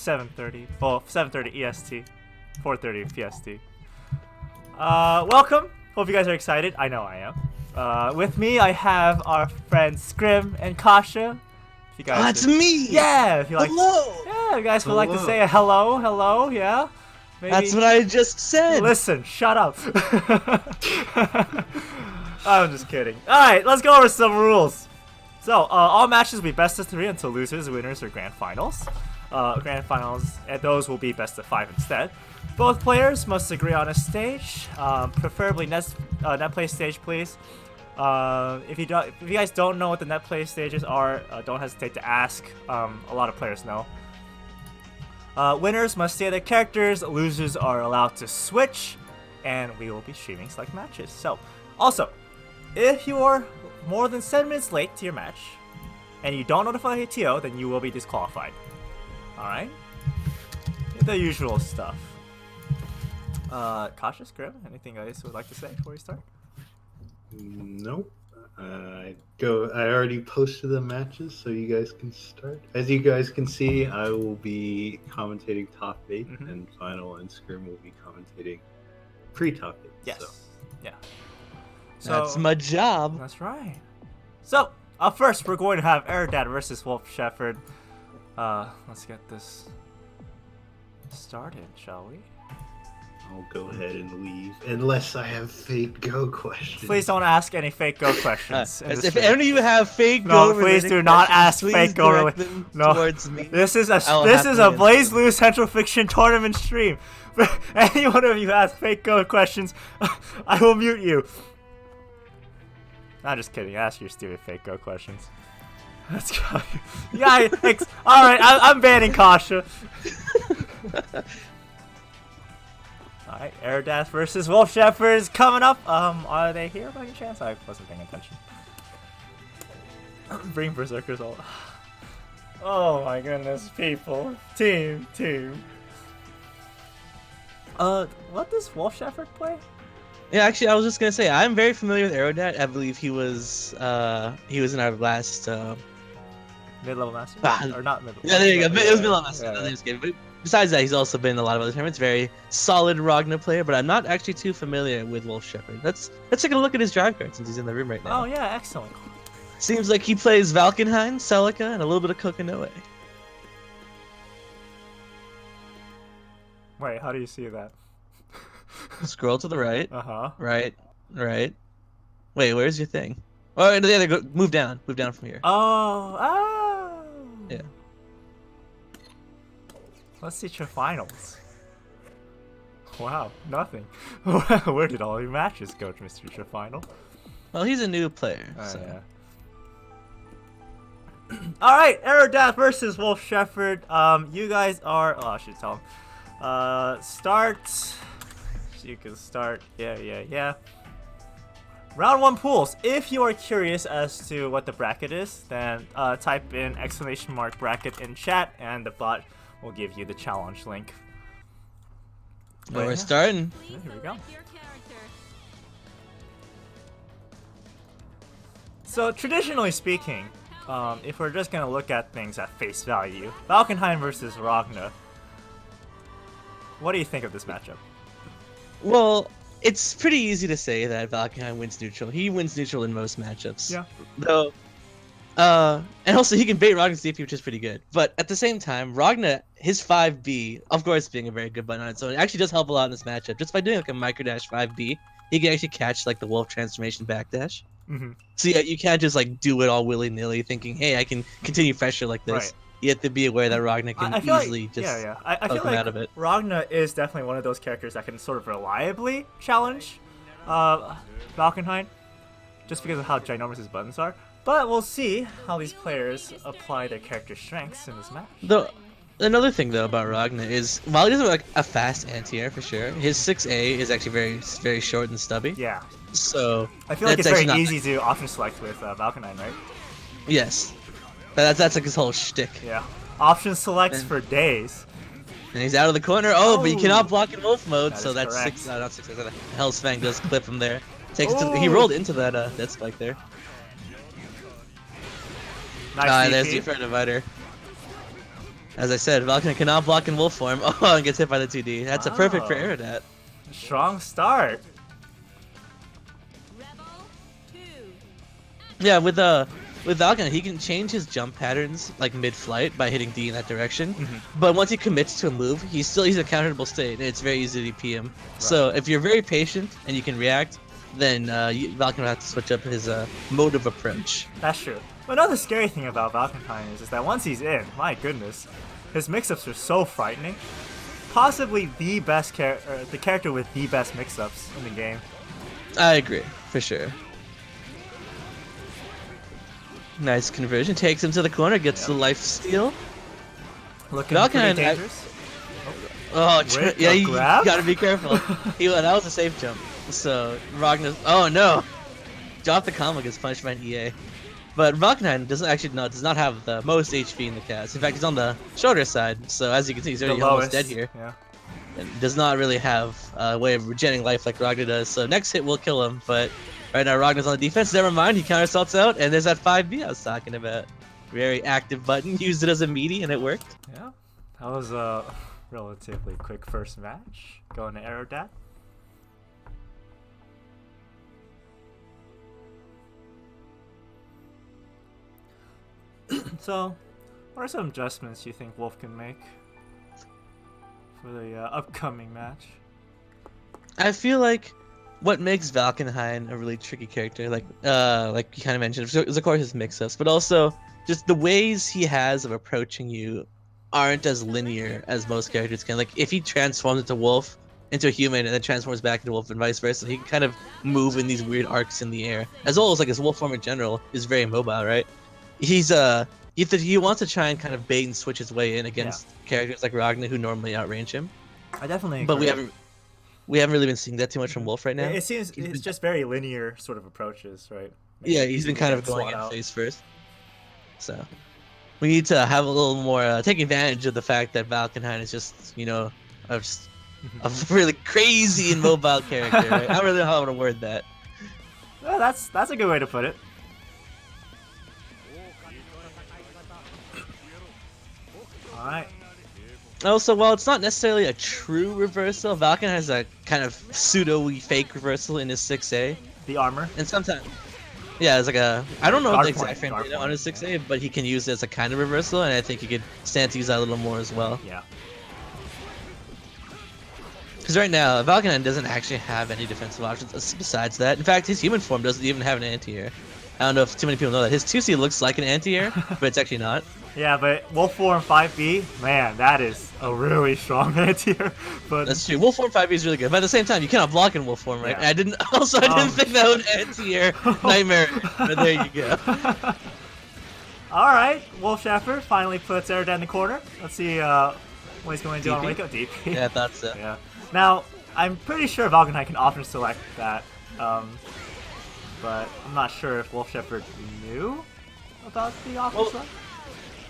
7:30. Well, 7:30 EST, 4:30 PST. Welcome. Hope you guys are excited. I know I am. With me, I have our friends Scrim and Kasha. If you guys That's me. Yeah. If you like. Hello. Yeah. You guys would like to say a hello. Hello. Yeah. Maybe. That's what I just said. Listen. Shut up. I'm just kidding. All right. Let's go over some rules. So, all matches will be best of 3 until losers, winners, or grand finals. Grand finals, and those will be best of 5 instead. Both players must agree on a stage, preferably net play stage, please. If you guys don't know what the net play stages are, don't hesitate to ask. A lot of players know. Winners must stay their characters. Losers are allowed to switch, and we will be streaming select matches. So, also, if you are more than 7 minutes late to your match, and you don't notify ATO, then you will be disqualified. Alright? The usual stuff. Cautious, Grim, anything you guys would like to say before we start? Nope. I already posted the matches, so you guys can start. As you guys can see, I will be commentating top 8, and final, and Scrim will be commentating pre-top 8. Yes. So. Yeah. So, that's my job. That's right. So, up first, we're going to have Aerodat versus Wolf Shepherd. Let's get this started, shall we? I'll go ahead and leave, unless I have fake Go questions. Please don't ask any fake Go questions. If any of you have fake no, Go, please do not ask fake Go. No, towards me. This is a Blaze Blue Central Fiction tournament stream. If any one of you ask fake Go questions, I will mute you. I'm just kidding. Ask your stupid fake Go questions. Let's go. Yeah, alright, I'm banning Kasha. Alright, Aerodat versus Wolf Shepherd is coming up. Are they here by any chance? I wasn't paying attention. Bring Berserkers all. Oh my goodness, people. Team. What does Wolf Shepherd play? Yeah, actually, I was just gonna say I'm very familiar with Aerodat. I believe he was in our last mid-level master, or not mid-level. Yeah, there you go. It was mid-level master. Yeah. But besides that, he's also been in a lot of other tournaments. Very solid Ragna player, but I'm not actually too familiar with Wolf Shepherd. Let's take a look at his drive card since he's in the room right now. Oh yeah, excellent. Seems like he plays Valkenheim, Celica, and a little bit of Kokonoe. Wait, how do you see that? Scroll to the right. Right. Wait, where's your thing? Oh, there. Go. Move down from here. Oh. Yeah. Let's see your finals. Wow, nothing. Where did all your matches go, Mr. Final? Well, he's a new player. Oh, so. Yeah. All right, Aerodat versus Wolf Shepherd. You guys are. Oh, I should tell him. Start. You can start. Yeah. Round 1 pools. If you are curious as to what the bracket is, then type in !! bracket in chat, and the bot will give you the challenge link. Well, we're starting. Yeah, here we go. So traditionally speaking, if we're just gonna look at things at face value, Valkenheim versus Ragna. What do you think of this matchup? Well, it's pretty easy to say that Valkenheim wins neutral. He wins neutral in most matchups. Yeah. Though, and also he can bait Ragna's DP, which is pretty good. But at the same time, Ragna, his 5B, of course being a very good button on its own, it actually does help a lot in this matchup. Just by doing like a microdash 5B, he can actually catch like the wolf transformation backdash. So yeah, you can't just like do it all willy-nilly thinking, hey, I can continue pressure like this. Right. You have to be aware that Ragna can easily I feel like out of it. Ragna is definitely one of those characters that can sort of reliably challenge Valkenheim, just because of how ginormous his buttons are. But we'll see how these players apply their character strengths in this match. Another thing though about Ragna is while he doesn't have like a fast anti-air for sure, his 6A is actually very short and stubby. Yeah. So I feel like it's very easy to option select with Valkenheim, right? Yes. That's like his whole shtick. Yeah. Option selects for days. And he's out of the corner. Oh, but you cannot block in wolf mode, that so that's correct. 6. No, not 6. Hell's Fang does clip him there. He rolled into that spike there. Nice There's the Inferno Divider. As I said, Valkyrie cannot block in wolf form. Oh, and gets hit by the 2D. That's a perfect for Wow. Aerodat. Strong start. Yeah, with Valkyrie, he can change his jump patterns like mid-flight by hitting D in that direction. But once he commits to a move, he's a counterable state, and it's very easy to DP him. So if you're very patient and you can react, then Valkyrie will have to switch up his mode of approach. That's true. But another scary thing about Valkyrie is that once he's in, my goodness, his mix-ups are so frightening. Possibly the best the character with the best mix-ups in the game. I agree, for sure. Nice conversion, takes him to the corner, gets the life steal. Looking Valkyrie, pretty dangerous. Wait, yeah, a you grab? gotta be careful. That was a safe jump. So Ragnar, oh no, drop the combo, gets punished by an EA. But Valkyrie does not have the most HP in the cast. In fact, he's on the shorter side. So as you can see, he's already almost dead here. Yeah. And does not really have a way of regenerating life like Ragnar does. So next hit will kill him. But right now Ragnar's on the defense. Never mind, he countersalts out, and there's that 5B I was talking about. Very active button. Used it as a meaty, and it worked. Yeah. That was a relatively quick first match. Going to Aerodat. So, what are some adjustments you think Wolf can make for the upcoming match? I feel like what makes Valkenhayn a really tricky character, like you kind of mentioned, is of course his mix-ups, but also just the ways he has of approaching you aren't as linear as most characters can. Like if he transforms into Wolf, into a human, and then transforms back into Wolf and vice versa, he can kind of move in these weird arcs in the air. As well as like his Wolf form in general is very mobile, right? He wants to try and kind of bait and switch his way in against characters like Ragnar who normally outrange him. I definitely agree. But we haven't really been seeing that too much from Wolf right now. It seems it's just very linear sort of approaches, right? Yeah, he's been kind of going in face first. So we need to have a little more take advantage of the fact that Valkenhayn is just, a really crazy and mobile character. Right? I don't really know how to word that. Well, that's a good way to put it. Alright. Also, while it's not necessarily a true reversal, Valken has a kind of pseudo-y fake reversal in his 6A. The armor. And sometimes, yeah, it's like I don't know the Guard exact point, frame guard data point, on his 6A, but he can use it as a kind of reversal, and I think he could stand to use that a little more as well. Yeah. Because right now, Valken doesn't actually have any defensive options besides that. In fact, his human form doesn't even have an anti-air. I don't know if too many people know that. His 2C looks like an anti-air, but it's actually not. Yeah, but Wolf Form 5B, man, that is a really strong anti-air. But That's true. Wolf form 5B is really good, but at the same time, you cannot block in wolf form, right? Yeah. And I didn't think that would anti-air nightmare, but there you go. Alright, Wolf Shepherd finally puts Aerodat in the corner. Let's see what he's going to do on DP? Wake Up DP. Yeah, I thought so. Yeah. Now, I'm pretty sure Valkenhayn can often select that, but I'm not sure if Wolf Shepherd knew about the often select.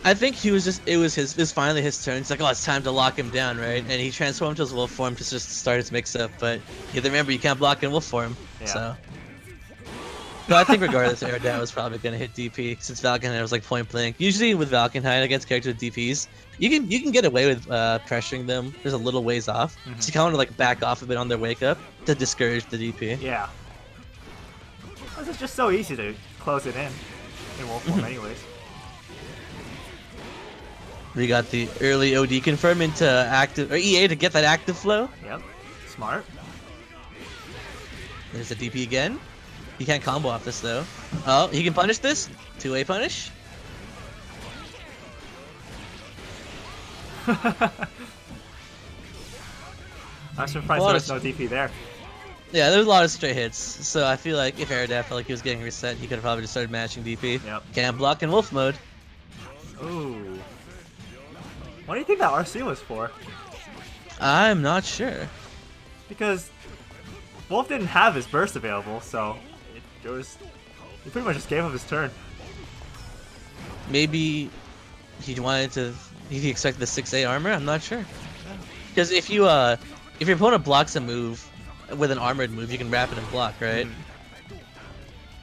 I think it was finally his turn. It's like, oh, it's time to lock him down, right? And he transformed to his wolf form to just start his mix-up, but you have to remember you can't block in wolf form, Yeah. so. But I think regardless, Aerodat was probably going to hit DP since Valkenhayn was like point blank. Usually with Valkenhayn against characters with DPs, you can get away with pressuring them. There's a little ways off, so you kind of want to like back off a bit on their wake up to discourage the DP. Yeah. It's just so easy to close it in wolf form anyways. We got the early OD confirm into active or EA to get that active flow. Yep. Smart. There's a DP again. He can't combo off this though. Oh, he can punish this. 2-way punish. I'm surprised there's no DP there. Yeah, there's a lot of straight hits. So I feel like if Aerodat felt like he was getting reset, he could have probably just started matching DP. Yep. Can't block in wolf mode. Ooh. What do you think that RC was for? I'm not sure. Because Wolf didn't have his burst available, so he pretty much just gave up his turn. Maybe he wanted to. He expected the 6A armor. I'm not sure. Because if your opponent blocks a move with an armored move, you can wrap it and block, right?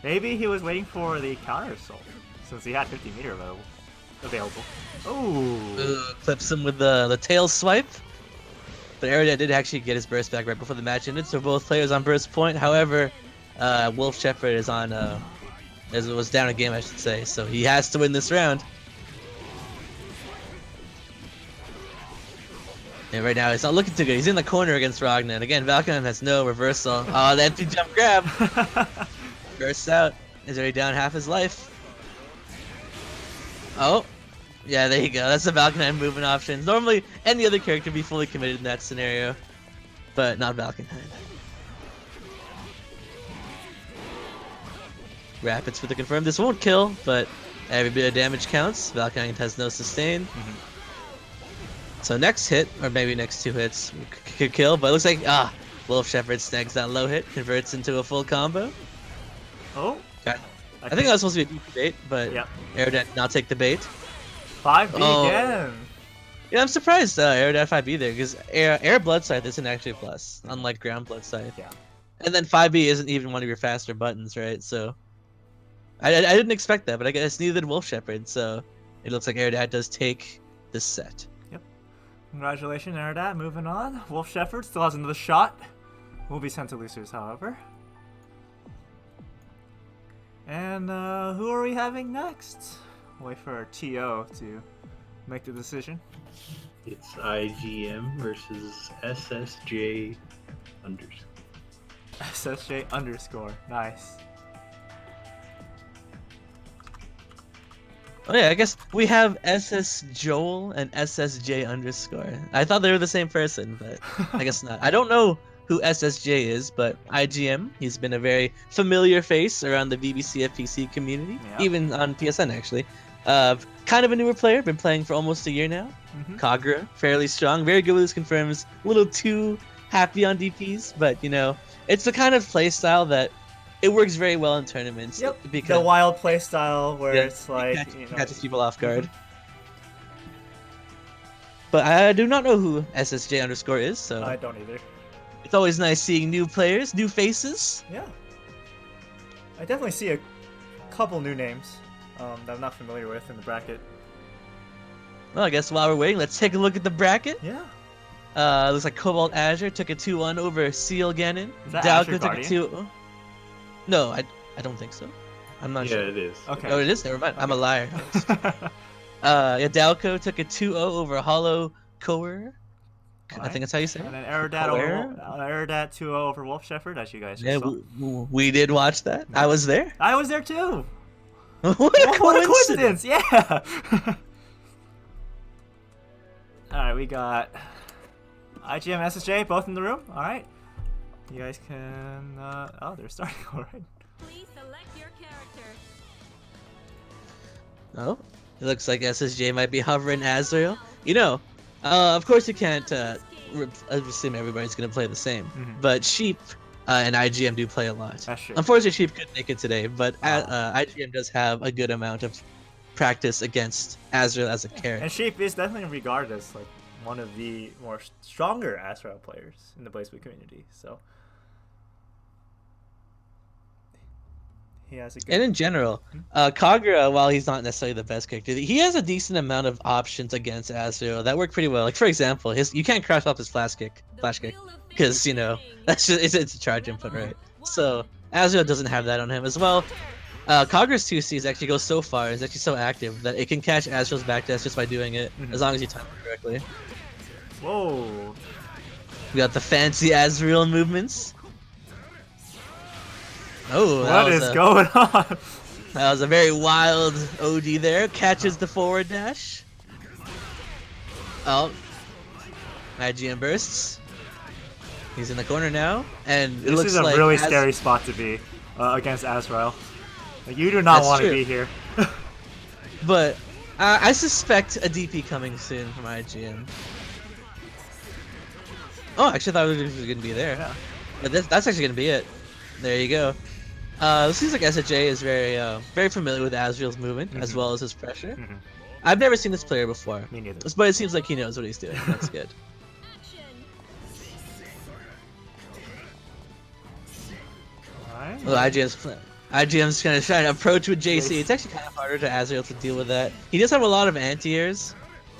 Maybe he was waiting for the counter assault, since he had 50 meter available. available. Ooh. Clips him with the tail swipe. But Aerodat did actually get his burst back right before the match ended, so both players on burst point. However, Wolf Shepherd is on, was down a game, I should say, so he has to win this round. And right now, it's not looking too good. He's in the corner against Ragna, and again, Valkyrie has no reversal. Oh, the empty jump grab! Bursts out. He's already down half his life. Oh. Yeah, there you go. That's the Valkyrie movement option. Normally, any other character would be fully committed in that scenario, but not Valkyrie. Rapids for the confirm. This won't kill, but every bit of damage counts. Valkyrie has no sustain. So next hit, or maybe next 2 hits, could kill, but it looks like, Wolf Shepherd snags that low hit, converts into a full combo. Oh. Okay. I think that was supposed to be a DP bait, but yep. Aerodat did not take the bait. 5B again. Yeah, I'm surprised Aerodat 5B there, because air blood scythe isn't actually a plus, unlike ground blood scythe. Yeah. And then 5B isn't even one of your faster buttons, right? So I didn't expect that, but I guess neither did Wolf Shepherd, so it looks like Aerodat does take this set. Yep. Congratulations, Aerodat. Moving on. Wolf Shepherd still has another shot. Will be sent to losers, however. And who are we having next? Wait for our TO to make the decision. It's IGM versus SSJ underscore. SSJ underscore. Nice. Oh yeah, I guess we have SS Joel and SSJ underscore. I thought they were the same person, but I guess not. I don't know who SSJ is, but IGM, he's been a very familiar face around the VBCF PC community, even on PSN actually. Kind of a newer player, been playing for almost a year now. Kagura, fairly strong, very good with his confirms, a little too happy on DPs, but you know, it's the kind of play style that it works very well in tournaments. Yep, because the wild play style where it's like, catches people off guard. But I do not know who SSJ underscore is, so I don't either. It's always nice seeing new players, new faces. Yeah. I definitely see a couple new names that I'm not familiar with in the bracket. Well, I guess while we're waiting, let's take a look at the bracket. Yeah. Looks like CobaltAzure took a 2-1 over Seal Ganon. Is that Daoko Azure took a Guardian? 2. No, I don't think so. I'm not sure. Yeah, it is. Okay. Oh, it is? Never mind. I'm a liar. Yeah, Daoko took a 2-0 over Hollow Coer. I think that's how you say it. And then Aerodat 2-0 over Wolf Shepherd, as you guys just Yeah, saw. we did watch that. I was there. I was there too. What a coincidence! Yeah. All right, we got IGM, SSJ, both in the room. All right, you guys can. Oh, they're starting already. Please select your character. Oh, it looks like SSJ might be hovering Azrael. You know, of course you can't assume everybody's gonna play the same, but Sheep and IGM do play a lot. That's true. Unfortunately, Sheep couldn't make it today, but IGM does have a good amount of practice against Azrael as a character. And Sheep is definitely regarded as like one of the more stronger Azrael players in the BlazBlue community. So he has a good. And in general, Kagura, while he's not necessarily the best character, he has a decent amount of options against Azrael that work pretty well. Like for example, you can't crash off his flash kick, because you know that's just it's a charge input, right? So Azrael doesn't have that on him as well. Kagura's 2Cs actually goes so far, it's actually so active that it can catch Azrael's backdash just by doing it, as long as you time it correctly. Whoa! We got the fancy Azrael movements. Oh, What is going on? That was a very wild OD there. Catches the forward dash. Oh. IGM bursts. He's in the corner now, and it This looks is a like really scary spot to be against Azrael. Like, you do not That's want to true. be here. But I suspect a DP coming soon from IGM. Oh, actually, I thought it was going to be there. Yeah. But that's actually going to be it. There you go. It seems like SJ is very familiar with Azrael's movement as well as his pressure. I've never seen this player before, Me neither. but it seems like he knows what he's doing. That's good. Alright. Well, IGM's IGM's gonna try to approach with JC. It's actually kind of harder to Azrael to deal with that. He does have a lot of anti-airs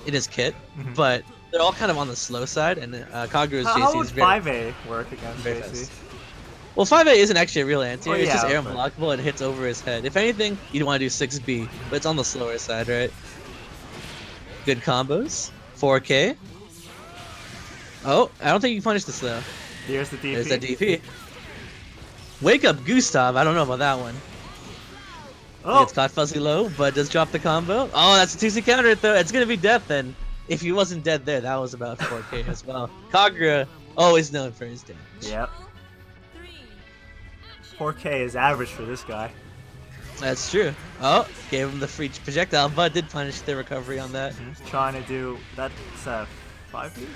in his kit, but they're all kind of on the slow side, and Kagura's JC How would is very 5A work against very JC? fast. Well, 5A isn't actually a real anti-air, Oh, it's just yeah, air but- unblockable and it hits over his head. If anything, you'd want to do 6B, but it's on the slower side, right? Good combos. 4K. Oh, I don't think you punished this though. Here's the DP. There's that DP. Wake up, Gustav. I don't know about that one. Oh, Gets caught fuzzy low, but does drop the combo. Oh, that's a 2C counter though. It's gonna be death then. If he wasn't dead there, that was about 4K as well. Kagura, always known for his damage. yep. 3, 4K is average for this guy. That's true. Oh, gave him the free projectile, but did punish the recovery on that. Trying to do that's 5B.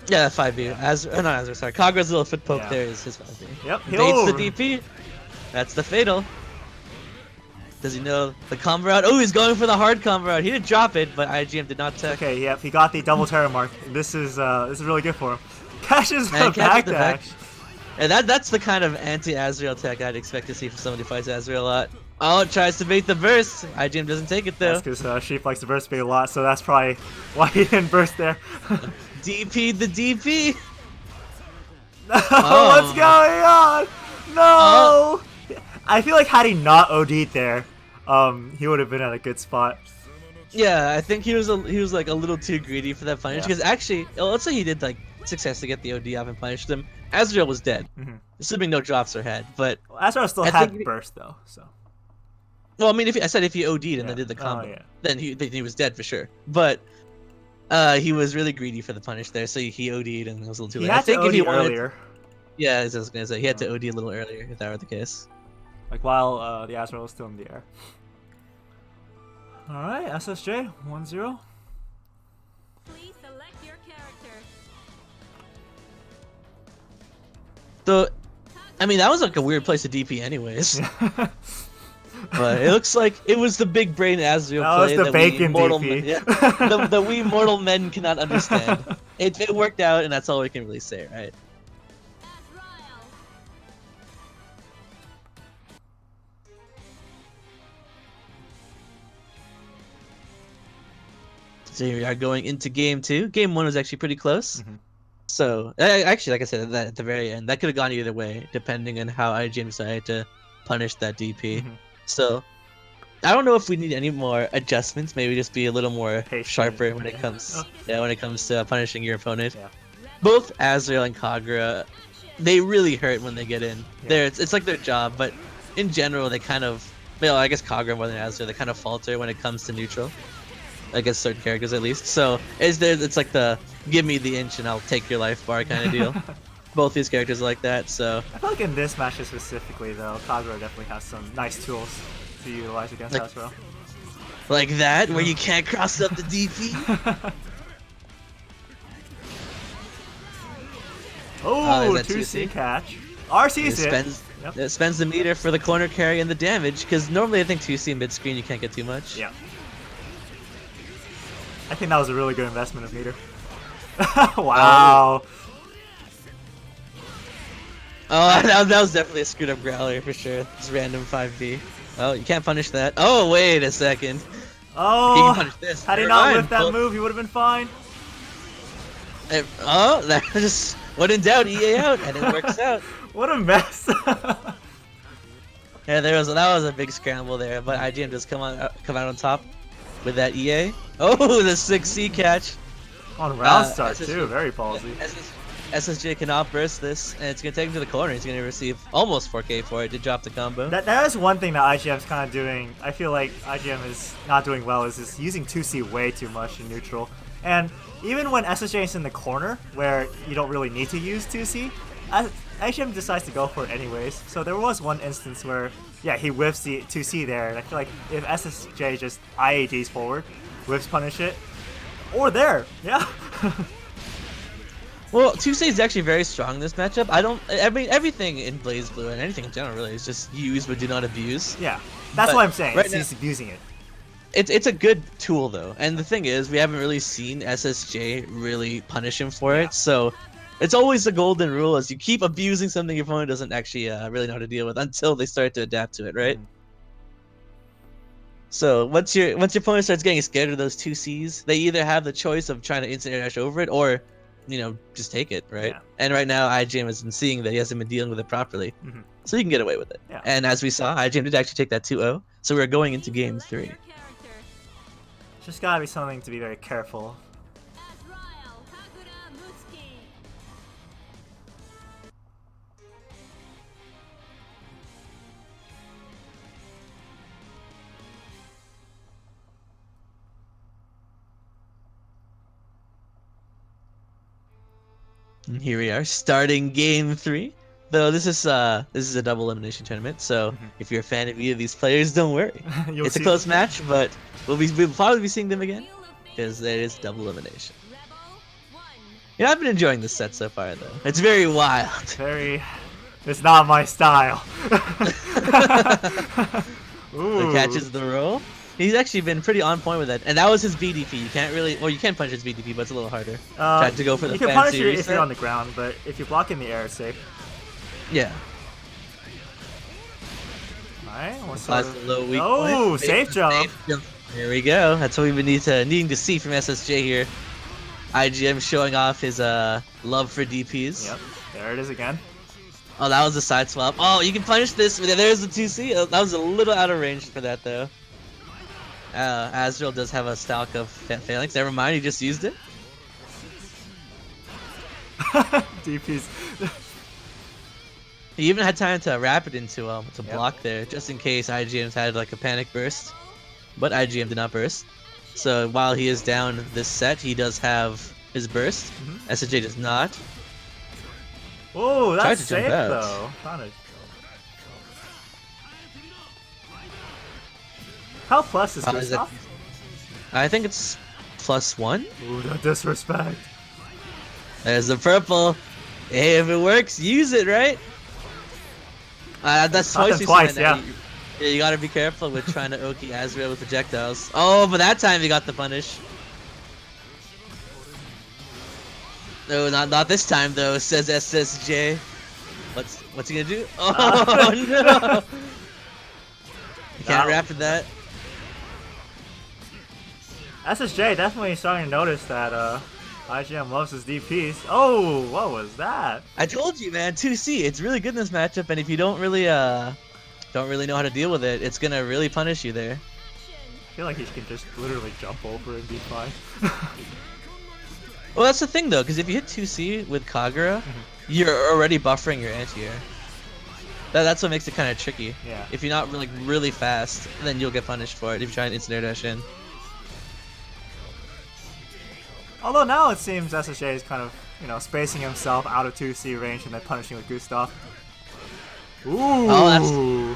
Yeah, 5B. Not Azure, sorry. Kagura's little foot poke Yeah. there is his 5B. Yep. Baits the DP. That's the fatal. Does he know the combo out? Oh, he's going for the hard combo out. He didn't drop it, but IGM did not tech. Okay, yep. He got the double terror mark. This is really good for him. Catches the And catches back the dash. back. And that's the kind of anti-Azrael tech I'd expect to see from somebody who fights Azrael a lot. Oh, it tries to bait the burst. IGM doesn't take it though. That's because Sheep likes to burst bait a lot, so that's probably why he didn't burst there. DP the DP. What's going on? No! I feel like had he not OD'd there, he would have been at a good spot. Yeah, I think he was like a little too greedy for that punish Yeah. because actually, let's say he did like success to get the OD off and punished him. Azrael was dead, assuming no drops are had. But Well, Azrael still I had think- burst though, so. well, I mean, if he OD'd and Yeah. then did the combo, Oh, yeah. then he was dead for sure. But he was really greedy for the punish there, so he OD'd and it was a little too He late. I had think to if he OD wanted, earlier, yeah, as I was gonna say, he had to OD a little earlier if that were the case. like while the Azrael was still in the air. Alright, SSJ, 1-0. please select your character. So, I mean, that was like a weird place to DP anyways. But it looks like it was the big brain Azrael That was play the that bacon we mortal DP. that we mortal men cannot understand. It worked out, and that's all we can really say, right? Azrael. So here we are going into game 2. Game 1 was actually pretty close. So, actually, like I said, that at the very end, that could have gone either way, depending on how IGN decided to punish that DP. So, I don't know if we need any more adjustments. Maybe just be a little more Patient. sharper when it comes, when it comes to punishing your opponent. Yeah. Both Azrael and Kagura, they really hurt when they get in. Yeah. It's like their job, but in general, they kind of, well, I guess Kagura more than Azrael, they kind of falter when it comes to neutral. I guess certain characters at least. So it's like the give me the inch and I'll take your life bar kind of deal. Both these characters are like that. So I feel like in this match specifically, though, Kagura definitely has some nice tools to utilize against Like- Azrael. like that, where you can't cross up the DP. Oh, there's that 2C 2C. catch. RC's It it. spends Yep. it spends the meter for the corner carry and the damage because normally I think 2C mid screen you can't get too much. Yeah. I think that was a really good investment of meter. Wow. Oh, that was definitely a screwed up growler for sure. It's random 5B. Oh, you can't punish that. Oh, wait a second. You Oh, can punish this. had he Never not mind. whiffed that Well, move, he would have been fine. Oh, that just when in doubt, EA out, and it works out. What a mess. Yeah, that was a big scramble there, but IGN does come out on top with that EA. Oh, the 6C catch. On round start, SSJ too. Very ballsy. SSJ can outburst this, and it's gonna take him to the corner. He's gonna receive almost 4K for it to drop the combo. That is one thing that IGM's kind of doing. I feel like IGM is not doing well is just using 2C way too much in neutral. And even when SSJ is in the corner, where you don't really need to use 2C, IGM decides to go for it anyways. So there was one instance where, yeah, he whiffs the 2C there, and I feel like if SSJ just IADs forward, whiffs punish it, or there, yeah. Well, 2C is actually very strong in this matchup. I mean, everything in Blaze Blue and anything in general really is just use but do not abuse. Yeah, that's But what I'm saying. right He's abusing it. It's a good tool though, and the thing is, we haven't really seen SSJ really punish him for it. So It's always the golden rule: is you keep abusing something your opponent doesn't actually really know how to deal with until they start to adapt to it, right? Mhm. So once your opponent starts getting scared of those 2Cs, they either have the choice of trying to instant air dash over it, or just take it, right? Yeah. And right now, IGM has been seeing that he hasn't been dealing with it properly, Mhm. so he can get away with it. Yeah. And as we saw, IGM did actually take that 2-0, so we're going into game 3. Your character. Just gotta be something to be very careful. Azrael Hakuna Mutsuki. And here we are, starting game 3. Though this is a double elimination tournament, so Mhm. if you're a fan of either of these players, don't worry. You'll It's a see- close match, but we'll probably be seeing them again Wheel of Fate. because it is double elimination. Rebel 1. I've been enjoying this set so far, though. It's very wild. Very. It's not my style. Ooh. The catches the roll. He's actually been pretty on point with it, and that was his BDP. You can't really, well, you can punish his BDP, but it's a little harder. Tried to go for the You can punish fancy you if reset. you're on the ground, but if you block in the air, it's safe. Yeah. Alright, what's Applies sort the of... low weak Oh, point. safe jump. There we go. That's what we've been needing to see from SSJ here. IGM showing off his love for DPs. Yep, there it is again. Oh, that was a side swap. Oh, you can punish this. There's the 2C. That was a little out of range for that, though. Azrael does have a stalk of Phalanx. Never mind, he just used it. DPs. He even had time to wrap it into to Yep. block there, just in case IGM's had like a panic burst. But IGM did not burst. So while he is down this set, he does have his burst. Mhm. SSJ does not. Oh, Tried that's to jump safe out. though. How plus is How this is that? off? I think it's +1. Ooh, the disrespect. There's the purple. Hey, if it works, use it, right? That's Happened twice. twice, yeah. You gotta be careful with trying to Oki Azrael with projectiles. Oh, but that time he got the punish. No, not this time though, says SSJ. What's he gonna do? Oh no! You can't wrap in that. SSJ definitely starting to notice that IGM loves his DPs. Oh, what was that? I told you, man. 2C. It's really good in this matchup, and if you don't really know how to deal with it, it's gonna really punish you there. I feel like he can just literally jump over and be fine. Well, that's the thing though, because if you hit 2C with Kagura, you're already buffering your anti-air. That's what makes it kind of tricky. Yeah. If you're not really fast, then you'll get punished for it if you try and instant air dash in. Although now it seems SSJ is kind of, spacing himself out of 2C range and then punishing with Gustav. Ooh. Oh,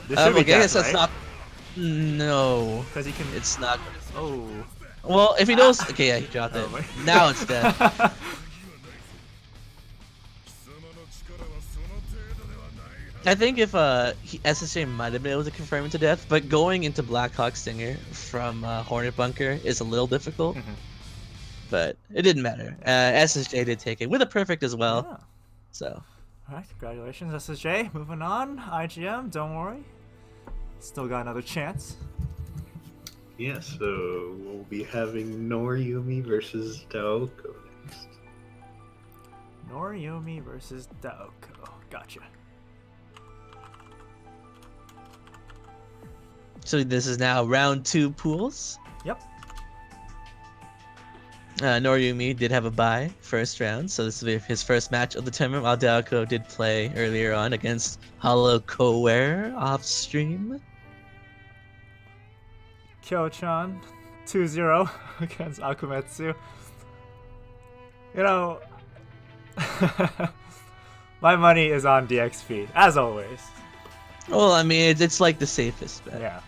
This should be okay, I guess death, that's right? not. No, Because he can. it's not. Oh. Well, if he knows. Okay, yeah, he dropped it. Oh, wait. Now it's dead. I think if SSJ might have been able to confirm it to death, but going into Blackhawk Stinger from Hornet Bunker is a little difficult. Mhm. But it didn't matter. SSJ did take it with a perfect as well. Yeah. So Alright, congratulations, SSJ. Moving on. IGM, don't worry. Still got another chance. Yeah, so we'll be having Norioumi versus Daoko next. Norioumi versus Daoko. Gotcha. So this is now round 2 pools. Yep. Norioumi did have a bye first round, so this will be his first match of the tournament, while Daoko did play earlier on against Hollow Koware off stream. Kyou-Chan 2-0 against Akumetsu. You know, my money is on DXP, as always. Well, I mean, it's like the safest bet.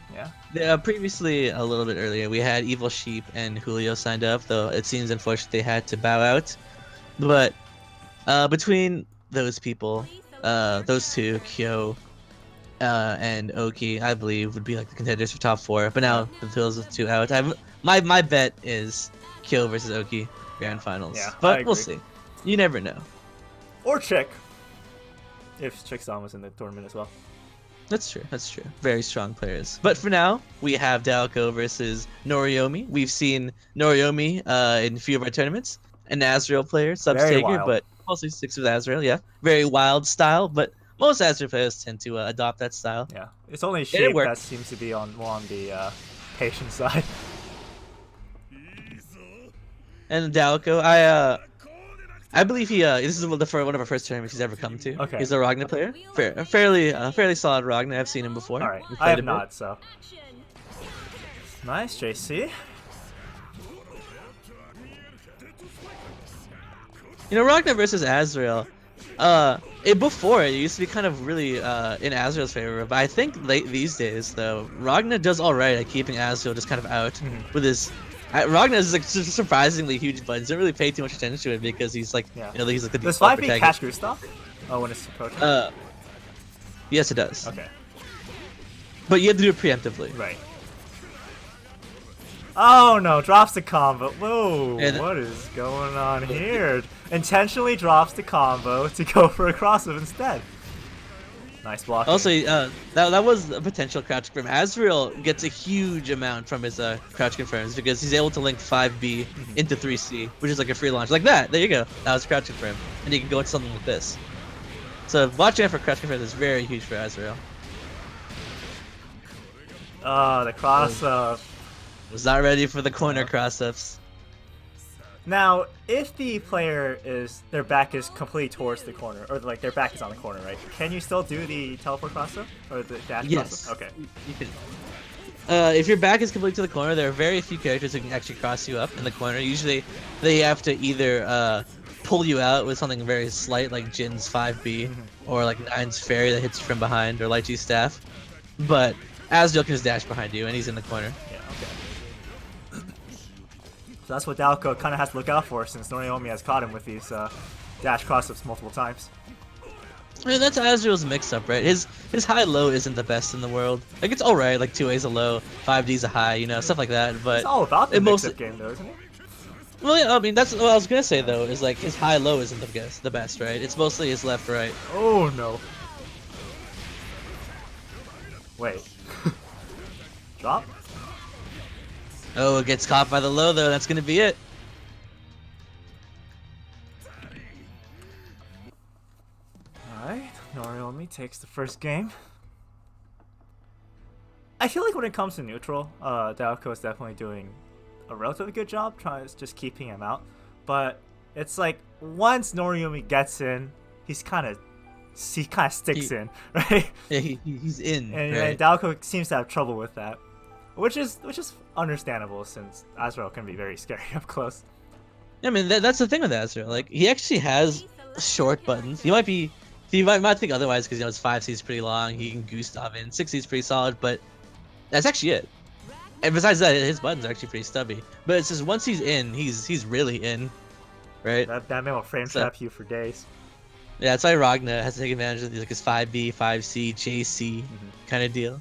Yeah. Previously, a little bit earlier, we had Evil Sheep and Julio signed up, though it seems unfortunate they had to bow out. But between those people, those two, Kyo and Oki, I believe, would be like the contenders for top 4. But now the those two out. My bet is Kyo versus Oki grand finals. Yeah, I but agree. we'll see. You never know. Or Chick. If Chickzama was in the tournament as well. That's true. That's true. Very strong players. But for now, we have Daoko versus Norioumi. We've seen Norioumi in a few of our tournaments. An Azrael player, Very Substaker, wild. but mostly sticks with Azrael. Yeah, very wild style. But most Azrael players tend to adopt that style. Yeah. It's only it Shape worked. that seems to be more on the patient side. And Daoko, I believe he this is one of our first tournaments he's ever come to. Okay. He's a Ragna player, fairly solid Ragna. I've seen him before. Alright. We I played have a bit. not, so. Action. Nice, JC. You know, Ragna versus Azrael. Before it used to be kind of really in Azrael's favor, but I think late these days though, Ragna does alright at keeping Azrael just kind of out with his. Ragna is like surprisingly huge buttons. Don't really pay too much attention to it because he's like, Yeah. you know, he's like the Does default 5B protagonist. catch Gustav? Oh, when it's approaching? Yes, it does. Okay. But you have to do it preemptively. Right. Oh no, drops the combo. Whoa, And- what is going on here? Intentionally drops the combo to go for a crossover instead. Nice block. Also, that was a potential crouch confirm. Azrael gets a huge amount from his crouch confirms because he's able to link 5B into 3C, which is like a free launch. Like that. There you go. That was crouch confirm. And you can go into something like this. So watching out for crouch confirm is very huge for Azrael. Oh, the cross up. Was not ready for the corner cross-ups. Now, if the player their back is completely towards the corner, or like their back is on the corner, right? Can you still do the teleport crossover or the dash Yes. crossover? Okay. You can. If your back is completely to the corner, there are very few characters who can actually cross you up in the corner. Usually, they have to either pull you out with something very slight, like Jin's 5B, or like Nine's Fairy that hits you from behind, or Lychee's Staff. But Azrael can just dash behind you, and he's in the corner. Yeah. Okay. So that's what Daoko kind of has to look out for, since Norioumi has caught him with these dash crossups multiple times. I mean, that's Azrael's mix-up, right? His high-low isn't the best in the world. Like, it's alright, like 2A's a low, 5D's a high, you know, stuff like that, but... It's all about the it mix-up game, though, isn't it? Well, yeah, I mean, that's what I was gonna say, though, is like, his high-low isn't the best, right? It's mostly his left-right. Oh no. Wait. Drop? Oh, it gets caught by the low, though, that's gonna be it. Alright, Norioumi takes the first game. I feel like when it comes to neutral, Daoko is definitely doing a relatively good job just keeping him out. But it's like once Norioumi gets in, he kind of sticks in, right? Yeah, he's in, And right? Daoko seems to have trouble with that, which is understandable since Azrael can be very scary up close. I mean, that's the thing with Azrael. Like, he actually has short buttons. He might think otherwise because, you know, his 5C is pretty long. He can Gustav in. 6C is pretty solid, but that's actually it. And besides that, his buttons are actually pretty stubby. But it's just once he's in, he's really in, right? That man will frame So- trap you for days. Yeah, that's why Ragna has to take advantage of like his 5B, 5C, JC kind of deal.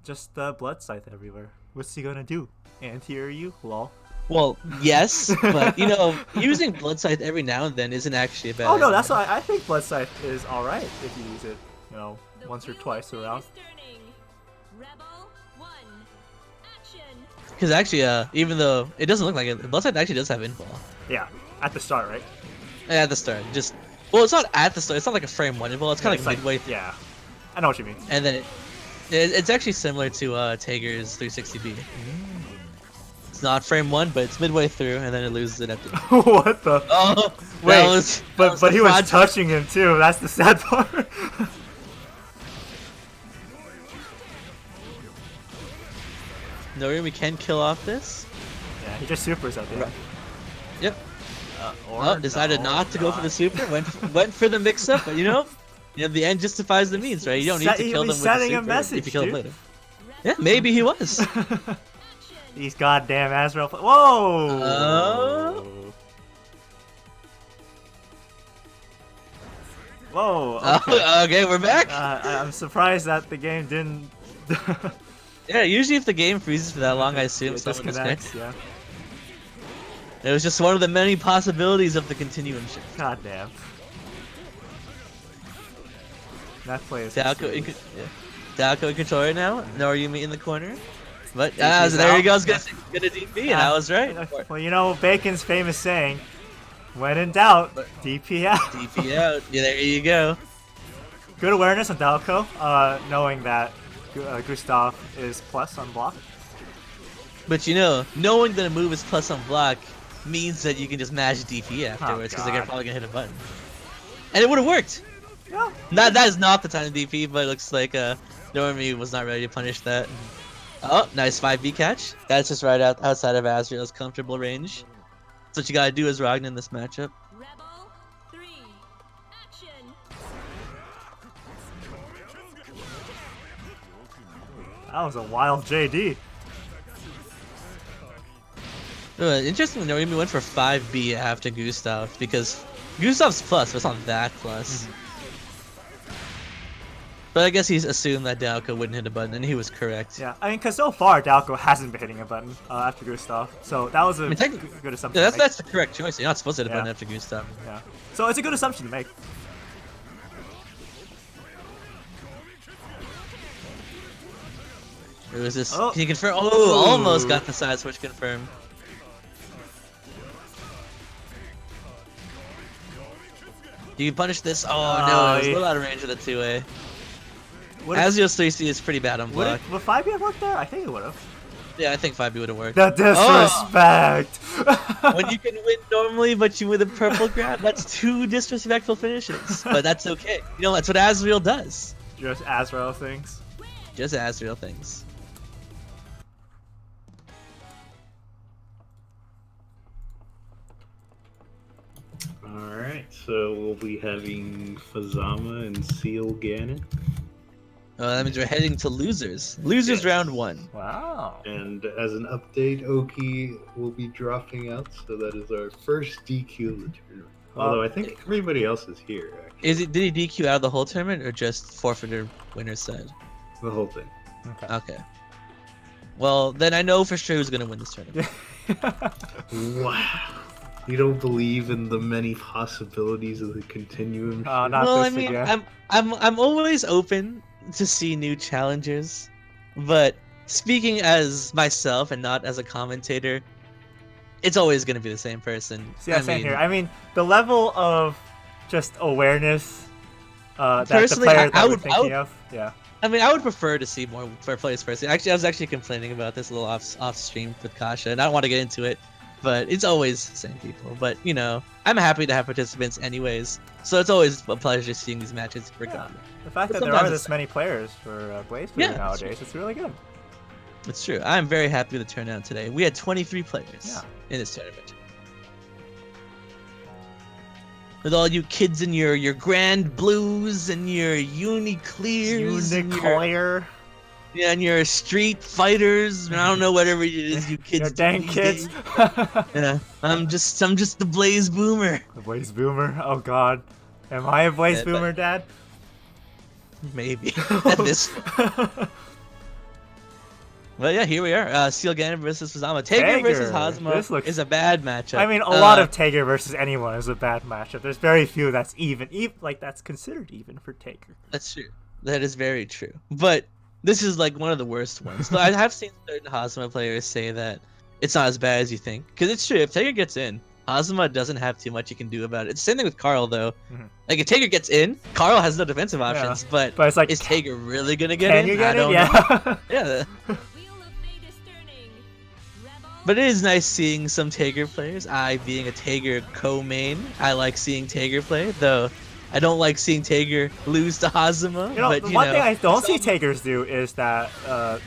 Just blood scythe everywhere. What's he gonna do? Anti-air you? Lol. Well, yes, but you know, using Blood Scythe every now and then isn't actually a bad Oh no, idea. that's why I think blood scythe is alright if you use it, you know, The once or blue twice flag around. is turning. Rebel 1. Action. Because actually, even though it doesn't look like it, Blood Scythe actually does have infall. Yeah, at the start, right? At the start, well, it's not at the start. It's not like a frame 1 infall. It's kind of It's like midway, Yeah, I know what you mean. and then it's actually similar to Tager's 360B. It's not frame 1, but it's midway through, and then it loses it at the. What the? Oh, Wait, that was but the he was fraud- touching him too. That's the sad part. Norioumi can kill off this. Yeah, he just supers at the end. Yep. Or Oh, decided no, not to go for the super. Went for the mix-up, but you know, the end justifies the means, right? You don't need to He kill them was with the sending a super message, if you kill them dude. later. Yeah, maybe he was. These goddamn Azrael. Whoa! Oh. Whoa! Okay. Oh, okay, we're back. I'm surprised that the game didn't. Yeah, usually if the game freezes for that long, I assume It someone disconnects. disconnects. Yeah. It was just one of the many possibilities of the continuum shift. God damn. That play is Daoko in, Daoko in control right now. Norioumi in the corner. But DP's so there he out. goes, gonna DP, and I was right. Well, you know Bacon's famous saying, when in doubt, DP out. DP out. Yeah, there you go. Good awareness on Daoko, knowing that Gustav is plus on block. But you know, knowing that a move is plus on block means that you can just mash DP afterwards, because they're probably gonna hit a button. And it would have worked. Yeah. That is not the time to DP, but it looks like Norioumi was not ready to punish that. Oh, nice 5B catch. That's just right outside of Azrael's comfortable range. That's what you gotta do as Ragnar in this matchup. Rebel 3, action. That was a wild JD. Interestingly, Norioumi went for 5B after Gustav, because Gustav's plus, but it's not that plus. But I guess he's assumed that Daoko wouldn't hit a button, and he was correct. Yeah, I mean, because so far Daoko hasn't been hitting a button after Gustav, so that was a good assumption. Yeah, to that's the correct choice. You're not supposed to hit a button after Gustav. Yeah, so it's a good assumption to make. It was this. Oh. Can you confirm? Oh, almost got the side switch confirmed. Do you punish this? Oh no, it was a little out of range of the 2A. Azrael's 3C is pretty bad on block. Would 5B have worked there? I think it would have. Yeah, I think 5B would have worked. The disrespect! When you can win normally, but you with a purple grab, that's 2 disrespectful finishes. But that's okay. You know, that's what Azrael does. Just Azrael things. Just Azrael things. Alright, so we'll be having Fuzzama and Seal Ganon. That means we're heading to losers. Losers round 1. Wow. And as an update, Oki will be dropping out, so that is our first DQ of the tournament. Although I think everybody else is here, actually. Did he DQ out of the whole tournament, or just forfeited winner's side? The whole thing. Okay. Well, then I know for sure who's gonna win this tournament. Wow. You don't believe in the many possibilities of the continuum? Not Well, this I mean, again. I'm always open to see new challengers, but speaking as myself and not as a commentator, it's always gonna be the same person. Yeah, same here. I mean, the level of just awareness that the player that we're thinking of. Yeah. I mean, I would prefer to see more fair players first. Actually, I was actually complaining about this a little off stream with Kasha, and I don't want to get into it, but it's always the same people. But you know, I'm happy to have participants anyways, so it's always a pleasure seeing these matches regardless. The fact that there are this many players for Blaze Blue nowadays, it's really good. It's true. I'm very happy with the turnout today. We had 23 players in this tournament. With all you kids in your Grand Blues and your Uniclears and your Street Fighters, and I don't know whatever it is you kids. Your dang kids. Yeah, I'm just the Blaze Boomer. The Blaze Boomer. Oh God, am I a Blaze Boomer, Dad? Maybe. At this. Well, yeah, here we are. Seal Ganon versus Fuzzama. Tager versus Hazama is a bad matchup. I mean, a lot of Tager versus anyone is a bad matchup. There's very few that's even like that's considered even for Tager. That's true. That is very true. But this is like one of the worst ones. So I have seen certain Hazama players say that it's not as bad as you think. Because it's true. If Tager gets in, Hazama doesn't have too much you can do about it. It's the same thing with Carl, though. Like, if Tager gets in, Carl has no defensive options. But it's like, is Tager really going to get in? Can you get in? Yeah. Yeah. But it is nice seeing some Tager players. I, being a Tager co-main, I like seeing Tager play, though I don't like seeing Tager lose to Hazama. You know, one thing I don't see Tagers do is that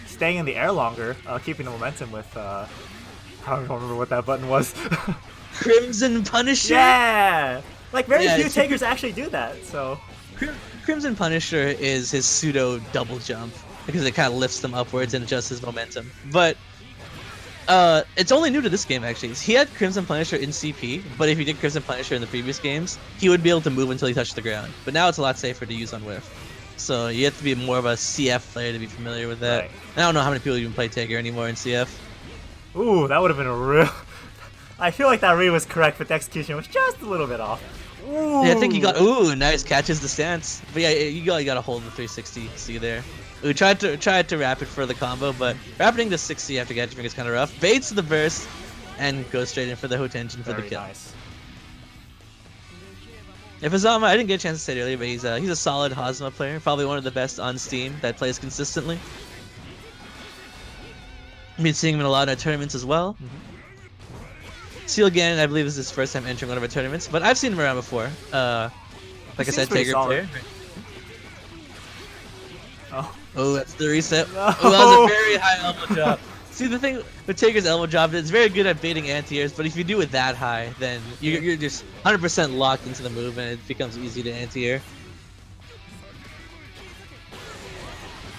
staying in the air longer, keeping the momentum with, I don't remember what that button was. Crimson Punisher? Yeah! Like, very few Tagers actually do that, so... Crimson Punisher is his pseudo double jump, because it kind of lifts them upwards and adjusts his momentum. But it's only new to this game, actually. He had Crimson Punisher in CP, but if he did Crimson Punisher in the previous games, he would be able to move until he touched the ground. But now it's a lot safer to use on whiff. So you have to be more of a CF player to be familiar with that. Right. I don't know how many people even play Tager anymore in CF. Ooh, that would have been a real... I feel like that read was correct, but the execution was just a little bit off. Ooh. Yeah, I think he got. Ooh, nice catches the stance. But yeah, you got to hold the 360. See there. We tried to wrap it for the combo, but wrapping the 60 after catching is kind of rough. Baits the burst and goes straight in for the Hotenjin for the kill. Nice. If Fuzzama, I didn't get a chance to say it earlier, but he's a solid Hazama player, probably one of the best on Steam that plays consistently. I've been seeing him in a lot of tournaments as well. Seal Ganon, I believe, is his first time entering one of our tournaments, but I've seen him around before. Like I said, Tiger player. Oh, that's the reset. No. Oh, that was a very high elbow drop. See, the thing with Taker's elbow drop, it's very good at baiting anti-airs, but if you do it that high, then you're just 100% locked into the move, and it becomes easy to anti-air.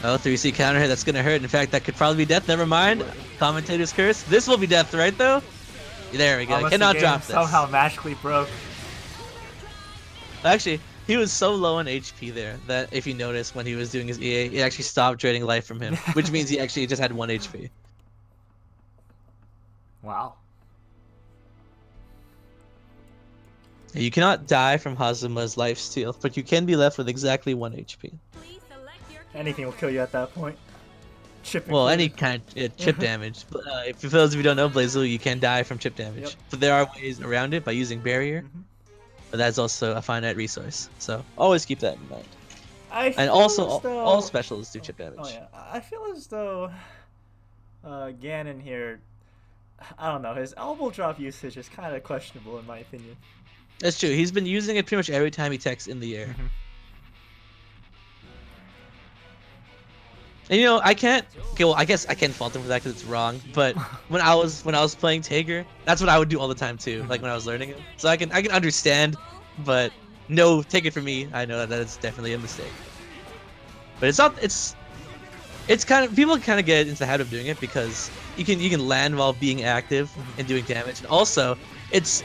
Oh, 3C counter hit, that's gonna hurt. In fact, that could probably be death. Never mind. Commentator's curse. This will be death, right, though? There we go. Almost Cannot the game drop this. somehow magically broke. Actually, he was so low on HP there that if you notice when he was doing his EA, it actually stopped draining life from him, which means he actually just had 1 HP. Wow. You cannot die from Hazama's life steal, but you can be left with exactly 1 HP. Please select your Anything will kill you at that point. Chip Well, included. any kind of chip damage. But if for those of you who don't know, BlazBlue, you can die from chip damage. Yep. But there are ways around it by using barrier. But that's also a finite resource. So always keep that in mind. I And feel also, as though... all specials do chip damage. Oh yeah, I feel as though Ganon here, I don't know, his elbow drop usage is kind of questionable in my opinion. That's true. He's been using it pretty much every time he techs in the air. And you know, I can't. Okay, well, I guess I can't fault him for that because it's wrong. But when I was playing Tager, that's what I would do all the time too. Like when I was learning him, so I can understand. But no, take it from me. I know that it's definitely a mistake. But it's not. It's kind of, people kind of get into the habit of doing it because you can land while being active and doing damage, and also it's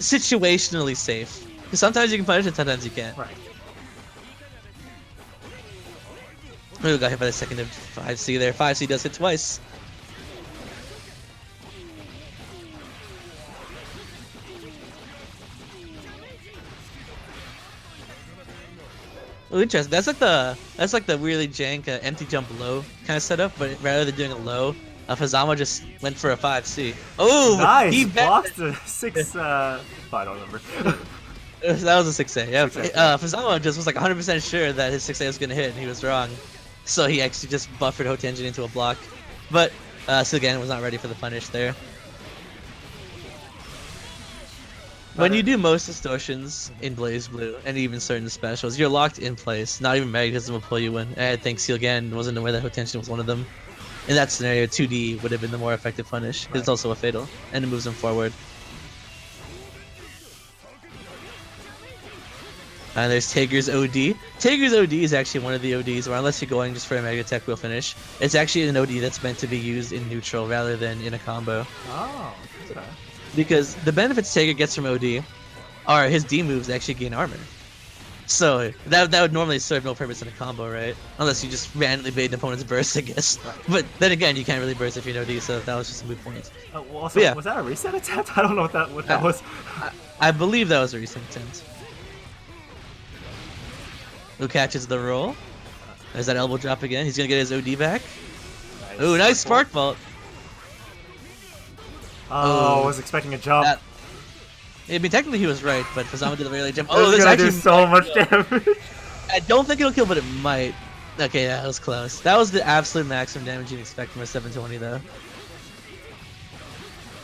situationally safe because sometimes you can punish and sometimes you can't. Right. Oh, got hit by the second of 5C there. 5C does hit twice. Oh, interesting. That's like the really jank empty jump low kind of setup, but rather than doing a low, Fuzzama just went for a 5C. Oh, nice! he Blocked the 6, I don't remember. That was a 6A. Yeah, Fuzzama just was like 100% sure that his 6A was gonna hit, and he was wrong. So he actually just buffered Hotenjin into a block. But Silgan was not ready for the punish there. When you do most distortions in BlazBlue, and even certain specials, you're locked in place. Not even magnetism will pull you in. And I think Silgan wasn't aware that Hotenjin was one of them. In that scenario, 2D would have been the more effective punish, because it's also a fatal, and it moves him forward. And there's Tager's OD. Tager's OD is actually one of the ODs where unless you're going just for a Mega Tech wheel finish, it's actually an OD that's meant to be used in neutral rather than in a combo. Oh, okay. Because the benefits Tager gets from OD are his D moves actually gain armor. So that would normally serve no purpose in a combo, right? Unless you just randomly bait an opponent's burst, I guess. Right. But then again, you can't really burst if you're an OD, so that was just a moot point. Well, also, yeah. Was that a reset attempt? I don't know what that was. I believe that was a recent attempt. Who catches the roll? There's that elbow drop again. He's gonna get his OD back. Nice. Ooh, nice spark vault. Oh, I was expecting a jump. I mean, technically he was right, but Fuzzama did a really jump. This Oh, is this gonna actually do so much damage. I don't think it'll kill, but it might. Okay, yeah, that was close. That was the absolute maximum damage you'd expect from a 720, though.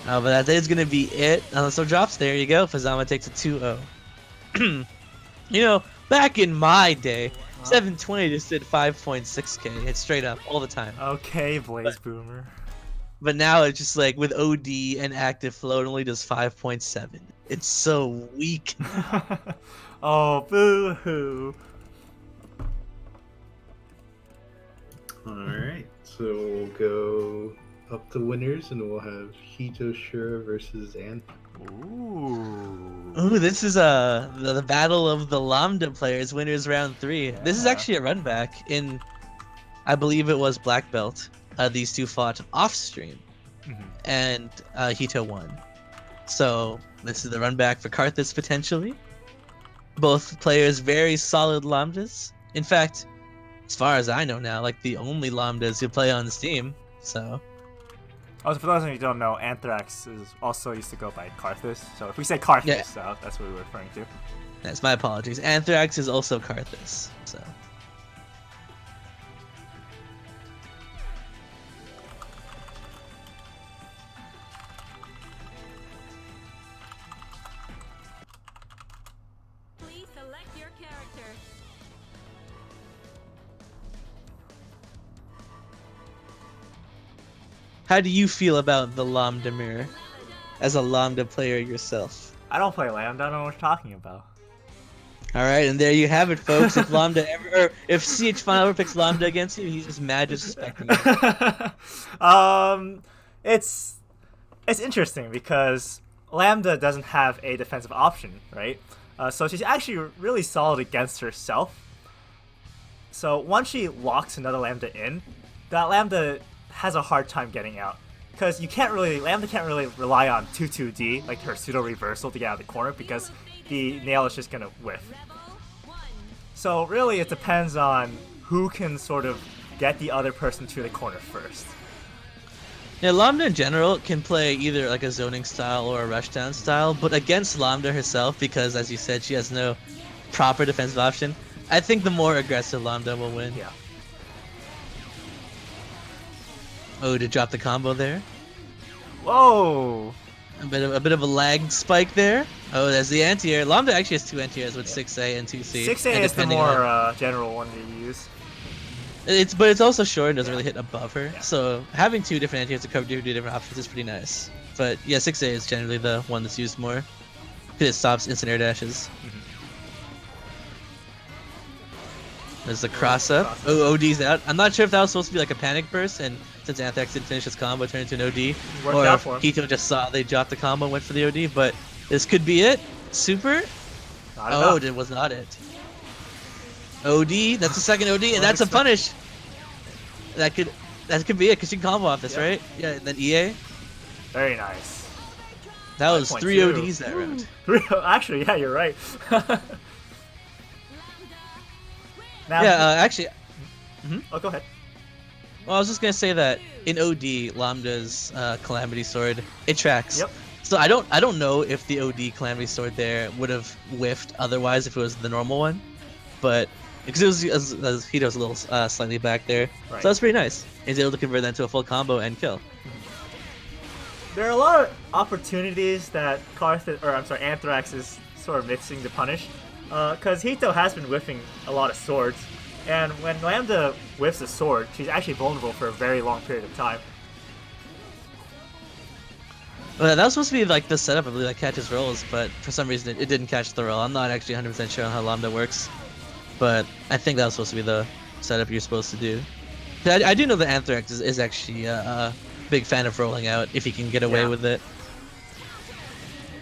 Oh, but that is gonna be it. So drops. There you go. Fuzzama takes a 2-0. You know, back in my day, 720 just did 5.6k. It's straight up all the time. Okay, Blaze Boomer. But now it's just like with OD and active flow, it only does 5.7. It's so weak. Oh, boo-hoo. Alright, so we'll go up to winners and we'll have Hitoshyura versus Anthrax. Ooh. Ooh, this is the battle of the Lambda players, winners round 3. This is Yeah. actually a run back in, I believe it was Black Belt. These two fought off stream, and Hito won. So this is the run back for Karthus potentially. Both players very solid lambdas. In fact, as far as I know now, like the only lambdas you play on Steam. So Also, for those of you who don't know, Anthrax is also used to go by Karthus. So if we say Karthus, Yeah. that's what we were referring to. that's my apologies. Anthrax is also Karthus. So Please select your character. how do you feel about the lambda mirror as a lambda player yourself? I don't play Lambda. I don't know what you're talking about. All right, and there you have it, folks. If Lambda ever, or if CH Final ever picks Lambda against you, he's just mad disrespecting you. It's interesting because Lambda doesn't have a defensive option, right? So she's actually really solid against herself. So once she locks another Lambda in, that Lambda has a hard time getting out. Because Lambda can't really rely on 2-2D, like her pseudo reversal to get out of the corner, because the nail is just gonna whiff. So really it depends on who can sort of get the other person to the corner first. Yeah, Lambda in general can play either like a zoning style or a rushdown style, but against Lambda herself, because as you said, she has no proper defensive option, I think the more aggressive Lambda will win. Yeah. Oh, to drop the combo there. Whoa! A bit of a lag spike there. Oh, there's the anti-air. Lambda actually has two anti-airs with 6A and 2C. 6A and is the depending more on- general one to use. But it's also short and doesn't really hit above her. So having two different anti-airs to cover two different options is pretty nice. But yeah, 6A is generally the one that's used more because it stops instant air dashes. There's the cross up. Oh, OD's out. I'm not sure if that was supposed to be like a panic burst, and since Anthrax didn't finish his combo, turned into an OD, Worked or out if for him. Hito just saw they dropped the combo and went for the OD. But this could be it. Super. Not Oh, enough. it was not it. OD. That's the second OD, and that's a punish. That could be it, because you can combo off this, Yeah. right? Yeah. And then EA. Very nice. That was 3 5.2. ODs that round. Actually, yeah, you're right. Now, Yeah. Actually. oh, go ahead. Well, I was just gonna say that in OD, Lambda's Calamity Sword, it tracks. Yep. So I don't know if the OD Calamity Sword there would have whiffed otherwise if it was the normal one, but because it was as Hito's a little slightly back there, Right. so that's pretty nice. He's able to convert that into a full combo and kill. There are a lot of opportunities that Anthrax is sort of mixing to punish, because Hito has been whiffing a lot of swords, and when Lambda whiffs a sword, she's actually vulnerable for a very long period of time. Well, that was supposed to be like the setup, I believe, that catches rolls, but for some reason it didn't catch the roll. I'm not actually 100% sure on how Lambda works, but I think that was supposed to be the setup you're supposed to do. I do know that Anthrax is actually a big fan of rolling out if he can get away Yeah. with it.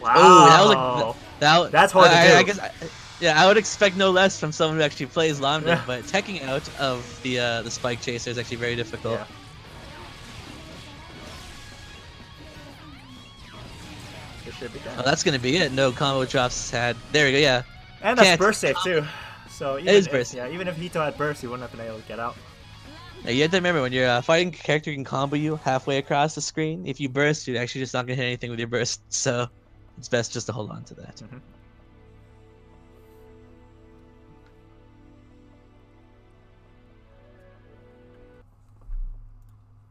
Wow. Oh, that was like That's hard to do. I guess, I would expect no less from someone who actually plays Lambda, Yeah. but teching out of the spike chaser is actually very difficult. Yeah. It should be done. Oh, that's gonna be it. No combo drops had. There we go. Yeah. And that's Can't- burst safe too. So even is if, burst. Yeah, even if Hito had burst, he wouldn't have been able to get out. Now, you have to remember when you're fighting a character who can combo you halfway across the screen. If you burst, you're actually just not gonna hit anything with your burst. So it's best just to hold on to that. Mhm.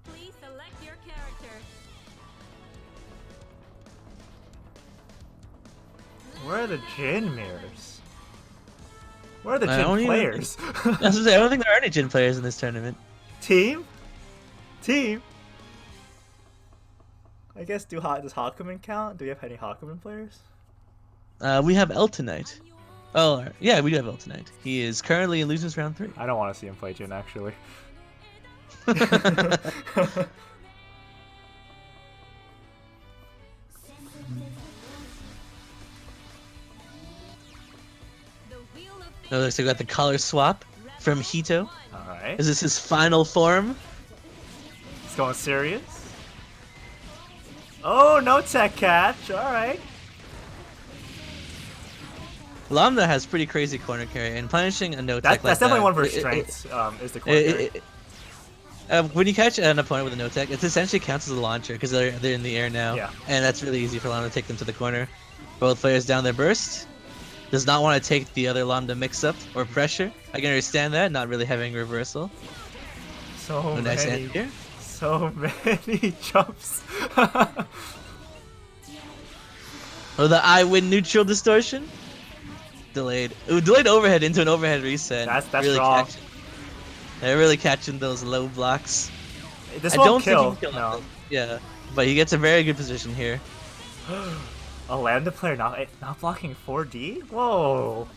Please select your character. Where are the Jin mirrors? Where are the I Jin don't even- players? I was gonna say, I don't think there are any Jin players in this tournament. Team? I guess does Hakumen count? Do we have any Hakumen players? We have L tonight. Oh, yeah, we do have L tonight. He is currently in losers round 3. I don't want to see him play Jin actually. The wheel of fate. No, so we got the color swap from Hito. Alright. Is this his final form? It's going serious. Oh, no tech catch. All right. Lambda has pretty crazy corner carry, and punishing a no tech That's like definitely that, one of her strengths. Is the corner carry. When you catch an opponent with a no tech, it essentially counts as a launcher because they're in the air now. Yeah. And that's really easy for Lambda to take them to the corner. Both players down their burst. Does not want to take the other Lambda mix-up or pressure. I can understand that, not really having reversal. So Nice many. end here. So many jumps. Oh, the I win neutral distortion. Delayed. Ooh, delayed overhead into an overhead reset. That's really raw. They're really catching those low blocks. This I won't don't kill. think he can kill No. them. Yeah, but he gets a very good position here. A Lambda player not blocking 4D? Whoa.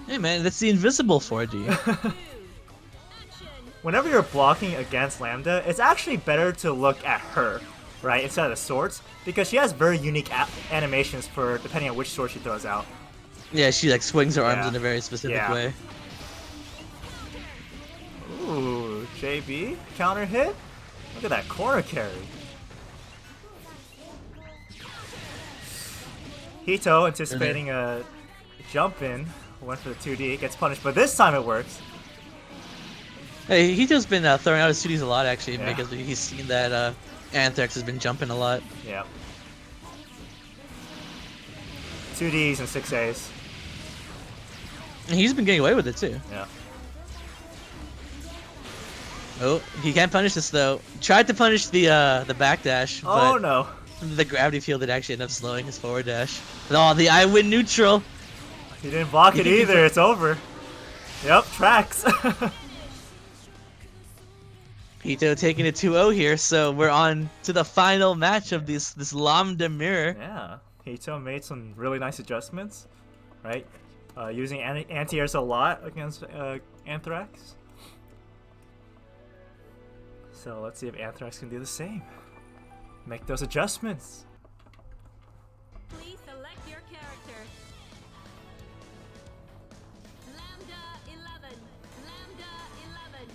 Hey man, that's the invisible 4D. Action. Whenever you're blocking against Lambda, it's actually better to look at her, right, instead of the swords, because she has very unique animations for depending on which sword she throws out. Yeah, she like swings her arms Yeah. in a very specific Yeah. way. Ooh, JB, counter hit? Look at that corner carry. Hito, anticipating a jump in, went for the 2D, gets punished, but this time it works. Hey, Hito's been throwing out his 2Ds a lot actually, Yeah. because he's seen that Anthrax has been jumping a lot. Yeah. 2Ds and 6As. And he's been getting away with it too. Yeah. Oh, he can't punish this though. Tried to punish the backdash, Oh but no. the gravity field did actually end up slowing his forward dash. Oh, the I win neutral. He didn't block You it think he's either, it's over. Yep, tracks. Hito taking a 2-0 here, so we're on to the final match of this Lambda mirror. Yeah, Hito made some really nice adjustments, right? Using anti-airs a lot against Anthrax. So let's see if Anthrax can do the same. Make those adjustments. Please select your character. Lambda 11. Lambda 11.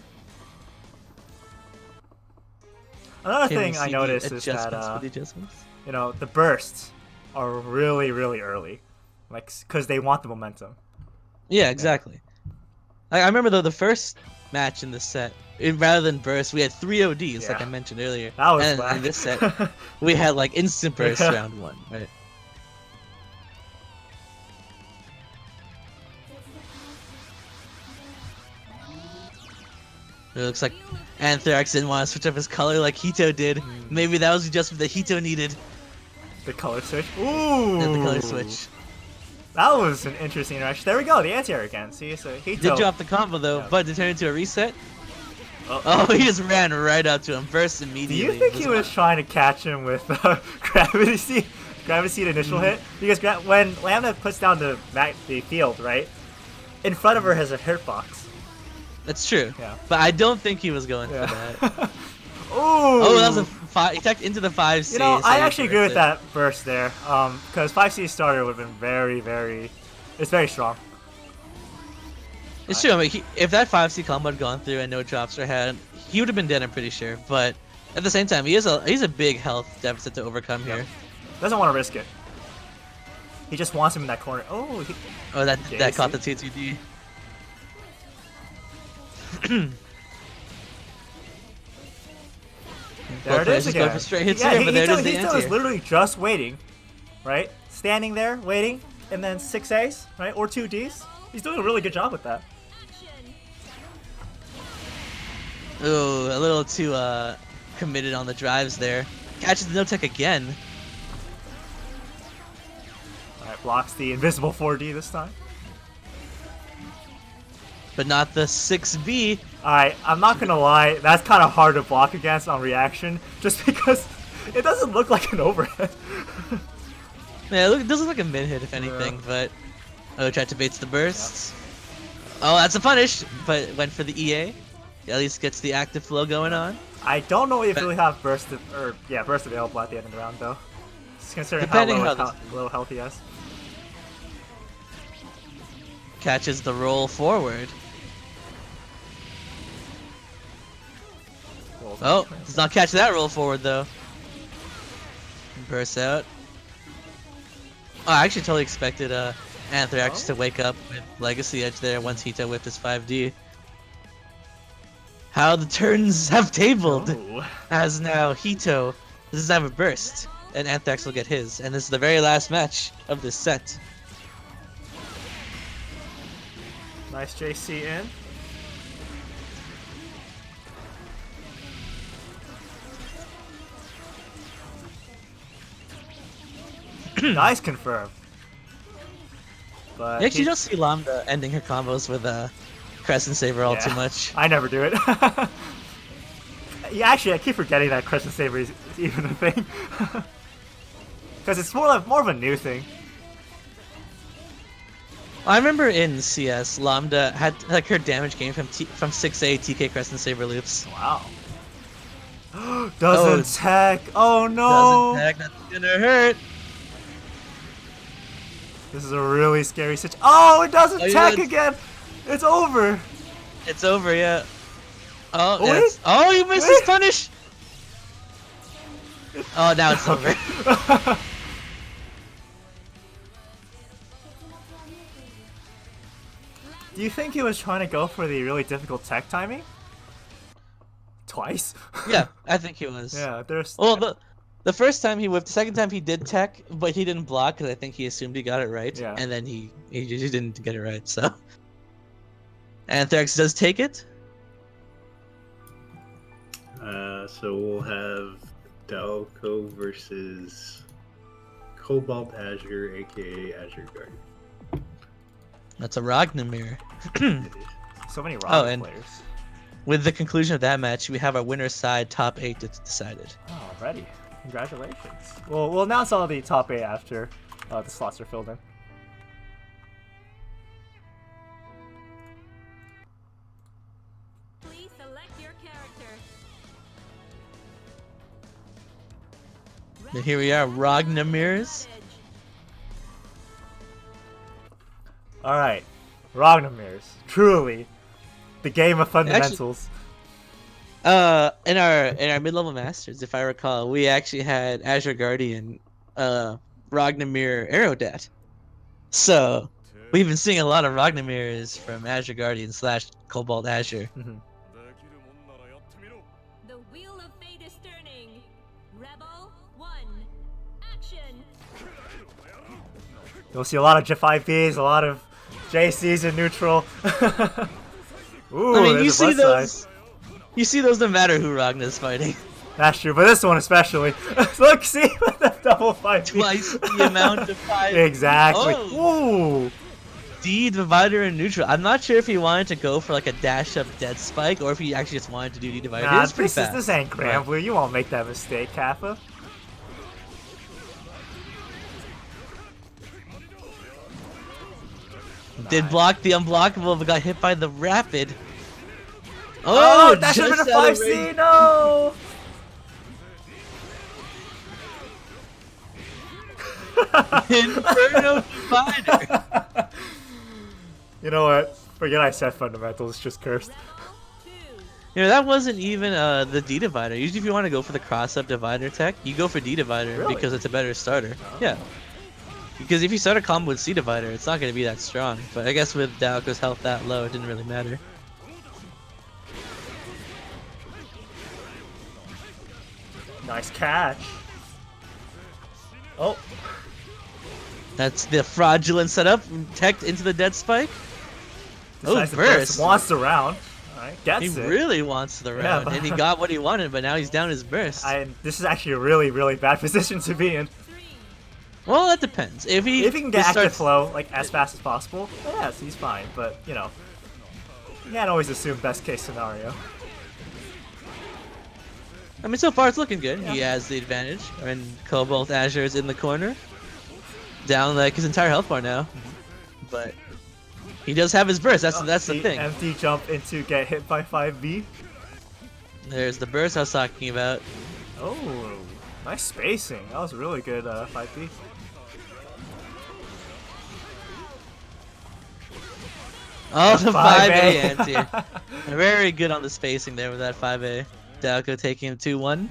Another Can we thing I see the noticed is adjustments that for the adjustments? you know, the bursts are really early, like because they want the momentum. Yeah, exactly. I remember though the first match in this set, rather than burst, we had 3 ODs, like Yeah. I mentioned earlier. That was and whack. in this set, we had like instant burst Yeah. round 1, right? It looks like Anthrax didn't want to switch up his color like Hito did. Maybe that was the adjustment that Hito needed. The color switch. Ooh. The color switch. That was an interesting interaction. There we go, the anti-air again. See, so Hito. Did drop the combo though, Yeah. but did turn into a reset. Oh. Oh, he just ran right up to him, burst Do immediately. you think he was trying to catch him with gravity seed initial hit? Because when Lambda puts down the field, right, in front of her has a hitbox. That's true. Yeah. But I don't think he was going for that. Ooh. Oh, that was a he attacked into the 5C. You know, so I he actually agree with burst that burst there. Because 5C starter would have been very. It's very strong. it. It's true. I mean, if that 5C combo had gone through and no drops were had, he would have been dead. I'm pretty sure. But at the same time, he's a big health deficit to overcome here. Doesn't want to risk it. He just wants him in that corner. Oh. Oh, that JC. caught the T2D. There it is Just going again. for straight hits Yeah, here, but there it is the Hito is anti-air. literally just waiting, right? Standing there, waiting, and then 6As, right? Or 2Ds. He's doing a really good job with that. Action. Ooh, a little too committed on the drives there. Catches the no tech again. Alright, blocks the invisible 4D this time. But not the 6B. Alright, I'm not gonna lie, that's kind of hard to block against on reaction, just because it doesn't look like an overhead. Yeah, it doesn't look like a mid hit if anything, but tried to bait the bursts. Oh, that's a punish, but went for the EA. At least gets the active flow going on. I don't know if you really have burst available at the end of the round though. Just considering Depending how how low health he has. Catches the roll forward. Oh, does not catch that roll forward though. Burst out. Oh, I actually totally expected Anthrax to wake up with Legacy Edge there once Hito whipped his 5D. How the turns have tabled, Oh. as now Hito doesn't have a burst, and Anthrax will get his, and this is the very last match of this set. Nice JC in. Nice confirm. But You actually don't see Lambda ending her combos with Crescent Saber all too much. I never do it. Yeah, actually, I keep forgetting that Crescent Saber is even a thing. Because it's more of a new thing. I remember in CS, Lambda had like her damage came from 6A TK Crescent Saber loops. Wow. Doesn't tech. Oh no. Doesn't tag, that's gonna hurt. This is a really scary situation. Oh, it doesn't tech again. It's over. It's over, yeah. Oh, Oh, yes. wait. Oh, you missed his punish. Oh, now it's over. Do you think he was trying to go for the really difficult tech timing? Twice? Yeah, I think he was. Yeah, there's. Well, the first time he whipped, the second time he did tech, but he didn't block because I think he assumed he got it right. Yeah. And then he just didn't get it right, so. Anthrax does take it. So we'll have Daoko versus CobaltAzure, aka Azure Guardian. That's a Ragnamir. So many Oh, Rocket and- players. With the conclusion of that match, we have our winner's side top 8 that's decided. Oh, already. Congratulations. We'll announce all the top 8 after the slots are filled in. Please select your character. And here we are, Ragnamirs. Alright. Ragnamirs. Truly. The game of fundamentals. In our mid-level masters, if I recall, we actually had Azure Guardian, Ragnamir Aerodat. So we've been seeing a lot of Ragnamirs from Azure Guardian / CobaltAzure. Mhm. The wheel of fate is turning. Rebel 1. Action. You'll see a lot of J5Bs, a lot of JCs in neutral. Ooh, I mean, there's you a see bus those. side. You see those no matter who Ragna's fighting. That's true, but this one especially. Look, see with the double 5 Twice the amount of 5. Exactly. Oh. Ooh. D divider and neutral. I'm not sure if he wanted to go for like a dash up dead spike or if he actually just wanted to do D divider. Nah, It's pretty fast. this ain't Grand Blue. You won't make that mistake, Kappa. Did block the unblockable but got hit by the rapid. Oh, that should have just been a out of 5C. range. No. Inferno divider. You know what? Forget I said fundamentals. It's just cursed. Rebel 2. You know, that wasn't even the D divider. Usually if you want to go for the cross up divider tech, you go for D divider Really? because it's a better starter. Oh. Yeah. Because if you start a combo with C divider, it's not going to be that strong. But I guess with Daoko's health that low, it didn't really matter. Nice catch. Oh. That's the fraudulent setup, tech into the dead spike. Oh, Decides to burst. wants the round. Alright, gets He it. really wants the Yeah, round, but- and he got what he wanted, but now he's down his burst. This is actually a really, really bad position to be in. 3. Well, that depends. If he If he can get just active starts- flow like as fast as possible, then yes, he's fine. But you know, you can't always assume best case scenario. I mean, so far it's looking good. Yeah. He has the advantage, and CobaltAzure is in the corner, down like his entire health bar now. But he does have his burst. That's the thing. Empty jump into get hit by 5B. There's the burst I was talking about. Oh, nice spacing. That was really good 5B. Oh, the 5A 5A. anti. Very good on the spacing there with that 5A. Daoko taking him 2-1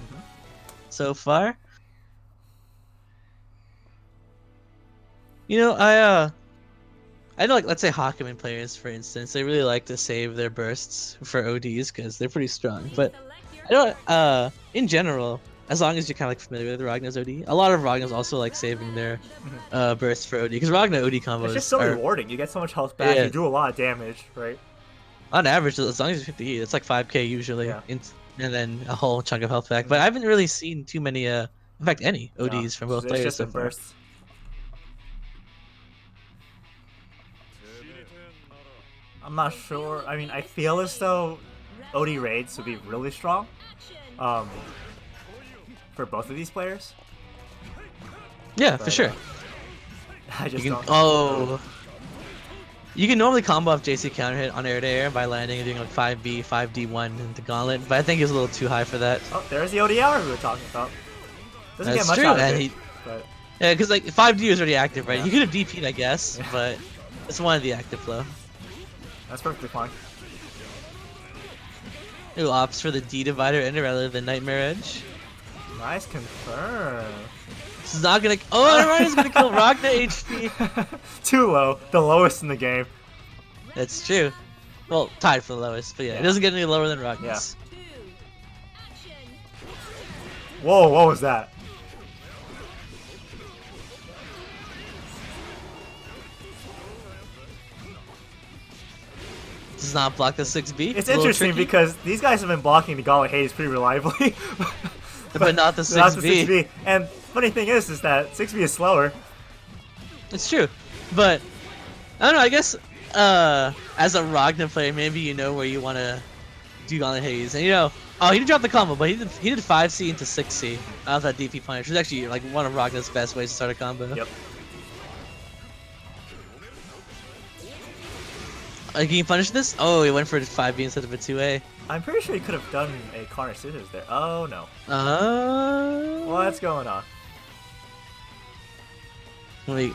so far. I know, like, let's say Hakumen players, for instance, they really like to save their bursts for ODs because they're pretty strong. But I don't, in general, as long as you're kind of like familiar with Ragna's OD, a lot of Ragnas also like saving their bursts for OD because Ragna OD combos It's just so are, rewarding. You get so much health back. Yeah. You do a lot of damage, right? on average, as long as you're 50 it's like 5k usually, Yeah. and then a whole chunk of health back. But I haven't really seen too many, in fact, any ODs No, from both it's players just so in far. bursts. I'm not sure. I mean, I feel as though OD raids would be really strong for both of these players. Yeah, But, for sure. I just You can, don't. you can normally combo off JC counter hit on air to air by landing and doing like 5B, 5D1 into Gauntlet, but I think he was a little too high for that. Oh, there's the OD hour we were talking about. Doesn't That's get much true, out of and it, he, but yeah, because like 5D was already active, right? Yeah. He could have DP'd, I guess, Yeah. but it's one of the active flow. that's perfectly fine. Who opts for the D divider ender rather than Nightmare Edge? Nice confirm. This is not gonna. Oh, Ryan's gonna kill Ragna HP. Too low. The lowest in the game. That's true. Well, tied for the lowest, but yeah, it doesn't get any lower than Ragna's. Whoa, what was that? Does not block the 6B. It's A little interesting tricky, because these guys have been blocking the Gauntlet Hades pretty reliably. but not the 6B. Not the 6B. And funny thing is that 6B is slower. It's true, but I don't know. I guess as a Ragna player, maybe you know where you want to do on the Haze, and oh, he didn't drop the combo, but he did 5C into 6C out of that DP punish, which is actually like one of Ragna's best ways to start a combo. Yep. Can you punish this? Oh, he went for a 5B instead of a 2A. I'm pretty sure he could have done a corner scissors there. Oh no. What's going on? Wait.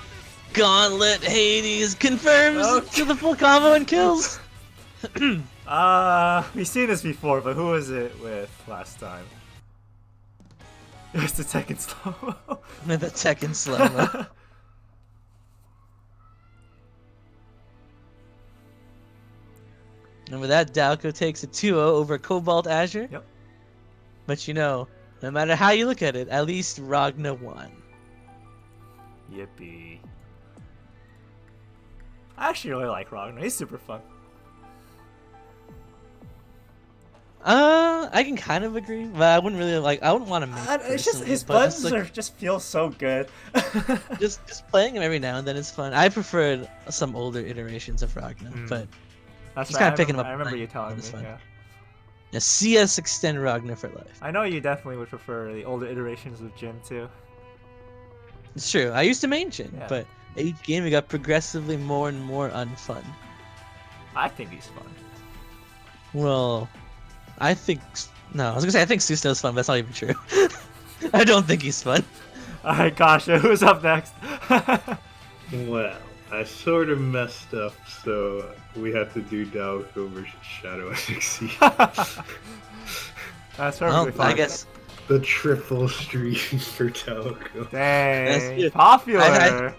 Gauntlet Hades confirms Okay. to the full combo and kills. We've seen this before, but who was it with last time? It was the Tekken slow. With the Tekken slow-mo. And with that, Daoko takes a 2-0 over CobaltAzure. Yep. But no matter how you look at it, at least Ragna won. Yippee. I actually really like Ragnar. He's super fun. I can kind of agree, but I wouldn't really like. I wouldn't want to make. It's just personally, his but buttons it's, like, just feel so good. just playing him every now and then is fun. I preferred some older iterations of Ragna, but That's he's right, kind of picking him up. I remember you telling me. It's fun. Yeah. Yeah, CS extend Ragna for life. I know you definitely would prefer the older iterations of Jin too. It's true. I used to main Jin, Yeah. but each game it got progressively more and more unfun. I think he's fun. Well, I think no. I was gonna say I think Susanoo's fun, but that's not even true. I don't think he's fun. Alright, Kasha, who's up next? Well, I sort of messed up, so we have to do Daoko versus ShadowFXE. That's Well, perfectly fine. I guess The triple stream for Daoko. Dang, good. popular.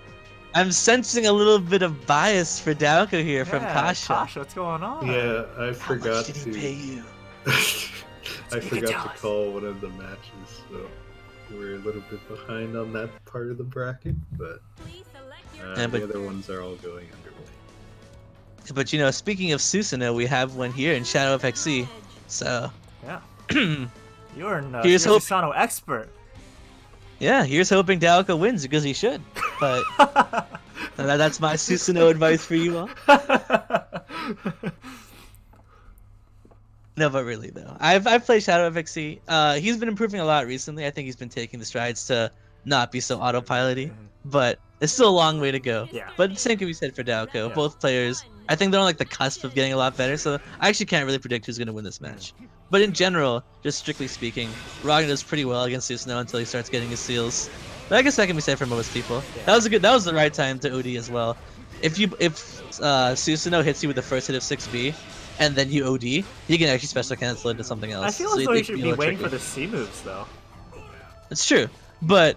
I'm sensing a little bit of bias for Daoko here from Yeah, Kasha. Kasha, what's going on? Yeah, I How forgot much did he pay to. you? I you can forgot tell to us. call one of the matches, so we're a little bit behind on that part of the bracket, but Yeah, but- the other ones are all going underway. But speaking of Susanoo, we have one here in ShadowFXE. So Yeah. You're an Here's hope- Susano expert. yeah, here's hoping Daoko wins because he should. But that's my Susanoo advice for you all. No, but really though, I've played ShadowFXE. He's been improving a lot recently. I think he's been taking the strides to not be so autopilot-y, but it's still a long way to go. Yeah. But the same can be said for Daoko. Yeah. Both players, I think they're on like the cusp of getting a lot better. So I actually can't really predict who's gonna win this match. But in general, just strictly speaking, Ragnar does pretty well against Susanoo until he starts getting his seals. But I guess that can be said for most people. Yeah. That was the right time to OD as well. If Susanoo hits you with the first hit of 6B, and then you OD, you can actually special cancel into something else. I feel So as though it you can should a be little waiting tricky. for the C moves though. It's true, but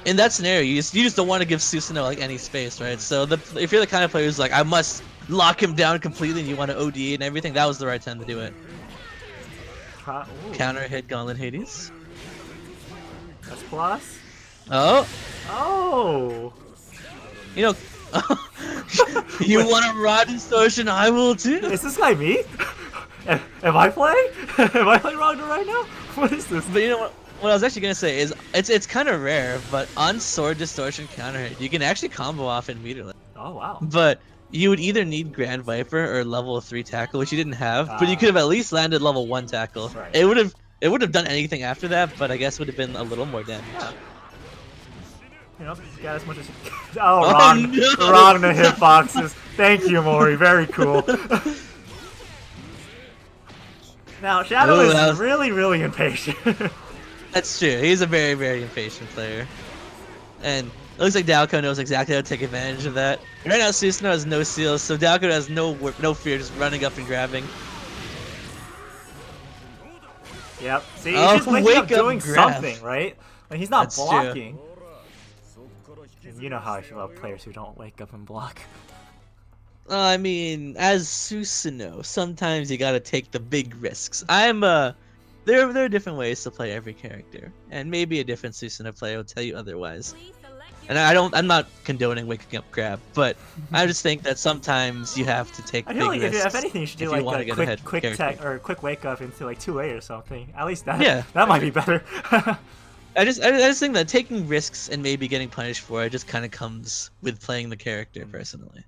in that scenario, you just don't want to give Susanoo like any space, right? So if you're the kind of player who's like, I must lock him down completely, and you want to OD and everything, that was the right time to do it. Counter hit Gauntlet Hades. That's plus. Oh, Oh. you know, you want a rod distortion? I will too. Is this guy me? Am I playing? Am I playing Ragnar right now? What is this? But you know what I was actually gonna say is it's kind of rare, but on sword distortion counter hit, you can actually combo off immediately. Oh wow. But you would either need Grand Viper or level 3 tackle, which you didn't have, but you could have at least landed level 1 tackle. Right. It would have done anything after that, but I guess would have been a little more damage. Yeah. You know, get as much as. Oh, Ragnar hitboxes. Thank you, Mori. Very cool. Now, Shadow is really impatient. That's true. He's a very impatient player, and it looks like Daoko knows exactly how to take advantage of that. Right now, Susanoo has no seals, so Daoko has no fear, just running up and grabbing. Yep. See, he's just waking up doing grab. something, right? Like he's not That's blocking. And you know how I feel about players who don't wake up and block. I mean, as Susanoo, sometimes you gotta take the big risks. There are different ways to play every character, and maybe a different Susanoo player will tell you otherwise. And I'm not condoning waking up grab, but I just think that sometimes you have to take I big feel like risks. if anything, you should do if you like wanna a get quick ahead tech or quick wake up into like 2A or something. At least that. Yeah. That might be better. I just think that taking risks and maybe getting punished for it just kind of comes with playing the character personally.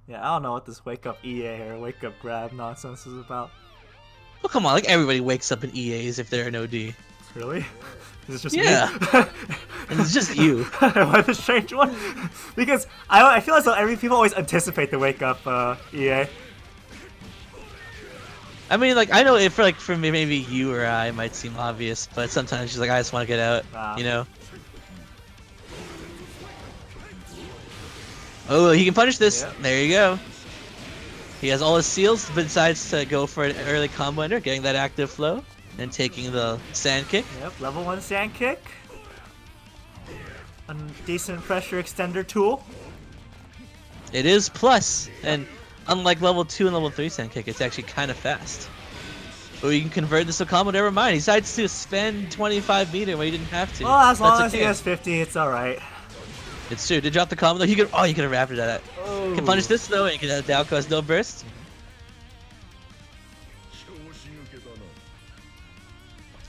Yeah, I don't know what this wake up EA or wake up grab nonsense is about. Well, come on, like everybody wakes up in EAs if they're an OD. Really? Is this just Yeah. me? And it's just you. Am I the strange one? Because I feel as though people always anticipate the wake up EA. I mean, like I know if for me, maybe you or I it might seem obvious, but sometimes she's like, I just want to get out, you know. Oh, he can punish this. Yep. There you go. He has all his seals, but decides to go for an early combo ender, getting that active flow, and taking the sand kick. Yep, level 1 sand kick. A decent pressure extender tool. It is plus, and unlike level 2 and level 3 sand kick, it's actually kind of fast. But you can convert this to combo, never mind. He decides to spend 25 meter when he didn't have to. Well, as long That's as he has 50, it's alright. It's true. Did drop the combo though? He could have wrapped it at that. Oh. Can punish this though, and he can have Daoko has no burst.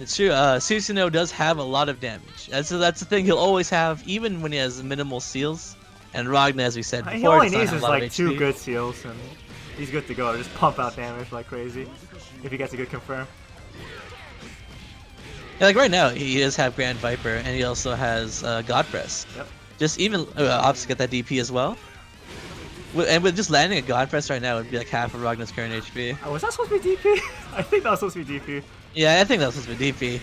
It's true. Susanoo does have a lot of damage. That's the thing he'll always have, even when he has minimal seals. And Ragnar, as we said before, He only does not needs have is a lot of like HP. 2 good seals, and he's good to go. Just pump out damage like crazy if he gets a good confirm. Yeah, like right now, he does have Grand Viper, and he also has God Press. Yep. Just even opts to get that DP as well. And with just landing a God Press right now, it would be like half of Ragnar's current HP. Oh, was that supposed to be DP? I think that was supposed to be DP. Yeah, I think that was supposed to be DP.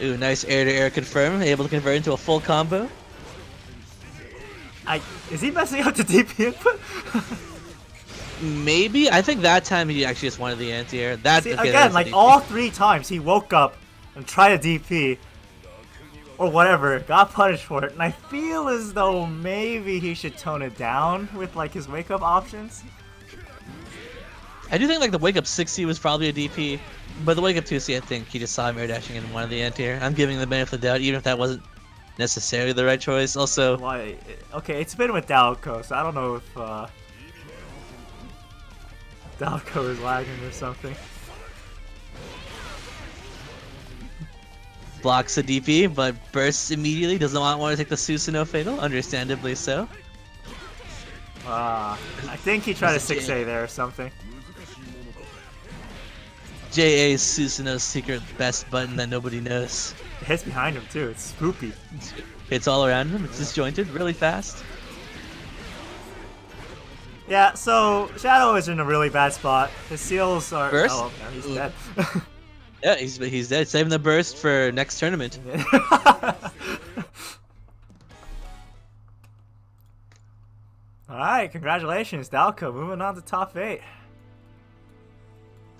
Ooh, nice air-to-air confirm, able to convert into a full combo. Is he messing up the DP input? Maybe. I think that time he actually just wanted the anti-air. See, again, like all 3 times he woke up and tried a DP or whatever, got punished for it, and I feel as though maybe he should tone it down with like his wake up options. I do think like the wake up 6C was probably a DP, but the wake up 2C, I think he just saw him air dashing and wanted the anti-air. I'm giving the benefit of the doubt, even if that wasn't necessarily the right choice. Also, Why? Okay, it's been with Daoko, so I don't know if Daoko is lagging or something. blocks a DP, but bursts immediately. Does not want to take the Susanoo fatal, understandably so. I think he tried a 6A there or something. JA's Susanoo's secret best button that nobody knows. It hits behind him too, it's spoopy. It's all around him, it's disjointed, really fast. Yeah, so Shadow is in a really bad spot. His seals are. Burst? Oh, no, he's dead. Yeah, he's dead. Saving the burst for next tournament. Alright, congratulations, Daoko. Moving on to top 8.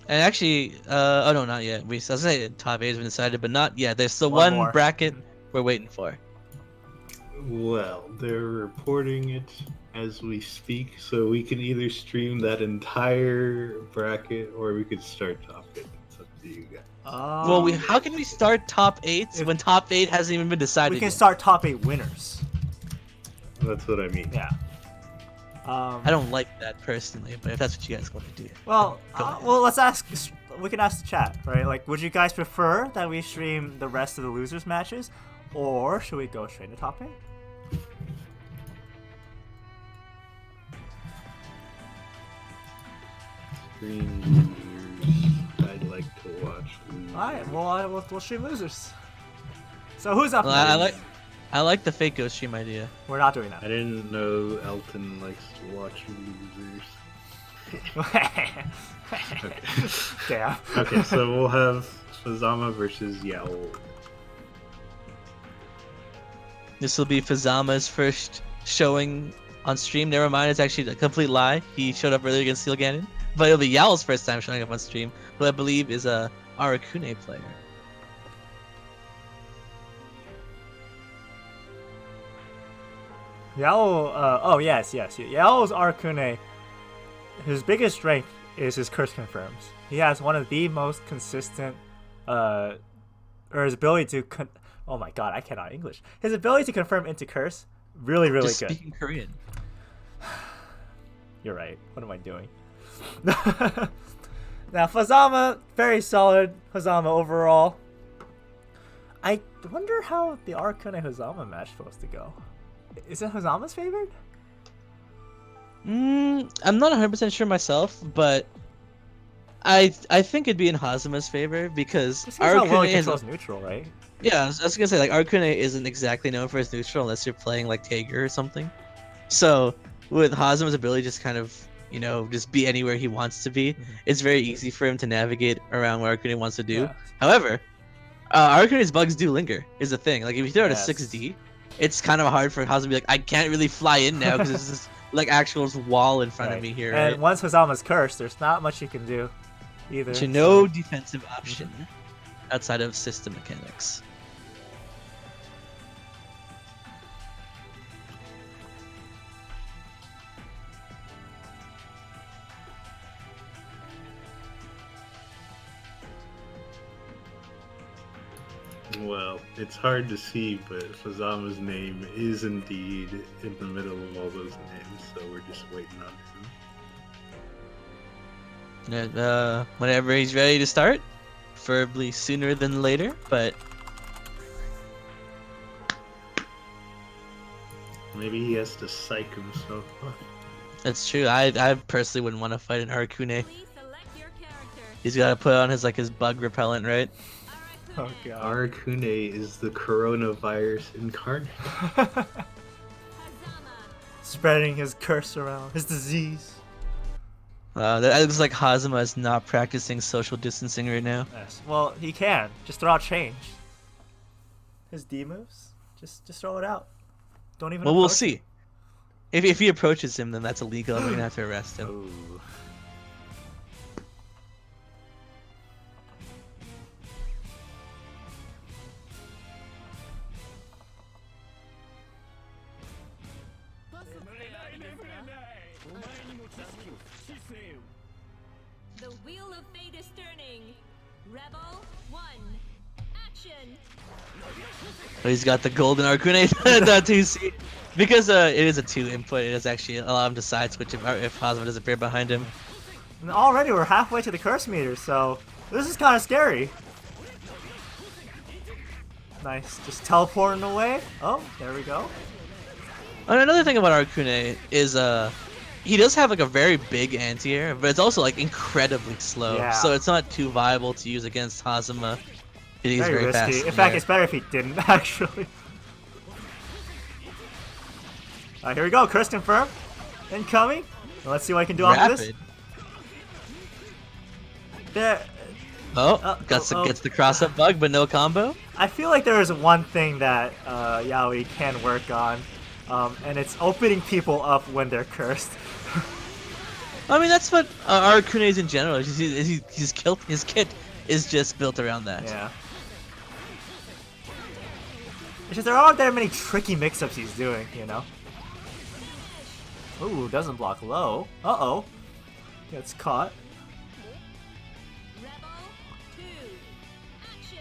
And actually, oh no, not yet. I was gonna say top 8 has been decided, but not yet. There's still One one more. bracket we're waiting for. Well, they're reporting it as we speak, so we can either stream that entire bracket or we could start top 8. It's up to you guys. Well, how can we start top 8 if- when top 8 hasn't even been decided we can yet? start top 8 winners. That's what I mean. Yeah. I don't like that personally, but if that's what you guys want to do. Well, Go ahead. well, let's ask. We can ask the chat, right? Like, would you guys prefer that we stream the rest of the losers matches, or should we go straight to top 8? Stream losers. I'd like to watch losers. All right. Well, we'll stream losers. So who's up Well, next? I like the fake ghost stream idea. We're not doing I that. didn't know Elton likes to watch losers. Damn. Okay, so we'll have Fuzzama versus Yaol. This will be Fuzzama's first showing on stream. Never mind, it's actually a complete lie. He showed up earlier against Steel Ganon. But it'll be Yaol's first time showing up on stream, who I believe is a Arakune player. Yaol, oh yes. Yaol's Arcune, his biggest strength is his curse confirms. He has one of the most consistent, or his ability to, oh my god, I cannot English. His ability to confirm into curse, really Just good. speaking Korean. You're right. What am I doing? Now, Fuzzama, very solid Fuzzama overall. I wonder how the Arcune Fuzzama match is supposed to go. Is it Fuzzama's favored? I'm not 100% sure myself, but I think it'd be in Hazuma's favor because This is how well he Arcune is controls neutral, right? yeah. I was gonna say like Arcune isn't exactly known for his neutral unless you're playing like Tager or something. So with Hazuma's ability to just kind of just be anywhere he wants to be, it's very easy for him to navigate around what Arcune wants to do. Yeah. However, Arcune's bugs do linger is the thing. Like if you throw it Yes. at 6D, it's kind of hard for Hazuma to be like, I can't really fly in now because there's this like actual wall in front of me here. And Right? once Fuzzama's cursed, there's not much you can do either. So no defensive option outside of system mechanics. Well, it's hard to see, but Fuzzama's name is indeed in the middle of all those names, so we're just waiting on him. Whenever he's ready to start, preferably sooner than later, but Maybe he has to psych himself up. that's true. I personally wouldn't want to fight an Arcune. Please select your character. He's got to put on his bug repellent, right? Oh god. Arakune is the coronavirus incarnate. Fuzzama. Spreading his curse around, his disease. That looks like Hazuma is not practicing social distancing right now. Yes. Well, he can. Just throw out change. His D moves? Just throw it out. Don't even Well, we'll approach see. If he approaches him, then that's illegal. We're gonna have to arrest him. Oh. The wheel of fate is turning. Rebel 1. Action. Oh, he's got the golden Arcune that 2C. Because it is a 2 input, it does actually allow him to side switch if Hazuma does appear behind him. And already we're halfway to the curse meter, so this is kind of scary. Nice. Just teleporting away. Oh, there we go. And another thing about Arcune is he does have a very big anti-air, but it's also incredibly slow. Yeah. So it's not too viable to use against Hazuma. He's Very very risky. fast. In the fact, air. it's better if he didn't, actually. Alright, here we go. Curse confirmed. Incoming. Let's see what I can do off of this. Rapid. There. Gets the cross-up bug, but no combo. I feel like there is one thing that Yaoi can work on, and it's opening people up when they're cursed. I mean, that's what Arakune's in general. His kit is just built around that. Yeah. It's just there aren't that many tricky mix-ups he's doing, you know? Ooh, doesn't block low. Uh-oh. Gets caught. Rebel 2. Action.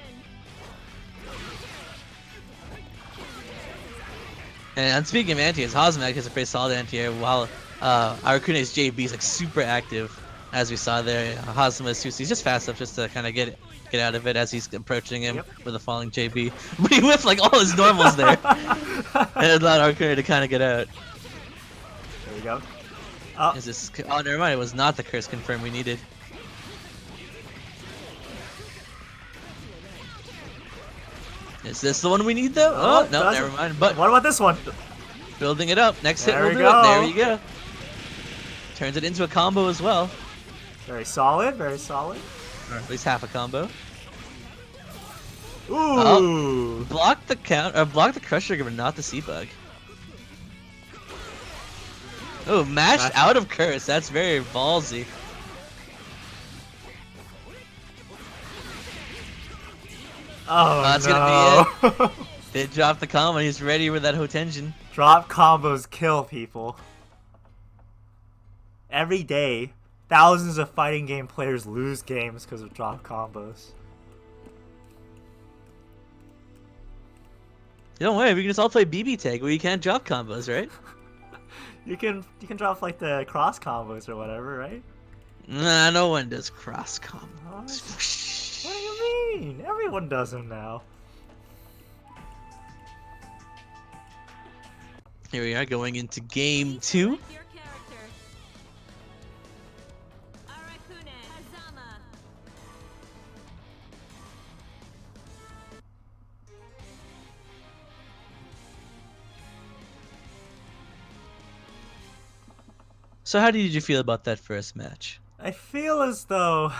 And speaking of anti-airs, Hazama has a pretty solid anti-air, while Arakune's JB is like super active, as we saw there. Hazama's he's just fast enough just to kind of get out of it as he's approaching him with a falling JB. But he whiffed like all his normals there, and it allowed Arakune to kind of get out. There we go. Oh. Is this? Oh, never mind. It was not the curse confirm we needed. Is this the one we need though? Oh no, never mind. But what about this one? Building it up. Next hit There will we do go. it. There you go. Turns it into a combo as well. Very solid, very solid. Or at least half a combo. Ooh! Block the count, or block the crush trigger, but not the C-bug. Oh, mashed out of curse. That's very ballsy. Oh, that's no. gonna be it. They dropped the combo. He's ready with that Hotenjin. Drop combos kill people. Every day, thousands of fighting game players lose games because of drop combos. Don't worry, we can just all play BB tag where you can't drop combos, right? You can drop like the cross combos or whatever, right? Nah, no one does cross combos. What do you mean? Everyone does them now. Here we are going into game 2. Select your character. Arakune. Fuzzama. So how did you feel about that first match? I feel as though...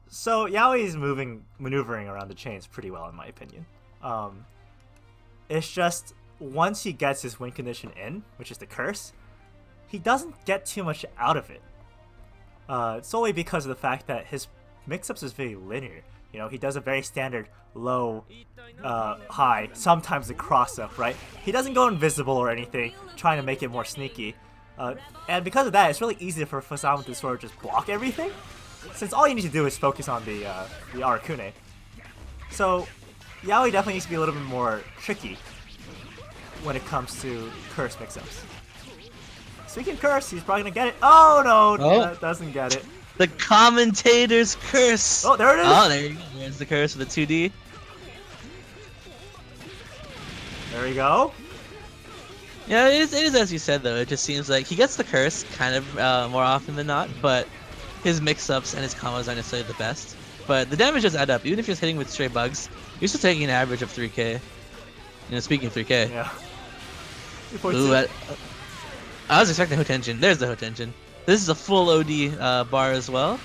So, Yaoi's maneuvering around the chains pretty well, in my opinion. It's just, once he gets his win condition in, which is the curse, he doesn't get too much out of it. Solely because of the fact that his mix-ups is very linear. You know, he does a very standard low, high, sometimes a cross-up, right? He doesn't go invisible or anything, trying to make it more sneaky. And because of that, it's really easy for Fuzzama to sort of just block everything, since all you need to do is focus on the Arakune. So, Yaoi definitely needs to be a little bit more tricky when it comes to curse mix-ups. Speaking of curse, he's probably gonna get it. Oh no, that doesn't get it. The commentator's curse! Oh, there it is! Oh, there you go. There's the curse with the 2D. There we go. Yeah, it is as you said though. It just seems like he gets the curse kind of more often than not, but his mix-ups and his combos aren't necessarily the best. But the damage does add up. Even if you're hitting with stray bugs, you're still taking an average of 3k. You know, speaking of 3k. Yeah. Ooh, I was expecting Hotenjin. There's the Hotenjin. This is a full OD bar as well.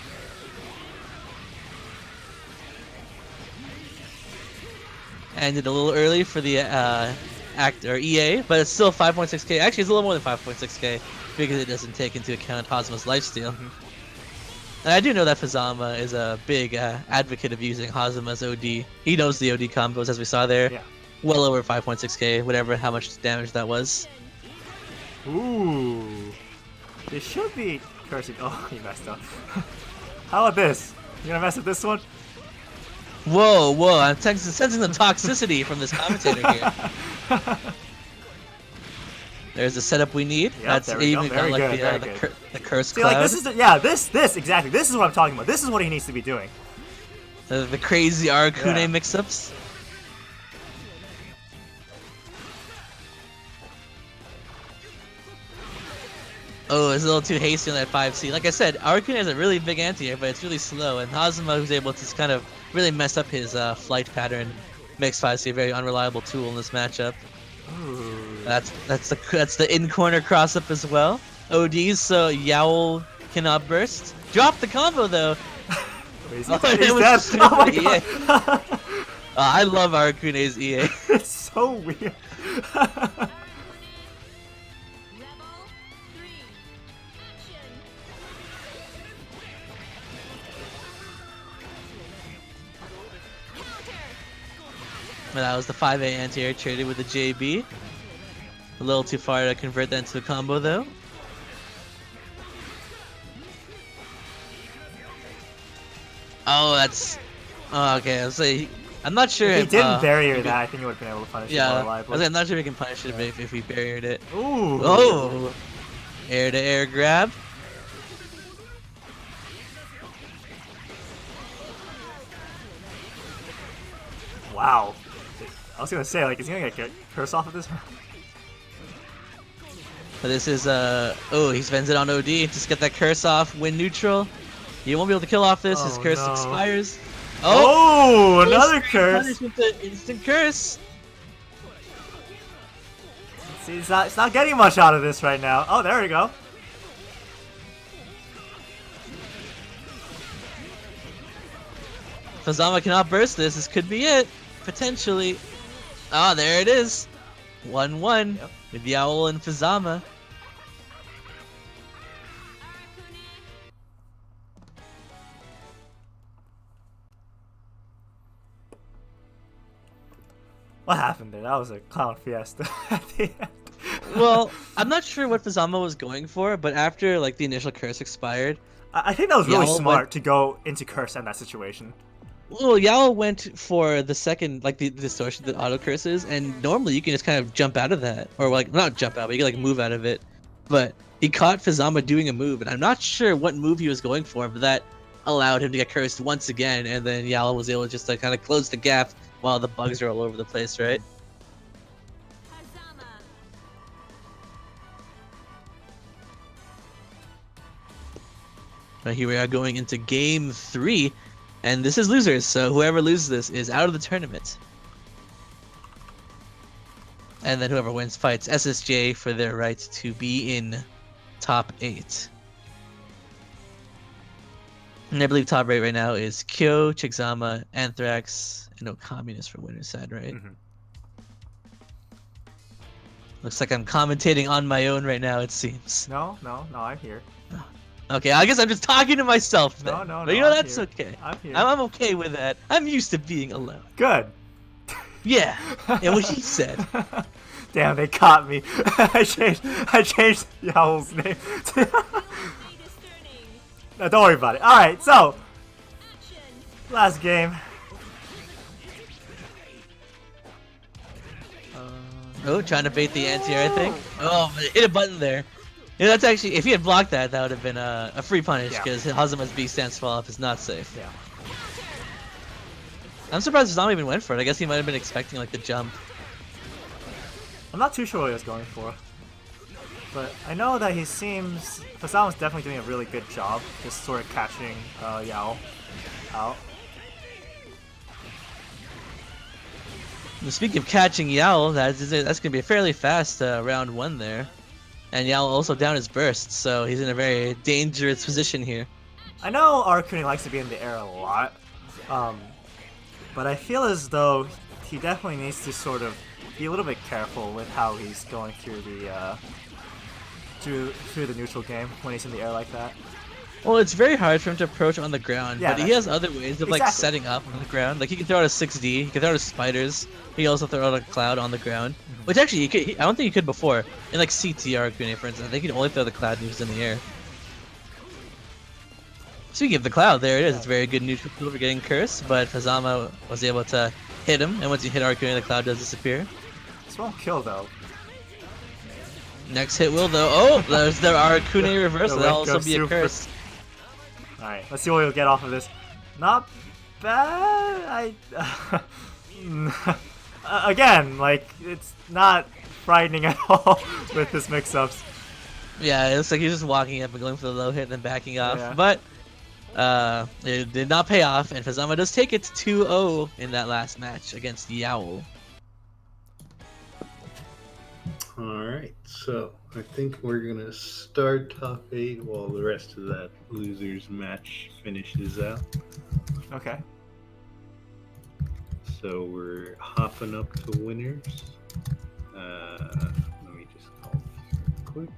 Ended a little early for the EA, but it's still 5.6k. Actually, it's a little more than 5.6k because it doesn't take into account Hazama's lifesteal. And I do know that Fuzzama is a big advocate of using Hazama's OD. He knows the OD combos, as we saw there. Yeah. Well over 5.6k, whatever, how much damage that was. Ooh. They should be cursing. Oh, he messed up. How about this? You gonna mess with this one? Whoa, whoa, I'm sensing the toxicity from this commentator here. There's the setup we need. Yep, That's there we go. even Very got like good, the curse See, cloud. like this is this exactly. This is what I'm talking about. This is what he needs to be doing. The crazy Arakune Yeah. mix-ups. Oh, it's a little too hasty on that 5C. Like I said, Arakune has a really big anti-air, but it's really slow, and Hazama, who's able to just kind of really mess up his flight pattern, makes 5C a very unreliable tool in this matchup. Ooh. That's the in-corner cross-up as well. ODs, so Yaol cannot burst. Drop the combo though! He's Oh, dead. it was He's dead. Oh my EA. god. I love Arakune's EA. It's so weird. Rebel 3. That was the 5A anti-air traded with the JB. A little too far to convert that into a combo though. Oh, that's... Oh, okay, I'm not sure If he didn't barrier if that, I think he would have been able to punish it Yeah, more I reliably. was like, I'm not sure if we can punish it if we barriered it. Ooh. Oh! Air-to-air grab. Wow. I was gonna say, like, is he gonna get curse off of this? But this is, oh, he spends it on OD. Just get that curse off, win neutral. You won't be able to kill off this. His Oh, curse no. expires. Oh, another Instant curse! punishment to instant curse. See, it's not getting much out of this right now. Oh, there we go. Fuzzama cannot burst this. This could be it. Potentially. Ah, there it is. 1-1 Yep. with Yaol and Fuzzama. What happened there? That was a clown fiesta at the end. Well, I'm not sure what Fuzzama was going for, but after like the initial curse expired, I think that was really Yaol smart went- to go into curse in that situation. well, Yaol went for the second, like the distortion that auto curses, and normally you can just kind of jump out of that, or like not jump out, but you can like move out of it. But he caught Fuzzama doing a move, and I'm not sure what move he was going for, but that allowed him to get cursed once again, and then Yaol was able just to kind of close the gap while the bugs are all over the place, right? Fuzzama. But here we are going into game 3, and this is losers, so whoever loses this is out of the tournament. And then whoever wins fights SSJ for their right to be in top 8. And I believe top 8 right now is Kyo, Chickzama, Anthrax, and Okammunist for winner's side, right? Mhm. Looks like I'm commentating on my own right now, it seems. No, I'm here. Okay, I guess I'm just talking to myself then. No, But you know, I'm that's here. okay. I'm here. I'm okay with that. I'm used to being alone. Good. Yeah, and what he said. Damn, they caught me. I changed Yaol's name. Fate is turning. No, don't worry about it. Alright, so, Action. last game. Oh, trying to bait the anti-air, I think. Oh, but it hit a button there. Yeah, that's actually, if he had blocked that, that would have been a free punish, Yeah. because Hazama's B stance fall off is not safe. Yeah. I'm surprised Fuzzama even went for it. I guess he might have been expecting like the jump. I'm not too sure what he was going for. But I know that he seems... Fuzzama's definitely doing a really good job, just sort of catching Yaol out. And speaking of catching Yaol, that's going to be a fairly fast round 1 there. And Yaol also down his burst, so he's in a very dangerous position here. I know Arakuni likes to be in the air a lot, but I feel as though he definitely needs to sort of be a little bit careful with how he's going through the through the neutral game when he's in the air like that. Well, it's very hard for him to approach on the ground, Yeah, but he that's has other ways of like Exactly. setting up on the ground. Like he can throw out a 6D, he can throw out a spiders, he can also throw out a cloud on the ground. Which actually, I don't think he could before. In like CT Arakuni, for instance, I think he'd only throw the cloud when he was in the air. Speaking of the cloud, there it is. It's very good neutral for getting cursed, but Fuzzama was able to hit him, and once you hit Arakuni, the cloud does disappear. This won't kill though. Next hit will though. Oh, there's the Arakuni reverse. The That'll Wind also goes be a super. curse. Alright, let's see what we'll get off of this. Not bad. Again, like, it's not frightening at all with this mix-ups. Yeah, it looks like he's just walking up and going for the low hit and then backing off. Yeah. But it did not pay off, and Fuzzama does take it 2-0 in that last match against Yaol. Alright, so I think we're gonna start top 8 while the rest of that losers match finishes out. Okay. So we're hopping up to winners. Let me just call this real quick.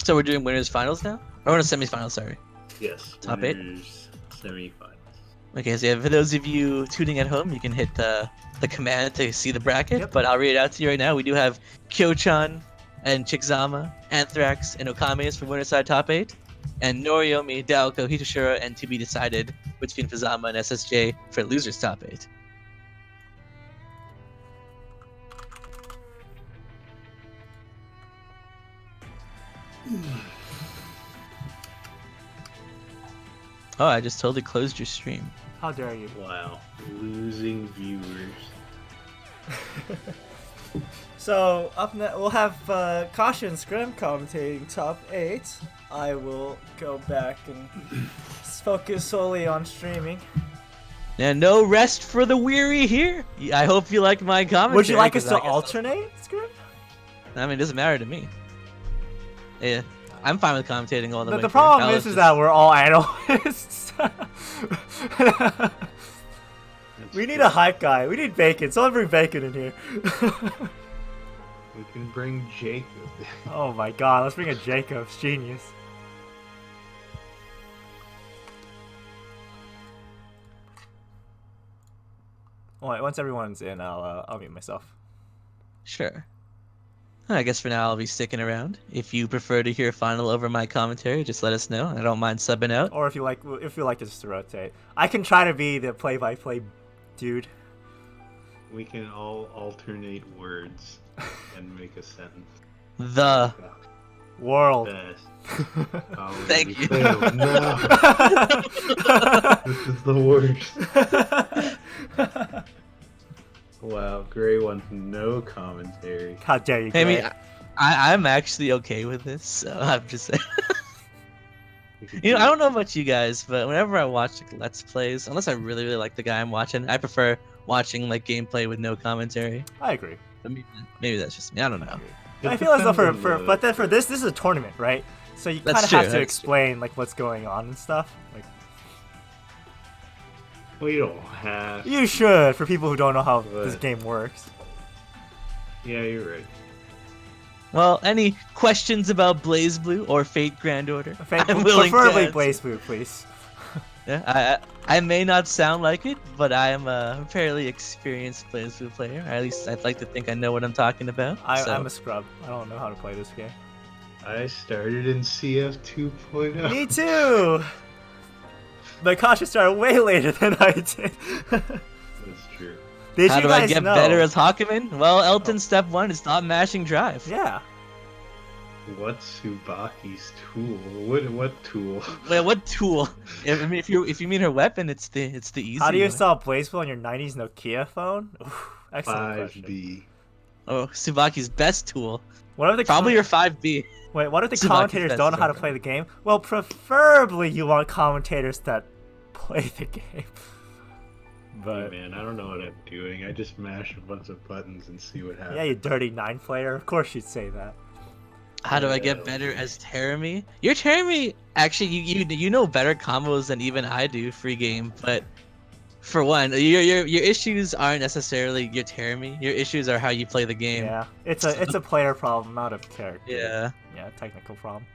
So we're doing winners finals now? Or no, semifinals, sorry. Yes, Top 8? winners semifinals. Okay, so yeah, for those of you tuning at home, you can hit the command to see the bracket, Yep. but I'll read it out to you right now. We do have Kyou-Chan and Chickzama, Anthrax, and Okammunist for winner side top 8, and Norioumi, Daoko, Hitoshyura, and to be decided between Fuzzama and SSJ for losers top 8. Oh, I just totally closed your stream. How dare you? Wow, losing viewers. So up next, we'll have Caution Scrim commentating top 8. I will go back and focus solely on streaming. And no rest for the weary here. I hope you like my commentary. Would you like us 'cause to I guess alternate, Scrim? I mean, it doesn't matter to me. Yeah, I'm fine with commentating all the way. The through. problem I'll is just- that we're all analysts. We need a hype guy. We need Bacon. Someone bring Bacon in here. We can bring Jacob. Oh my god, let's bring a Jacobs. Genius. Alright, once everyone's in, I'll mute myself. Sure. I guess for now I'll be sticking around. If you prefer to hear final over my commentary, just let us know. I don't mind subbing out. Or if you like just to rotate. I can try to be the play-by-play dude. We can all alternate words and make a sentence. The World. Best. Oh, Thank we you. failed. No. This is the worst. Wow, Gray wants no commentary. How dare you, I mean, Gray. I'm actually okay with this, so I'm just saying. We could You know, do I don't know about you guys, but whenever I watch like Let's Plays, unless I really, really like the guy I'm watching, I prefer watching like gameplay with no commentary. I agree. But maybe that's just me. I don't know. I It feel as though depends on the- but then for this is a tournament, right? So you kind That's of have true, to that's explain like what's going on and stuff. Like We don't have. you should for people who don't know how But- this game works. Yeah, you're right. Well, any questions about Blaze Blue or Fate Grand Order? I'm willing to Preferably answer. Blaze Blue, please. Yeah, I may not sound like it, but I am a fairly experienced Blaze Blue player. Or at least I'd like to think I know what I'm talking about. so. I'm a scrub. I don't know how to play this game. I started in CF 2.0. Me too. But Kasha started way later than I did. That's true. Did How you do I guys get know? better as Hakumen? Well, Elton, step 1 is stop mashing drive. Yeah. What's Tsubaki's tool? What tool? Wait, what tool? If you mean her weapon, it's the easy How do you one. install Blaze Blue on your 90s Nokia phone? Oof, excellent question. 5B. Oh, Tsubaki's best tool. What if the Probably your 5B. Wait, what if the Tsubaki's commentators best don't know how to weapon. play the game? Well, preferably you want commentators that play the game. Hey But man, I don't know what I'm doing. I just mash a bunch of buttons and see what happens. yeah, you dirty 9 player. Of course you'd say that. How do I get better as Terumi? Your Terumi, actually, you know better combos than even I do free game. But for one, your issues aren't necessarily your Terumi. Your issues are how you play the game. Yeah, it's a player problem, not a character. Yeah. Yeah, technical problem.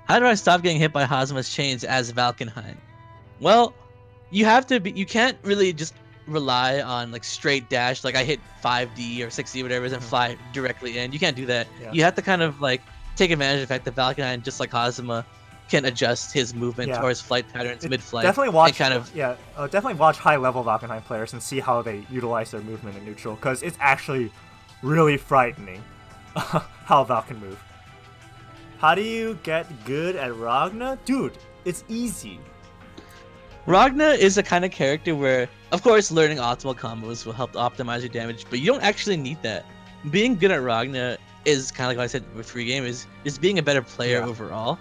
How do I stop getting hit by Hazuma's chains as Valkenheim? Well, you can't really just rely on like straight dash, like I hit 5D or 6D, whatever it is, and fly directly in. You can't do that. Yeah. You have to kind of like take advantage of the fact that Valkenheim, just like Hazuma, can adjust his movement Yeah. or his flight patterns mid-flight. Definitely watch. and kind of definitely watch high-level Valkenheim players and see how they utilize their movement in neutral, because it's actually really frightening how Val can move. How do you get good at Ragna? Dude, it's easy. Ragna is a kind of character where, of course, learning optimal combos will help optimize your damage, but you don't actually need that. Being good at Ragna is kind of like what I said with free game, is just being a better player Yeah. overall.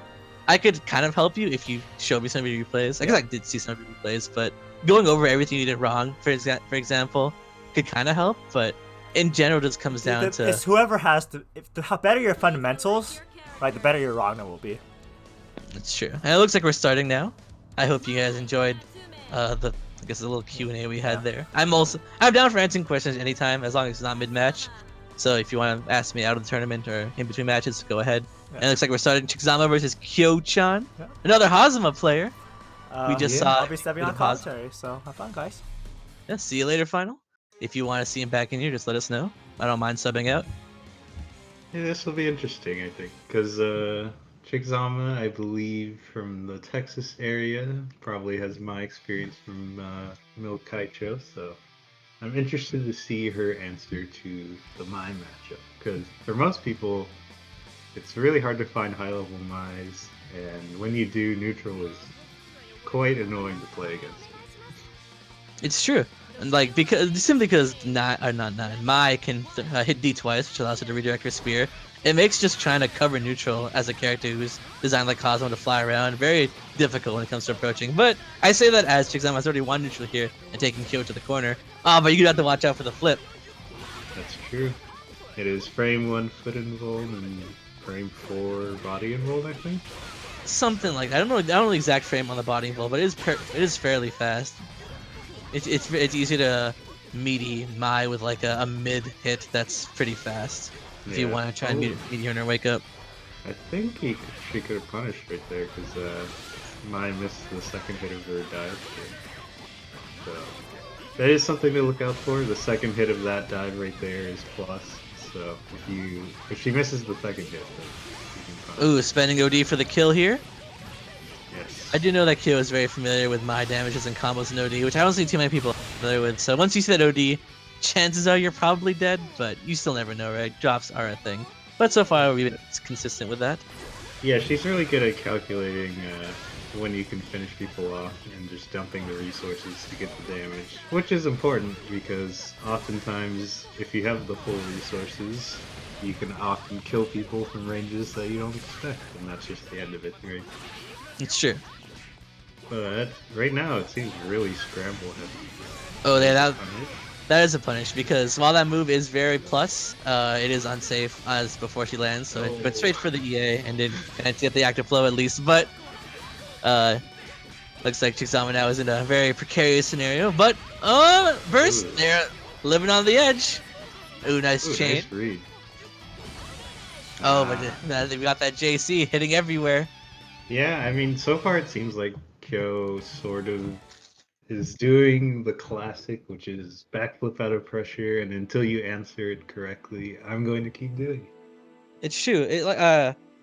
I could kind of help you if you showed me some of your replays. I guess I did see some of your replays, but going over everything you did wrong, for example, could kind of help. But in general, it just comes down to It's whoever has the better your fundamentals, right, the better your Ragna will be. it's true. And it looks like we're starting now. I hope you guys enjoyed the little Q&A we had there. I'm down for answering questions anytime, as long as it's not mid-match. So if you want to ask me out of the tournament or in between matches, go ahead. Yeah. And it looks like we're starting Chickzama versus Kyou-Chan, Yeah. another Hazuma player. We just yeah, saw. I'll be stepping bit on of pause. commentary, so have fun, guys. Yeah, see you later, Final. If you want to see him back in here, just let us know. I don't mind subbing out. Yeah, this will be interesting, I think, because Chickzama, I believe, from the Texas area, probably has my experience from Milk Kaicho, so I'm interested to see her answer to the Mai matchup, because for most people, it's really hard to find high-level Mais, and when you do, neutral is quite annoying to play against. It's true. And like simply because Mai can hit D twice, which allows her to redirect her spear. It makes just trying to cover neutral as a character who's designed like Cosmo to fly around very difficult when it comes to approaching. But I say that as Chickzama has already won neutral here and taking Kyo to the corner. But you do have to watch out for the flip. That's true. It is frame 1 foot involved and frame 4 body involved, I think. Something like that. I don't know the exact frame on the body involved, but it is fairly fast. It's easy to meaty Mai with like a mid hit that's pretty fast. If you want to try and meet her in her wake up. I think she could have punished right there because Mai missed the second hit of her dive kick. So that is something to look out for. The second hit of that dive right there is plus. So if she misses the second hit, then you can punish. Ooh, spending OD for the kill here. Yes. I do know that Kyo is very familiar with Mai damages and combos and OD, which I don't see too many people familiar with. So once you see that OD, chances are you're probably dead, but you still never know, right? Drops are a thing. But so far, we've been consistent with that. Yeah, she's really good at calculating when you can finish people off and just dumping the resources to get the damage, which is important because oftentimes if you have the full resources, you can often kill people from ranges that you don't expect, and that's just the end of it, right? It's true. But right now it seems really scramble heavy. Oh, yeah, that is a punish because while that move is very plus, it is unsafe as before she lands. So it went straight for the EA and didn't get the active flow at least. But looks like Chickzama now is in a very precarious scenario. But burst, they're living on the edge. Ooh, nice chain. Nice read. Oh, but we got that JC hitting everywhere. Yeah, I mean, so far it seems like Kyo sort of is doing the classic, which is backflip out of pressure, and until you answer it correctly, I'm going to keep doing it. It's true.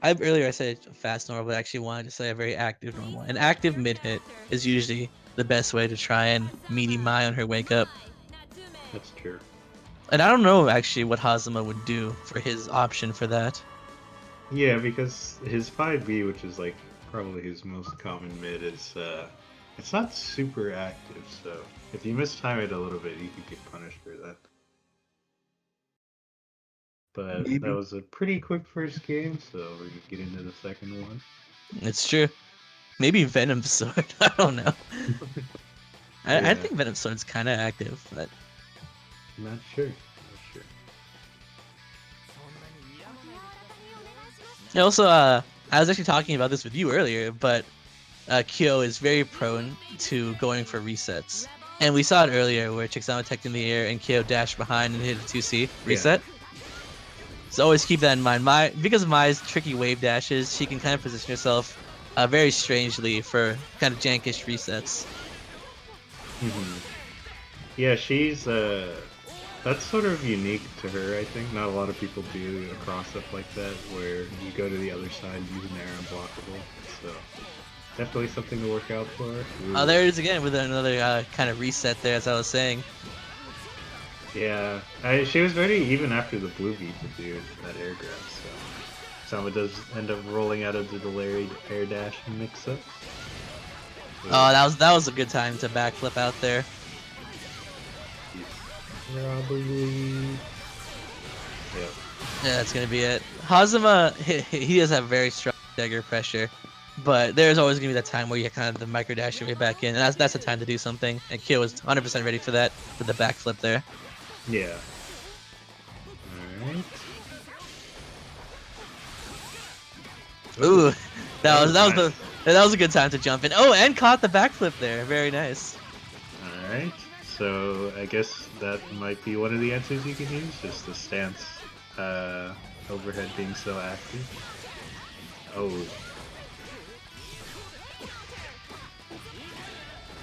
Earlier I said fast normal, but I actually wanted to say a very active normal. An active mid hit is usually the best way to try and meaty Mai on her wake up. That's true. And I don't know actually what Hazama would do for his option for that. Yeah, because his 5B, which is like probably his most common mid, is it's not super active, so if you mistime it a little bit, you could get punished for that. But Maybe. that was a pretty quick first game, so we're gonna get into the second one. It's true. Maybe Venom Sword. I don't know. I think Venom Sword's kind of active, but Not sure. And also, I was actually talking about this with you earlier, but Kyo is very prone to going for resets. And we saw it earlier where Chickzama teched in the air and Kyo dashed behind and hit a 2C reset. So always keep that in mind. Because of Mai's tricky wave dashes, she can kind of position herself very strangely for kind of jankish resets. Yeah, she's that's sort of unique to her, I think. Not a lot of people do a cross-up like that, where you go to the other side using air unblockable. So, definitely something to work out for. There it is again with another kind of reset there, as I was saying. Yeah, she was ready even after the blue beat to do that air grab, so Sama does end up rolling out of the delayed air dash mix-up. Oh, that was a good time to backflip out there. Probably. Yeah. Yeah, that's gonna be it. Hazama, he does have very strong dagger pressure, but there's always gonna be that time where you kind of the micro dash your way back in, and that's the time to do something. And Kyo was 100% ready for that with the backflip there. Yeah. Alright. Ooh, that was a good time to jump in. Oh, and caught the backflip there. Very nice. Alright. So I guess that might be one of the answers you can use, just the stance overhead being so active. Oh.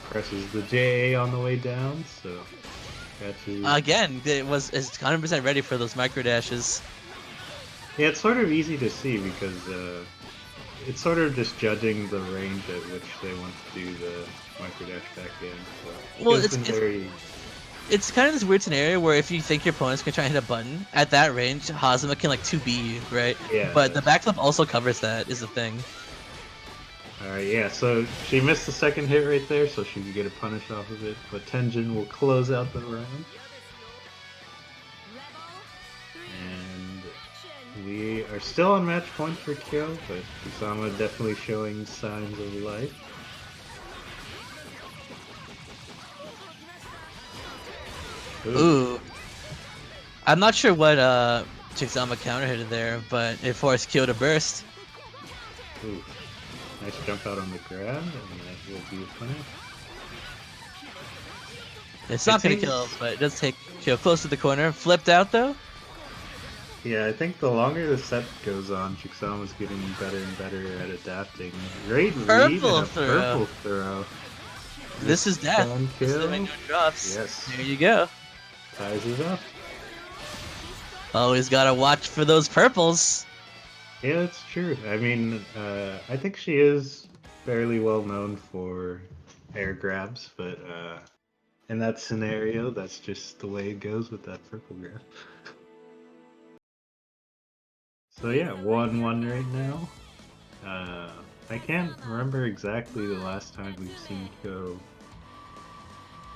presses the JA on the way down, so catches. Again, is 100% ready for those micro dashes. Yeah, it's sort of easy to see because it's sort of just judging the range at which they want to do the micro dash back in. So Well, it's kind of this weird scenario where if you think your opponent's gonna try and hit a button at that range, Hazama can like 2B you, right? Yeah. But the backflip also covers that, is the thing. Alright, yeah, so she missed the second hit right there, so she can get a punish off of it, but Tenjin will close out the round. And we are still on match point for Kyo, but Fuzzama definitely showing signs of life. Ooh. I'm not sure what Chickzama counter hit there, but it forced Kyo to burst. Ooh. Nice jump out on the grab, and that will be a punish. It's not gonna kill, but it does take Kyo close to the corner. Flipped out though? Yeah, I think the longer the set goes on, Chickzama's getting better and better at adapting. Great read and a purple throw. This is death. This is the no drops. Yes. There you go. Ties it up. Always gotta watch for those purples. Yeah, that's true. I mean, I think she is fairly well known for air grabs, but in that scenario, that's just the way it goes with that purple grab. So yeah, 1-1 right now. I can't remember exactly the last time we've seen Kyo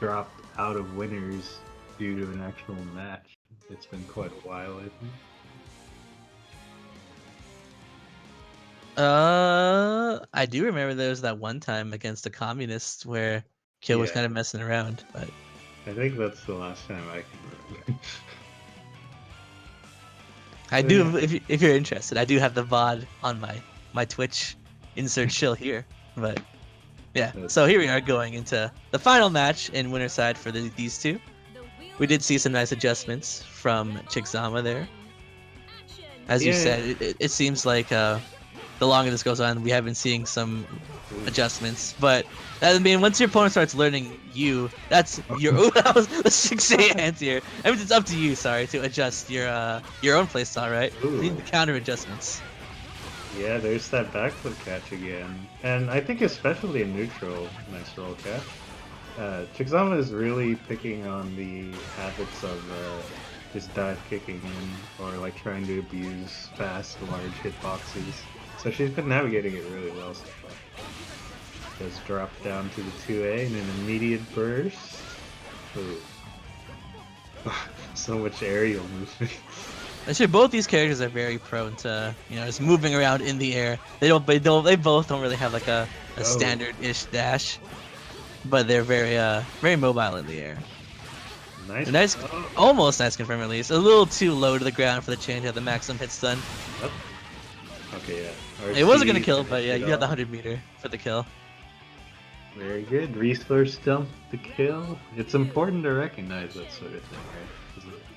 drop out of winners due to an actual match. It's been quite a while, I think. I do remember there was that one time against the Communists where Kyo was kind of messing around, but I think that's the last time I can remember. I do. If you're interested, I do have the VOD on my Twitch. Insert shill here, but yeah. So here we are going into the final match in winner side for these two. We did see some nice adjustments from Chickzama there. As you said, it seems like the longer this goes on, we have been seeing some adjustments. But I mean, once your opponent starts learning you, that's your. Oh, that was the 6A anti-air. I mean, it's up to you. Sorry, to adjust your own playstyle, right? You need the counter adjustments. Yeah, there's that backflip catch again. And I think especially in neutral, nice roll catch. Chickzama is really picking on the habits of just dive kicking in, or like trying to abuse fast, large hitboxes. So she's been navigating it really well so far. Does drop down to the 2A and an immediate burst. Ooh. So much aerial movement. Actually, both these characters are very prone to, just moving around in the air. They both don't really have like a standard-ish dash, but they're very mobile in the air. Nice, almost nice confirm release. A little too low to the ground for the chain to have the maximum hit stun. Oh. Okay, yeah. It wasn't gonna kill, but yeah, you got the 100 meter for the kill. Very good. Resource dump to kill. It's important to recognize that sort of thing, right?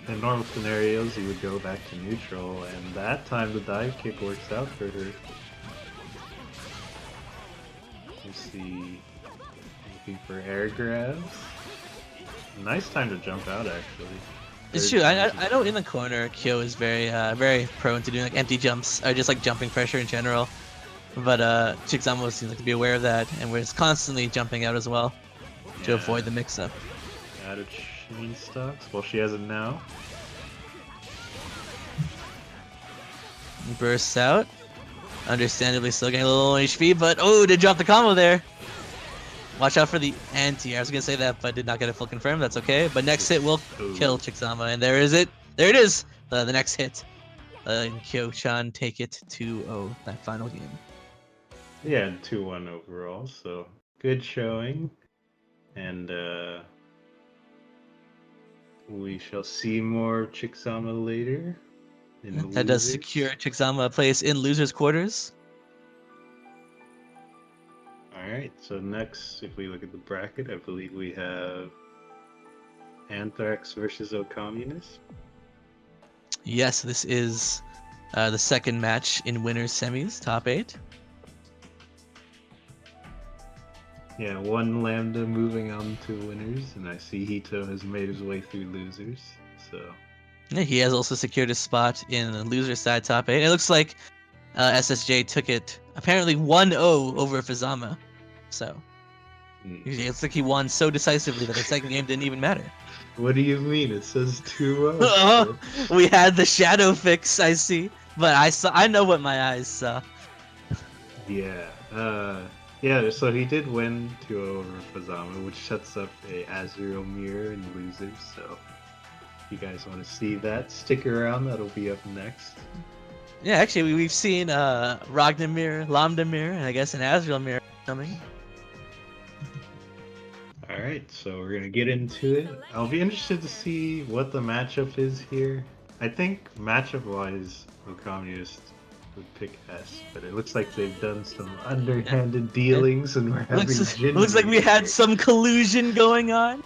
In normal scenarios, you would go back to neutral, and that time the dive kick works out for her. You see, looking for air grabs. Nice time to jump out, actually. It's true. I know in the corner, Kyo is very prone to doing like empty jumps or just like jumping pressure in general. But Chickzama seems like to be aware of that, and we're just constantly jumping out as well to avoid the mix-up. Out of chain stocks. Well, she has it now. Bursts out. Understandably still getting a little HP, but did drop the combo there. Watch out for the anti. I was gonna say that, but did not get a full confirm. That's okay. But next hit will kill Chickzama, and there is it. There it is. The next hit. Kyou-Chan take it 2-0 that final game. Yeah, 2-1 overall. So good showing, and we shall see more Chickzama later. That does secure Chickzama a place in losers' quarters. Alright, so next, if we look at the bracket, I believe we have Anthrax versus Okammunist. Yes, this is the second match in winners semis, top 8. Yeah, one Lambda moving on to winners, and I see Hito has made his way through losers. So Yeah, he has also secured his spot in the loser side top 8. It looks like SSJ took it apparently 1-0 over Fuzzama. So it looks like he won so decisively that the second game didn't even matter. what do you mean? It says 2-0. We had the ShadowFXE, I see, but I know what my eyes saw. Yeah. Yeah, so he did win 2-0 over Fuzzama, which sets up a Azure mirror in losers. So if you guys want to see that, stick around. That'll be up next. Yeah, actually, we've seen Ragnar mirror, Lambda mirror, and I guess an Azrael mirror coming. All right, so we're gonna get into it. I'll be interested to see what the matchup is here. I think matchup-wise, Okammunist would pick S, but it looks like they've done some underhanded dealings, and we're having Looks like we had some collusion going on.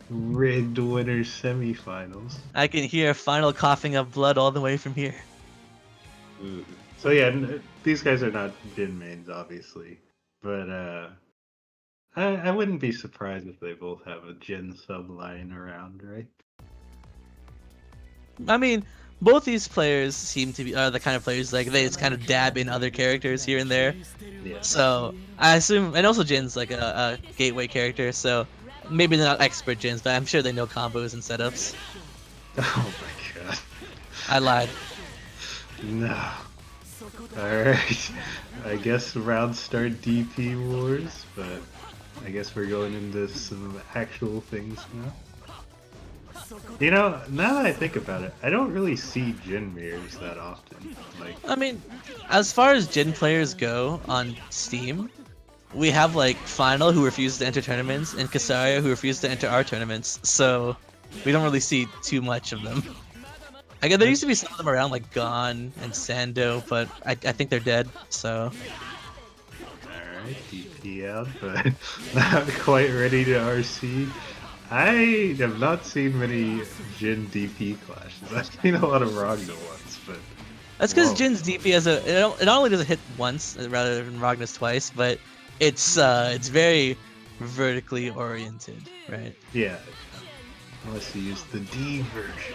rigged winner semifinals. I can hear final coughing of blood all the way from here. Ooh. So yeah, these guys are not Jin mains, obviously, but I wouldn't be surprised if they both have a Jin sub lying around, right? I mean, both these players seem to be are the kind of players like they just kind of dab in other characters here and there. Yeah. So I assume, and also Jin's like a gateway character, so maybe they're not expert Jins, but I'm sure they know combos and setups. Oh my god. I lied. No. Alright. I guess round start DP wars, but I guess we're going into some actual things now. You know, now that I think about it, I don't really see Jin mirrors that often. Like, I mean, as far as Jin players go on Steam, we have like Final, who refuses to enter tournaments, and Kasaria, who refuses to enter our tournaments, so we don't really see too much of them. I guess there used to be some of them around, like Gon and Sando, but I think they're dead, so... alright, DP out, but not quite ready to RC. I have not seen many Jin DP clashes. I've seen a lot of Ragnar ones, but... That's because Whoa. Jin's DP has it not only does it hit once rather than Ragnar's twice, but it's very vertically oriented, right? Yeah. Unless you use the D version.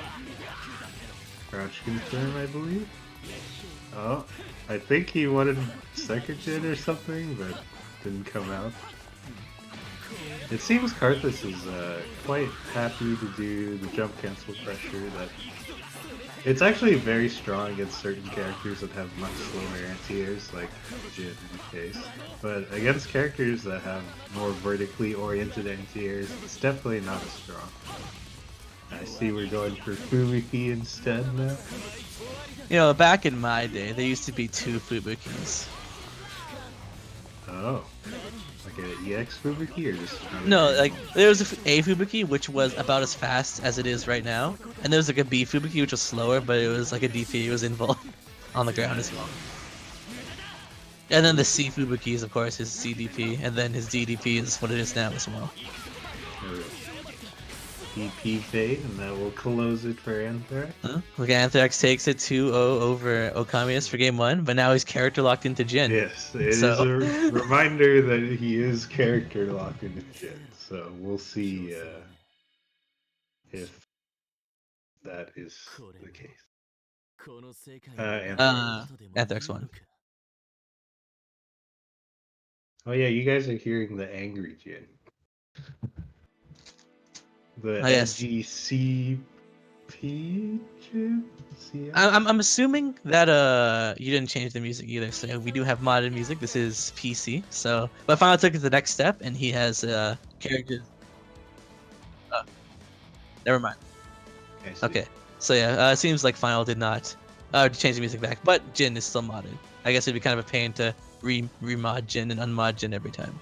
Crouch confirm, I believe. Oh, I think he wanted second gen or something, but didn't come out. It seems Karthus is quite happy to do the jump cancel pressure. That it's actually very strong against certain characters that have much slower anti-airs, like Jin in the case. But against characters that have more vertically oriented anti-airs, it's definitely not as strong. I see we're going for Fubuki instead now. You know, back in my day, there used to be 2 Fubukis. Oh. Like an EX Fubuki or just another No, name? like there was a Fubuki which was about as fast as it is right now, and there was like a B Fubuki which was slower, but it was like a DP. It was involved on the ground as well. And then the C Fubuki is of course his CDP, and then his DDP is what it is now as well. DP fade, and that will close it for Anthrax. Look, Anthrax takes it 2-0 over Okammunist for game 1, but now he's character locked into Jin. Yes, it is So- a reminder that he is character locked into Jin. So we'll see if that is the case. Anthrax won. Oh yeah, you guys are hearing the angry Jin. The Oh, yes. NGCP Jin? I'm assuming that you didn't change the music either, so we do have modded music. This is PC, so but Final took it to the next step, and he has characters. Never mind. I see. Okay, so yeah, it seems like Final did not change the music back, but Jin is still modded. I guess it'd be kind of a pain to remod Jin and unmod Jin every time.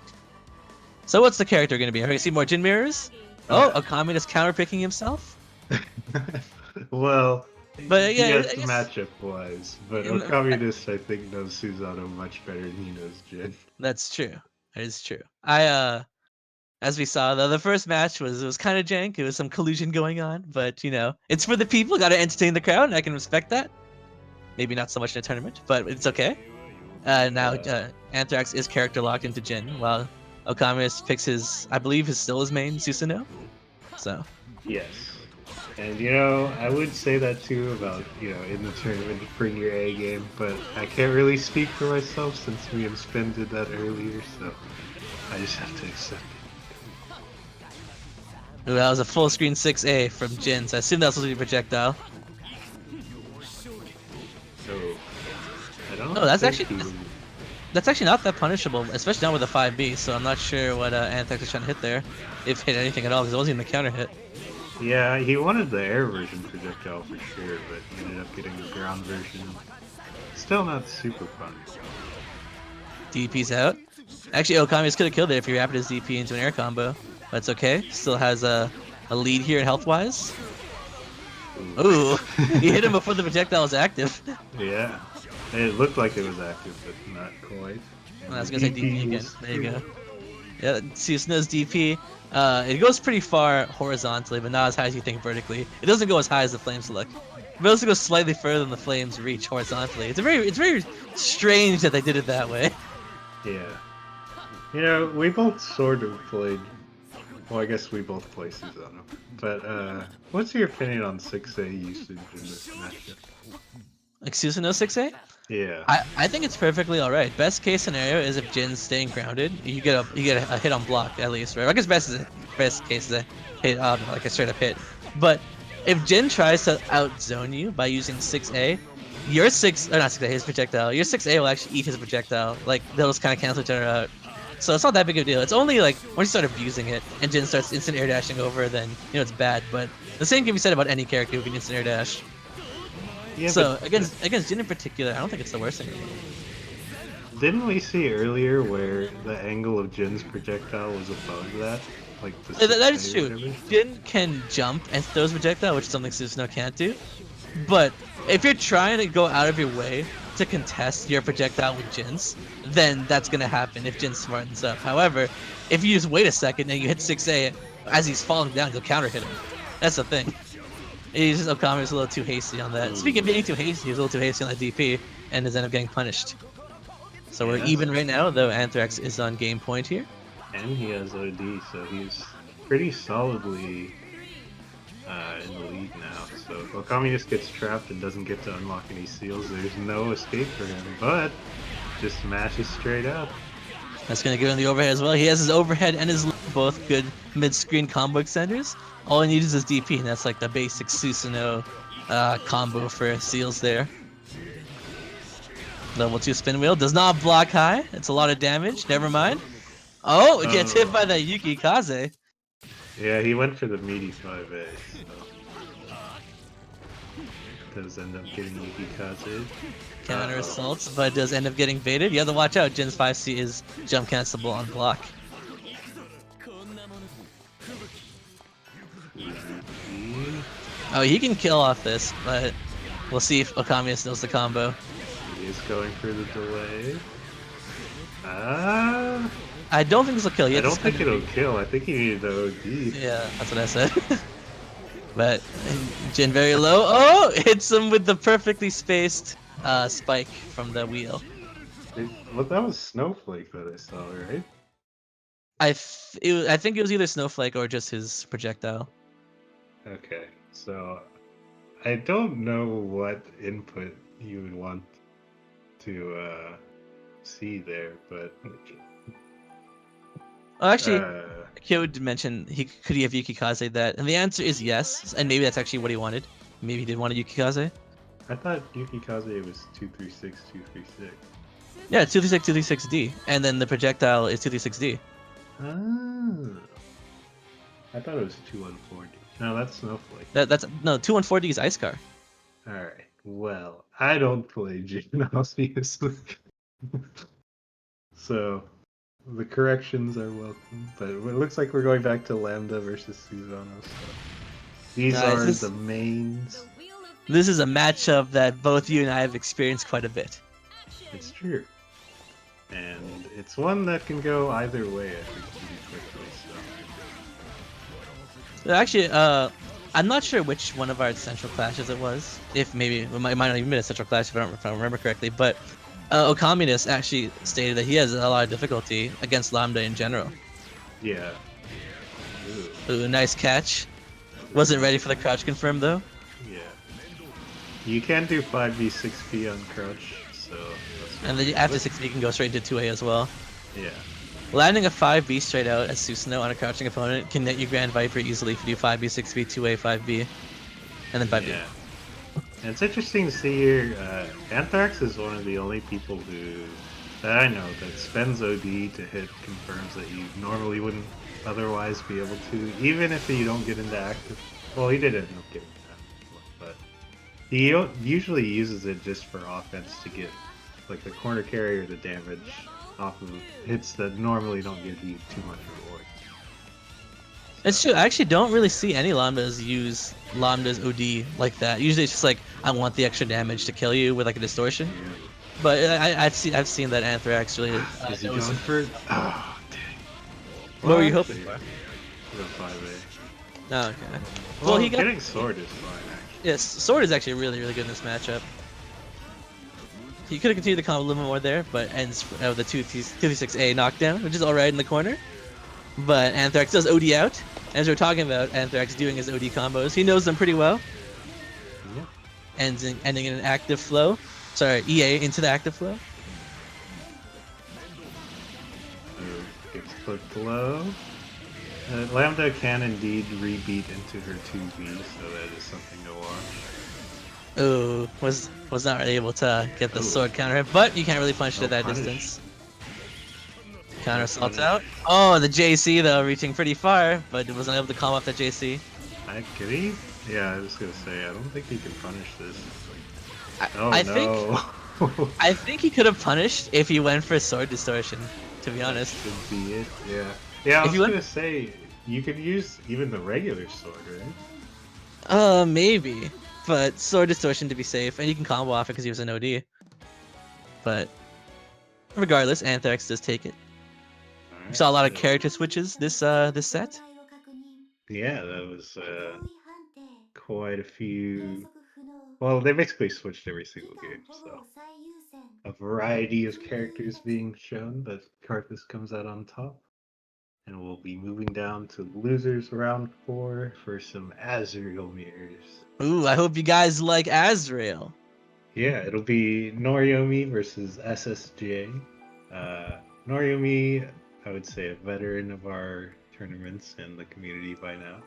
So what's the character going to be? Are we going to see more Jin mirrors? Oh, a communist counterpicking himself? Well, But yeah, yes, I guess- matchup wise, but Yeah, Okammunist I think knows Susanoo much better than he knows Jin. That's true. That is true. As we saw, the first match was kind of jank. It was some collusion going on, but you know, it's for the people. Got to entertain the crowd, and I can respect that. Maybe not so much in a tournament, but it's okay. Now Anthrax is character locked into Jin, while Okammunist picks his, I believe, is still his main Susanoo. So Yes. And you know, I would say that too about, you know, in the tournament to bring your A game, but I can't really speak for myself since me and Spin did that earlier, so I just have to accept it. ooh, that was a full screen 6A from Jin, so I assume that was supposed to be projectile. So I don't No, that's think actually- he- That's actually not that punishable, especially not with a 5B, so I'm not sure what Anthrax is trying to hit there. If hit anything at all, because it wasn't even a counter hit. Yeah, he wanted the air version projectile for sure, but he ended up getting the ground version. Still not super fun. DP's out. Actually, Okammunist could have killed it if he wrapped his DP into an air combo, but it's okay. Still has a lead here health-wise. Ooh, he hit him before the projectile was active. Yeah, it looked like it was active, but not quite. I was gonna say DP again. was- There you go. Yeah, Susanoo's DP. It goes pretty far horizontally, but not as high as you think vertically. It doesn't go as high as the flames look. It also goes slightly further than the flames reach horizontally. It's very strange that they did it that way. Yeah. You know, we both sort of played. Well, I guess we both play Susanoo. But what's your opinion on 6A usage in this matchup? Like Susanoo 6A? Yeah. I think it's perfectly alright. Best case scenario is if Jin's staying grounded, you get a hit on block at least, right? I guess best case is a hit, like a straight up hit. But if Jin tries to outzone you by using 6A, your 6A, his projectile, your 6A will actually eat his projectile. Like they'll just kind of cancel each other out. So it's not that big of a deal. It's only like once you start abusing it and Jin starts instant air dashing over, then you know it's bad. But the same can be said about any character who can instant air dash. Yeah, So but against Jin in particular, I don't think it's the worst thing in the world. didn't we see earlier where the angle of Jin's projectile was above that? Like the That 6A is or true. whatever? Jin can jump and throw his projectile, which is something Susanoo can't do. But if you're trying to go out of your way to contest your projectile with Jin's, then that's gonna happen if Jin smartens up. However, if you just wait a second and you hit 6A as he's falling down, you'll counter hit him. That's the thing. He's just Okammunist a little too hasty on that. Speaking of being too hasty, he was a little too hasty on that DP and has ended up getting punished. So we're Yeah. even right now, though Anthrax is on game point here. And he has OD, so he's pretty solidly in the lead now. So if Okammunist gets trapped and doesn't get to unlock any seals, there's no escape for him, but just smashes straight up. That's gonna give him the overhead as well. He has his overhead and his both good mid-screen combo extenders. All he needs is his DP, and that's like the basic Susanoo combo for seals there. Level 2 spin wheel does not block high. It's a lot of damage. Never mind. Oh, it gets hit by that Yuki Kaze. Yeah, he went for the meaty 5A, so does end up getting Yuki Kaze. Counter assaults, but does end up getting baited. You have to watch out. Jin's 5C is jump cancelable on block. Oh, he can kill off this, but we'll see if Okammunist knows the combo. He is going for the delay. I don't think this will kill. You I have to don't think spend- it'll kill. I think he needed the OD. Yeah, that's what I said. But Jin very low. Oh, hits him with the perfectly spaced spike from the wheel. Well, that was Snowflake that I saw, right? I think it was either Snowflake or just his projectile. Okay, so I don't know what input you would want to see there, but Oh, actually, uh, Kyo did mention could he have Yuki Kaze that, and the answer is yes. And maybe that's actually what he wanted. Maybe he did want a Yuki Kaze. I thought Yuki Kaze was 236, 236. Yeah, 236, 236D, and then the projectile is 236D. Ah, I thought it was 2140. No, that's Snowflake. That's no 214D is Ice Car. All right. Well, I don't play Jin, obviously. So the corrections are welcome, but it looks like we're going back to Lambda versus Susanoo. So these Guys, are this- the mains. This is a matchup that both you and I have experienced quite a bit. It's true, and it's one that can go either way. I think pretty quickly. So Actually, I'm not sure which one of our central clashes it was. If maybe it might not even been a central clash if I remember correctly. But Okammunist actually stated that he has a lot of difficulty against Lambda in general. Yeah. Ooh, Ooh, nice catch. Wasn't ready for the crouch confirm though. yeah. You can do 5v6p on crouch, so. And then after 6B, you can go straight into 2A as well. Yeah. Landing a 5B straight out as Susanoo on a crouching opponent can net you Grand Viper easily if you do 5B, 6B, 2A, 5B, and then 5B. Yeah. And it's interesting to see here. Anthrax is one of the only people that I know that spends OD to hit confirms that you normally wouldn't otherwise be able to, even if you don't get into active. Well, he did end up getting that, but he usually uses it just for offense to get like the corner carry or the damage off of hits that normally don't give you too much reward. It's true. I actually don't really see any Lambdas use Lambda's OD like that. Usually it's just like, I want the extra damage to kill you with like a distortion. Yeah. But I've seen that Anthrax really. Is he going for? Oh, dang. What were you hoping for? The 5A. Oh, okay. Well, he got getting sword is fine actually. yes. Sword is actually really good in this matchup. He could have continued the combo a little bit more there, but ends with a 2v6A knockdown, which is alright in the corner. But Anthrax does OD out. As we're talking about Anthrax doing his OD combos, he knows them pretty well. Yeah. Ending in an active flow. Sorry, EA into the active flow. Gets clipped low. Lambda can indeed rebeat into her 2B, so that is something to watch. Ooh, was not really able to get the sword counter hit, but you can't really punch it at that distance. Counter assaults out. Oh, the JC though, reaching pretty far, but it wasn't able to calm off the JC. Could he? Yeah, I was gonna say, I don't think he can punish this. I think he could have punished if he went for sword distortion, to be honest. That should be it, yeah. Yeah, I was gonna say, you could use even the regular sword, right? Maybe. But sword distortion to be safe, and you can combo off it because he was an OD. But regardless, Anthrax does take it. Right, We saw a lot of character switches this set. Yeah, that was quite a few. Well, they basically switched every single game, so a variety of characters being shown, but Karthus comes out on top. And we'll be moving down to losers round 4 for some Azrael mirrors. Ooh, I hope you guys like Azrael. Yeah, it'll be Norioumi versus SSJ. Norioumi, I would say a veteran of our tournaments and the community by now.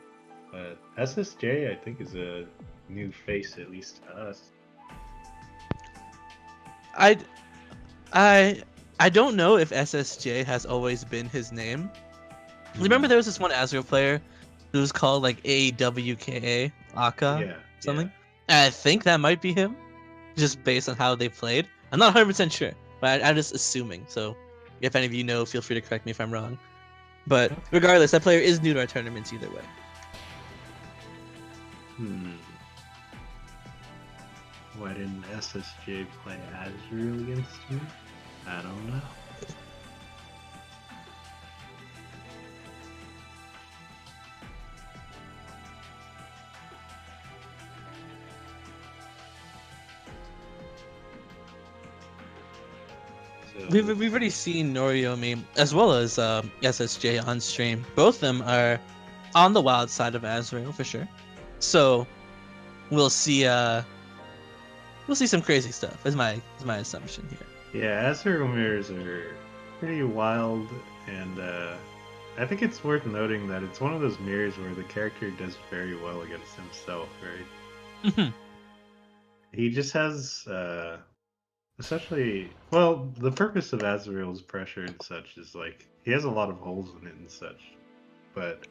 But SSJ, I think, is a new face, at least to us. I don't know if SSJ has always been his name. Remember there was this one Azrael player who was called like AWKA, Aka, something? Yeah. I think that might be him, just based on how they played. I'm not 100% sure, but I'm just assuming. So if any of you know, feel free to correct me if I'm wrong. But regardless, that player is new to our tournaments either way. Why didn't SSJ play Azrael against me? I don't know. We've already seen Norioumi as well as SSJ on stream. Both of them are on the wild side of Azrael for sure. So we'll see some crazy stuff. Is my assumption here. Yeah, Azrael mirrors are pretty wild, and I think it's worth noting that it's one of those mirrors where the character does very well against himself, right? He just has essentially, well, the purpose of Azrael's pressure and such is like he has a lot of holes in it and such, but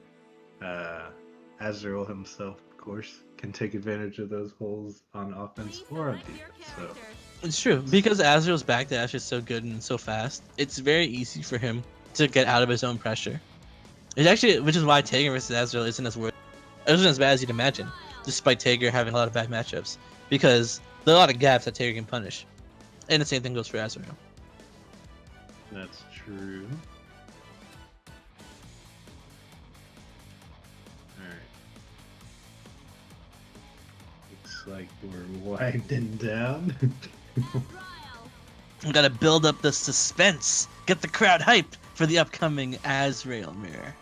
Azrael himself, of course, can take advantage of those holes on offense or on defense. So it's true because Azrael's backdash is so good and so fast. It's very easy for him to get out of his own pressure. It's actually, which is why Tager versus Azrael isn't as bad as you'd imagine, despite Tager having a lot of bad matchups, because there are a lot of gaps that Tager can punish. And the same thing goes for Azrael. that's true. Alright. Looks like we're winding down. We gotta build up the suspense, get the crowd hyped for the upcoming Azrael mirror.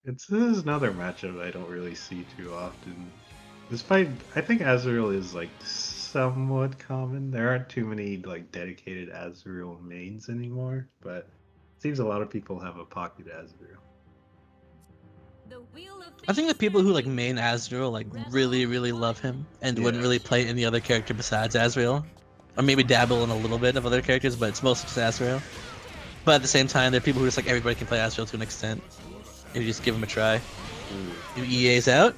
This is another matchup I don't really see too often. Despite, I think Azrael is like somewhat common. There aren't too many like dedicated Azrael mains anymore, but it seems a lot of people have a pocket Azrael. The wheel of I think the fate people who like turning. main Azrael like really love him and wouldn't Yeah. really play any other character besides Azrael, or maybe dabble in a little bit of other characters, but it's mostly just Azrael. But at the same time, there are people who just like everybody can play Azrael to an extent if you just give him a try. Ooh, EA's out.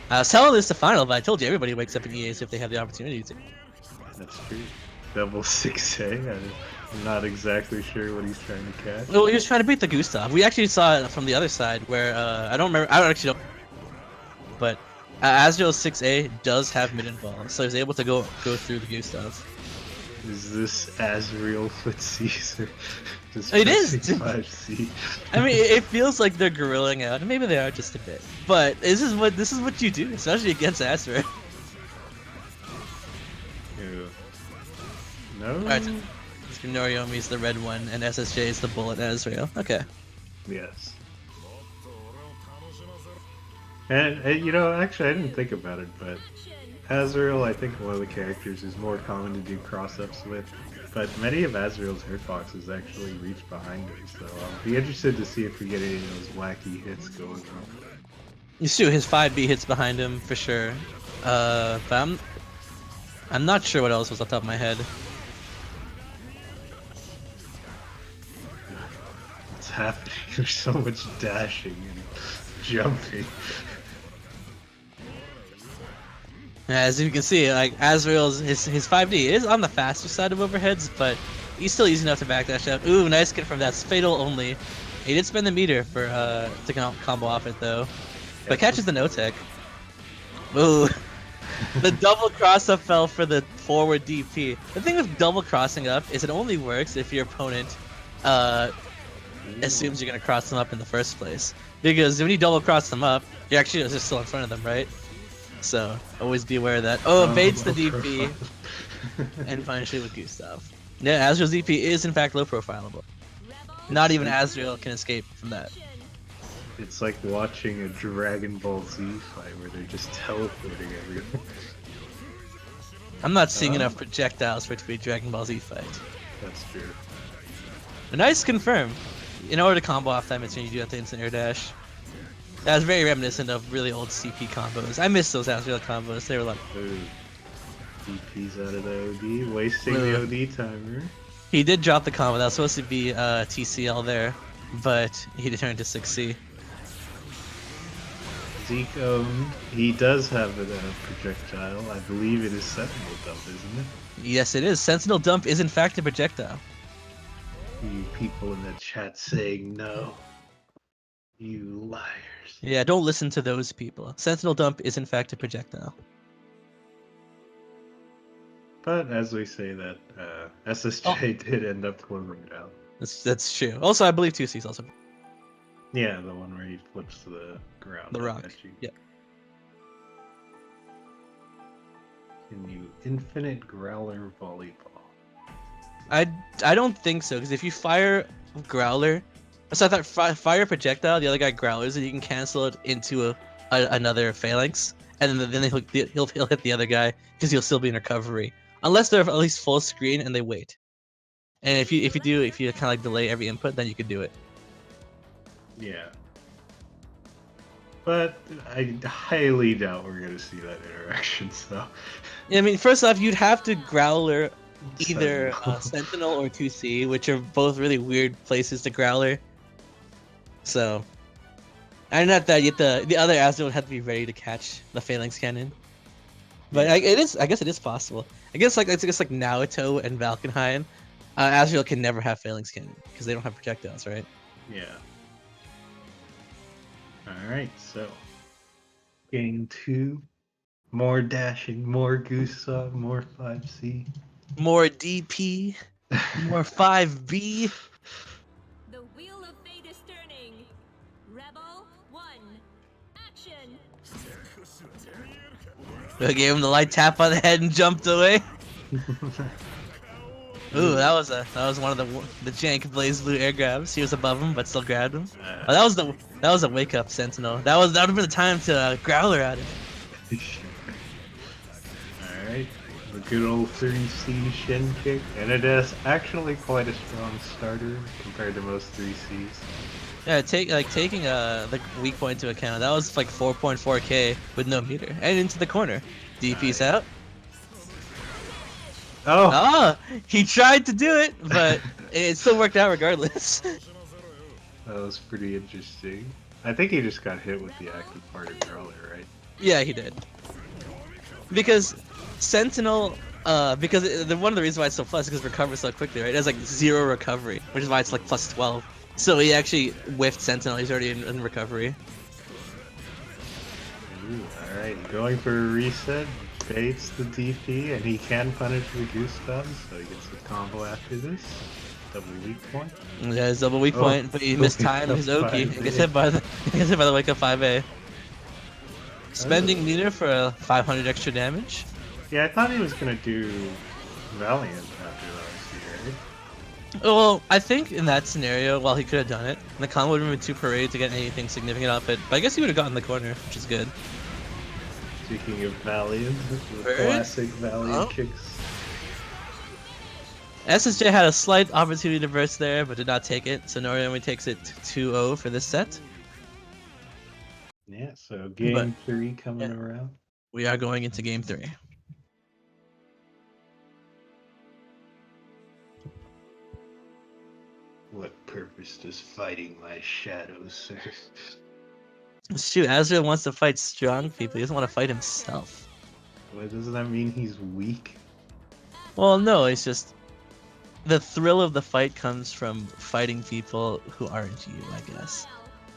I was telling this to Final, but I told you everybody wakes up in EA's if they have the opportunity to. that's true. Double 6A. I'm not exactly sure what he's trying to catch. Well, he was trying to beat the Gustav. We actually saw it from the other side where I don't remember. I don't actually know, but Azrael 6A does have mid and ball, so he's able to go through the Gustav. Is this Azrael footsies or just It is! 5C? I mean, it feels like they're grilling out, and maybe they are just a bit. But this is what you do, especially against Azrael. Ew. No. Alright, Noriomi's the red one, and SSJ is the bullet Azrael. Okay. Yes. And you know, actually, I didn't think about it, but Action. Azrael, I think one of the characters is more common to do cross-ups with, but many of Azrael's hitboxes actually reach behind him, so I'll be interested to see if we get any of those wacky hits going on. You see his 5B hits behind him for sure. But I'm not sure what else was off the top of my head. What's happening? There's so much dashing and jumping. As you can see, like Azrael's his 5D is on the faster side of overheads, but he's still easy enough to backdash out. Ooh, nice get from that. It's fatal only. He did spend the meter for to combo off it though, but catches the no tech. Ooh, the double cross up fell for the forward DP. The thing with double crossing up is it only works if your opponent assumes you're gonna cross them up in the first place. Because when you double cross them up, you're actually just still in front of them, right? So always be aware of that. Oh, evades the DP and finally with Gustav. Yeah, Azrael's DP is in fact low profilable. Rebel. Not even Azrael can escape from that. Action. It's like watching a Dragon Ball Z fight where they're just teleporting everywhere. I'm not seeing enough projectiles for it to be a Dragon Ball Z fight. That's true. A nice confirm. In order to combo off that, it's when you do have the instant air dash. That was very reminiscent of really old CP combos. I miss those Azrael combos. They were like, Ooh. DP's out of the OD, wasting the OD timer. he did drop the combo. That was supposed to be TCL there, but he turned to 6C. Zeke, he does have a projectile. I believe it is Sentinel Dump, isn't it? Yes, it is. Sentinel Dump is in fact a projectile. You people in the chat saying no. You liars. Yeah, don't listen to those people. Sentinel Dump is in fact a projectile. But as we say that, SSJ did end up closing it out. That's true. Also, I believe 2C is also Yeah, the one where he flips to the ground. the rock. at you. Yeah. Can you infinite growler volleyball? I don't think so, because if you fire Growler, so I thought fire projectile, the other guy growlers, and you can cancel it into another phalanx, and then he'll hit the other guy because he'll still be in recovery, unless they're at least full screen and they wait. And if you kind of like delay every input, then you could do it. Yeah. But I highly doubt we're gonna see that interaction. So. Yeah, I mean, first off, you'd have to Growler either Sentinel or 2C, which are both really weird places to Growler. So, and not that yet the other Azrael would have to be ready to catch the Phalanx Cannon. But I guess it is possible. I guess like Naoto and Valkenheim, Azrael can never have Phalanx Cannon because they don't have projectiles, right? Yeah. Alright, so game 2. More dashing, more Gustav, more 5C. More DP, more 5B. The wheel of fate is turning. Rebel 1. Action. I gave him the light tap on the head and jumped away. Ooh, that was one of the jank Blaze Blue air grabs. He was above him, but still grabbed him. Oh, that was a wake up Sentinel. That would have been the time to Growler at him. All right, the good old 3C Shin kick, and it is actually quite a strong starter compared to most 3Cs. Yeah, taking the weak point into account. That was like 4.4k with no meter and into the corner. DP's out. Oh! Ah, he tried to do it, but it still worked out regardless. That was pretty interesting. I think he just got hit with the active part of Growler, right? Yeah, he did. Because Sentinel, one of the reasons why it's so plus is because it recovers so quickly, right? It has like 0 recovery, which is why it's like plus 12. So he actually whiffed Sentinel. He's already in recovery. Ooh, alright, going for a reset, baits the DP, and he can punish the Goose Stun, so he gets the combo after this. Double weak point. Yeah, his double weak point, but he missed time his Oki. He gets hit by the wake up 5A. Spending meter for a 500 extra damage. Yeah, I thought he was gonna do Valiant after last year, right? Well, I think in that scenario, while he could have done it, the combo would have been too parade to get anything significant off it. But I guess he would have gotten the corner, which is good. Speaking of Valiant, the Right? classic Valiant kicks. SSJ had a slight opportunity to burst there, but did not take it. So Norioumi takes it 2-0 for this set. Yeah, so game 3 coming around. We are going into game 3. What purpose does fighting my shadows serve? Shoot, Azrael wants to fight strong people. He doesn't want to fight himself. What, doesn't that mean he's weak? Well, no, it's just the thrill of the fight comes from fighting people who aren't you, I guess.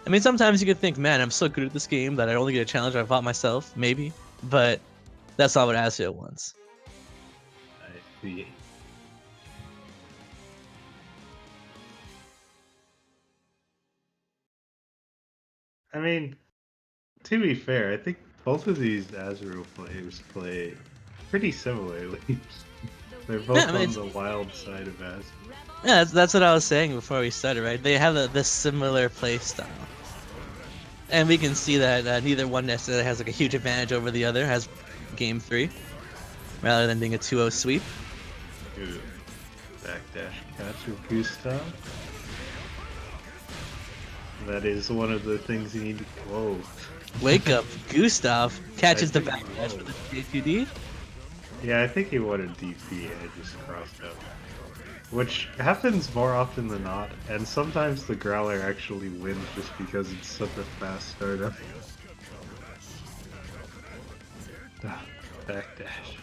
I mean, sometimes you could think, man, I'm so good at this game that I only get a challenge if I fought myself, maybe. But that's not what Azrael wants. I see. I mean, to be fair, I think both of these Azrael players play pretty similarly. They're both on the wild side of Azrael. Yeah, that's what I was saying before we started, right? They have the similar play style. And we can see that neither one necessarily has like a huge advantage over the other, has game 3, rather than being a 2-0 sweep. Ooh. Backdash catch with Gustav. That is one of the things you need to... Whoa. Wake up, Gustav catches the backdash with the J2D. Yeah, I think he wanted DP and it just crossed out. Which happens more often than not, and sometimes the Growler actually wins just because it's such a fast startup. Backdash.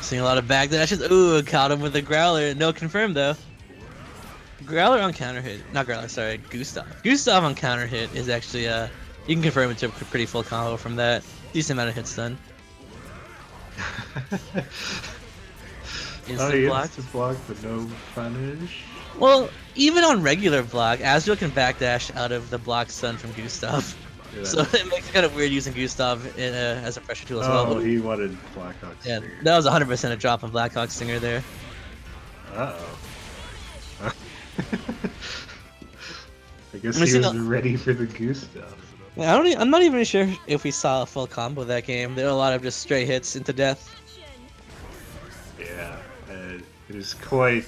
Seeing a lot of backdashes. Ooh, caught him with the Growler. No confirmed though. Growler on counter hit. Not Growler, sorry, Gustav. Gustav on counter hit is actually, you can confirm it to a pretty full combo from that. Decent amount of hits done. Instant block. Instant block, but no punish. Well, even on regular block, Azrael can backdash out of the block stun from Gustav. Yeah, So it makes it kind of weird using Gustav as a pressure tool as well. Oh, he wanted Blackhawk Yeah, Stinger. that was 100% a drop on Blackhawk Stinger there. Uh-oh. I guess he was ready for the Gustav. I'm not even sure if we saw a full combo that game. There were a lot of just stray hits into death. Yeah, it is quite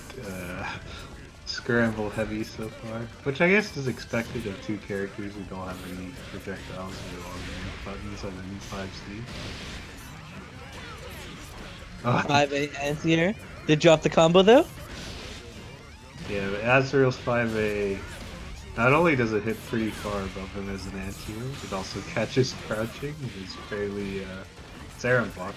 scramble heavy so far, which I guess is expected of two characters who don't have any projectiles or buttons on any 5C. Oh. 5A anti-air. Did drop the combo though? Yeah, but Azrael's 5A, not only does it hit pretty far above him as an anti-air, it also catches crouching. It's fairly, it's air and block.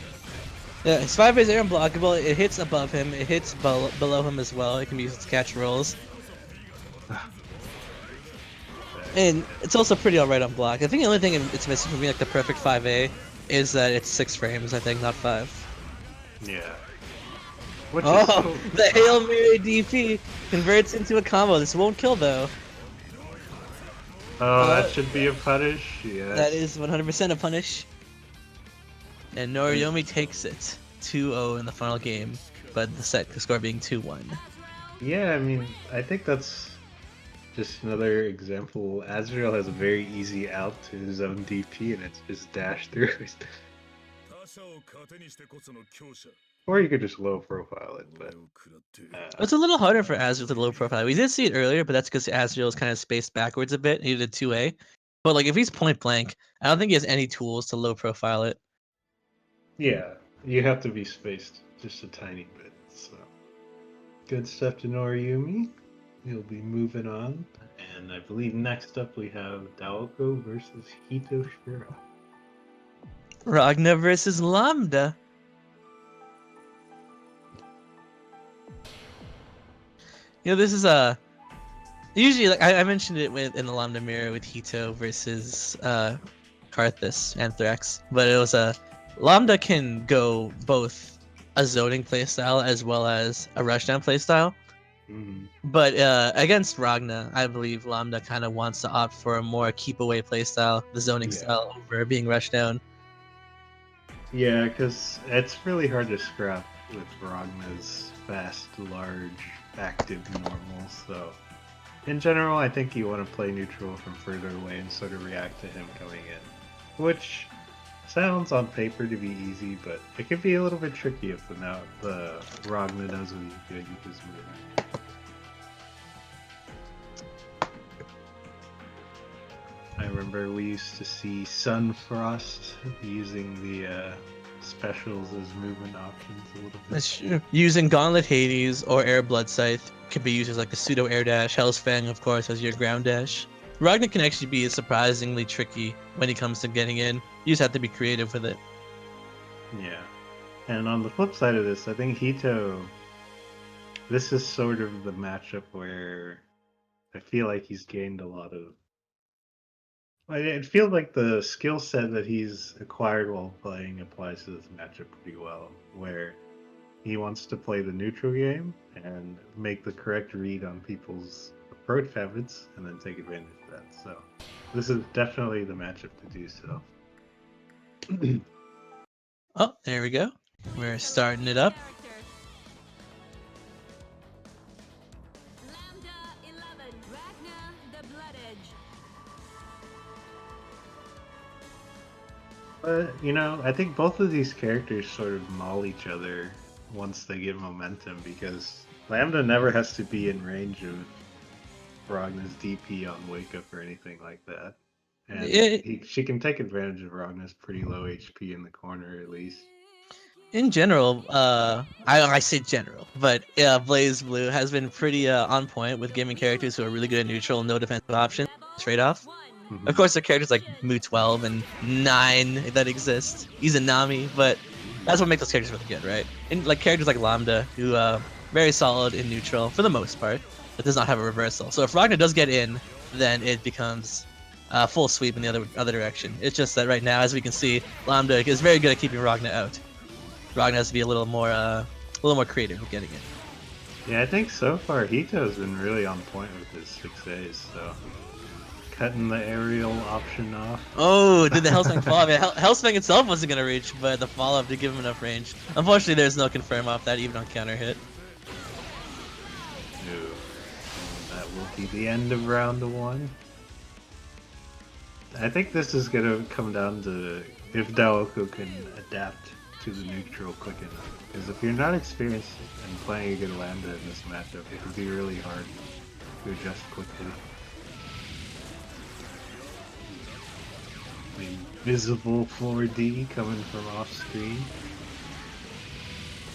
Yeah, his 5A is air unblockable. It hits above him. It hits below him as well. It can be used to catch rolls. And it's also pretty alright on block. I think the only thing it's missing from being like the perfect 5A is that it's 6 frames, I think, not 5. Yeah. Which Oh, the Hail Mary DP converts into a combo. This won't kill though. Oh, that should be a punish. Yes. That is 100% a punish. And Norioumi takes it 2-0 in the final game, but the score being 2-1. Yeah, I mean, I think that's just another example. Azrael has a very easy out to his own DP, and it's just dash through. Or you could just low profile it, but It's a little harder for Azrael to low profile. We did see it earlier, but that's because Azrael is kind of spaced backwards a bit. He did 2A. But like if he's point blank, I don't think he has any tools to low profile it. yeah, you have to be spaced just a tiny bit. So good stuff to Noriyumi. He'll be moving on, and I believe next up we have Daoko versus Hitoshyura. Ragna versus Lambda. You know, this is a usually like I mentioned it in the Lambda mirror with Hito versus Karthus Anthrax, but it was a Lambda can go both a zoning playstyle as well as a rushdown playstyle. But against Ragna, I believe Lambda kind of wants to opt for a more keep away playstyle, the zoning style over being rushed down. Yeah, because it's really hard to scrap with Ragna's fast, large, active normal. So, in general, I think you want to play neutral from further away and sort of react to him coming in. Which sounds on paper to be easy, but it can be a little bit tricky if the Ragna knows what he's doing with his move. I remember we used to see Sunfrost using the specials as movement options a little bit. That's true. Using Gauntlet Hades or Air Blood Scythe can be used as like a pseudo air dash. Hell's Fang, of course, as your ground dash. Ragnar can actually be surprisingly tricky when it comes to getting in. You just have to be creative with it. Yeah. And on the flip side of this, I think Hito, this is sort of the matchup where I feel like he's gained a lot of. It feels like the skill set that he's acquired while playing applies to this matchup pretty well, where he wants to play the neutral game and make the correct read on people's approach habits and then take advantage of that. So this is definitely the matchup to do so. Oh, there we go. We're starting it up. Lambda 11, Ragna the Blood Edge. But, you know, I think both of these characters sort of maul each other once they get momentum, because Lambda never has to be in range of Ragna's DP on Wake Up or anything like that. And she can take advantage of Ragna's pretty low HP in the corner, at least. In general, I say general, but Blaze Blue has been pretty on point with giving characters who are really good at neutral, no defensive options trade-off. Of course, there are characters like Mu 12 and 9 that exist, Izanami, but that's what makes those characters really good, right? And like characters like Lambda, who very solid in neutral for the most part, but does not have a reversal. So if Ragnar does get in, then it becomes full sweep in the other direction. It's just that right now, as we can see, Lambda is very good at keeping Ragnar out. Ragnar has to be a little more creative with getting it. Yeah, I think so far Hito's been really on point with his 6As, so cutting the aerial option off. Oh, did the Hellsfang fall off? Yeah, Hellsfang itself wasn't going to reach, but the follow-up did give him enough range. Unfortunately, there's no confirm off that, even on counter hit. No. That will be the end of round 1. I think this is going to come down to if Daoko can adapt to the neutral quick enough. Because if you're not experienced in playing a good Lambda in this matchup, it would be really hard to adjust quickly. The invisible 4D coming from off screen.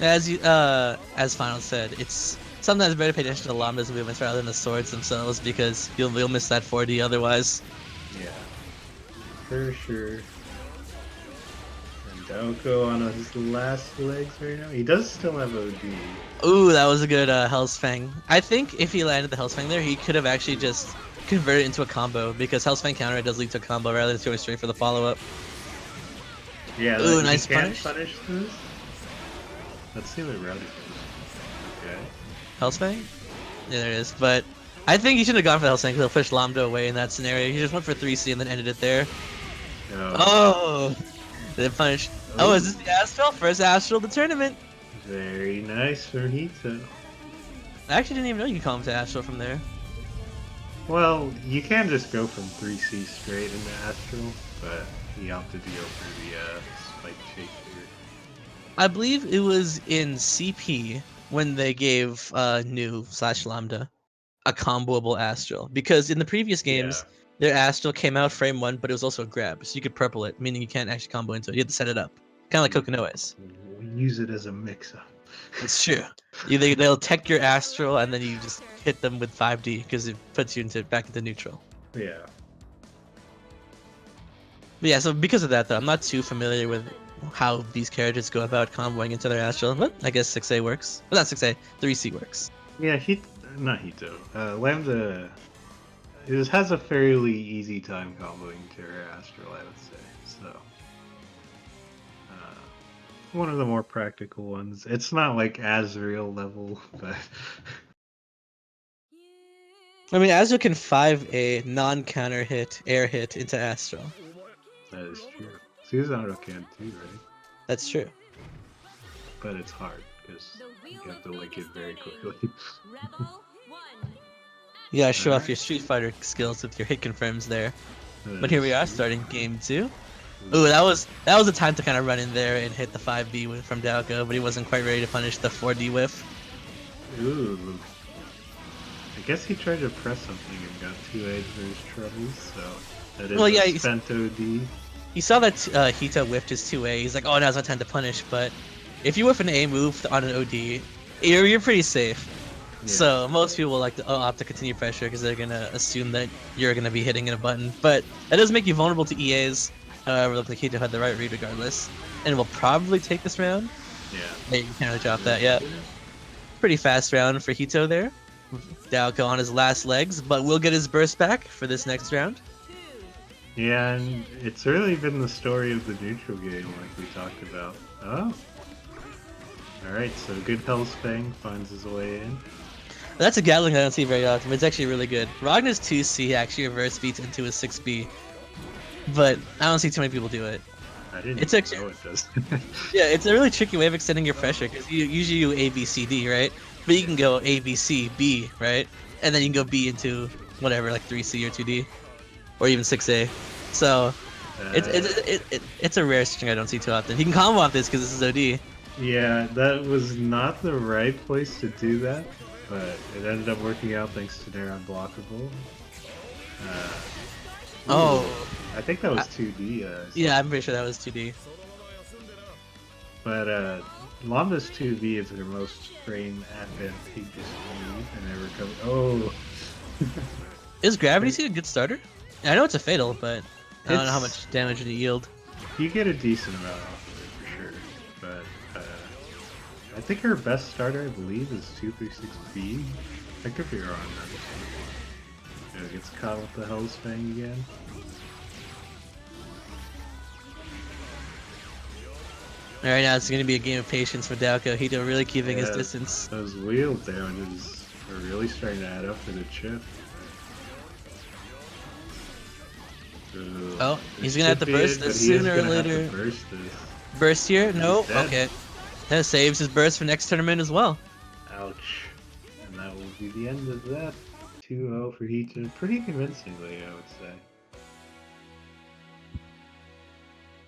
As Final said, it's sometimes better to pay attention to Lambda's movements rather than the swords themselves, because you'll miss that 4D otherwise. Yeah, for sure. And Daoko on his last legs right now. He does still have OD. Ooh, that was a good Hellsfang. I think if he landed the Hellsfang there, he could have actually just converted it into a combo, because Hellsfang counter does lead to a combo rather than going straight for the follow-up. Yeah, ooh, nice punish punish. this. Let's see what Rowdy does. Okay. Hellsfang? Yeah, there it is. But I think he shouldn't have gone for the Hellsang because he'll push Lambda away in that scenario. He just went for 3C and then ended it there. Oh! They punished. Oh, is this the Astral? First Astral of the tournament. Very nice for Hito. I actually didn't even know you could call him to Astral from there. Well, you can just go from 3C straight into Astral, but he opted to go for the Spike Chaser. I believe it was in CP when they gave Nu/Lambda a comboable Astral. Because in the previous games, their Astral came out frame 1, but it was also a grab. So you could purple it, meaning you can't actually combo into it. You have to set it up. Kind of like Kokonoe's. We use it as a mix-up. It's true. They'll tech your Astral and then you just hit them with 5D because it puts you back into neutral. Yeah. But yeah, so because of that though, I'm not too familiar with how these characters go about comboing into their Astral, but I guess 6A works. Well, not 6A, 3C works. Yeah, not Hito. Lambda has a fairly easy time comboing to her Astral, I would say. So, one of the more practical ones. It's not like Azrael level, but I mean, Azure can 5A non-counter hit, air hit into Astral. that is true. Susanoo can too, right? That's true. But it's hard because you have to link it very quickly. You gotta show off your Street Fighter skills with your hit confirms there. But here we are, starting game 2. Ooh, that was a time to kind of run in there and hit the 5B from Daoko, but he wasn't quite ready to punish the 4D whiff. Ooh. I guess he tried to press something and got 2A for his troubles, so that is a spent OD. He saw that Hito whiffed his 2A, he's like, oh, now's my time to punish, but if you whiff an A move on an OD, you're pretty safe. Yeah. So most people like to opt to continue pressure because they're gonna assume that you're gonna be hitting in a button, but that does make you vulnerable to EAs. However, it looks like Hito had the right read regardless, and will probably take this round. Yeah, you can't really drop that yet. Pretty fast round for Hito there. Daoko on his last legs, but will get his burst back for this next round. Yeah, and it's really been the story of the neutral game, like we talked about. Oh. Alright, so good Hellsfang finds his way in. That's a Gatling I don't see very often, but it's actually really good. Ragna's 2C actually reverse beats into his 6B, but I don't see too many people do it. I didn't know it does. Yeah, it's a really tricky way of extending your pressure, because you usually do A, B, C, D, right? But you can go A, B, C, B, right? And then you can go B into whatever, like 3C or 2D, or even 6A. So, it's a rare string I don't see too often. He can combo off this because this is OD. Yeah, that was not the right place to do that, but it ended up working out thanks to their unblockable. I think that was 2D. Yeah, I'm pretty sure that was 2D. But Lambda's 2D is their most frame advantageous move, and they recover. Oh! Is Gravity Seed a good starter? I know it's a fatal, but I don't know how much damage it yield. You get a decent amount off of it for sure, but I think her best starter, I believe, is 236B. I could be wrong. It gets caught with the Hellsfang again. Alright, now it's going to be a game of patience for Daoko. Hito really keeping his distance. Those wheel damages are really starting to add up for the chip. Oh, he's going to have to burst this sooner or later. Burst here? No? Okay. That saves his burst for next tournament as well. Ouch. And that will be the end of that. 2-0 for Hito. Pretty convincingly, I would say.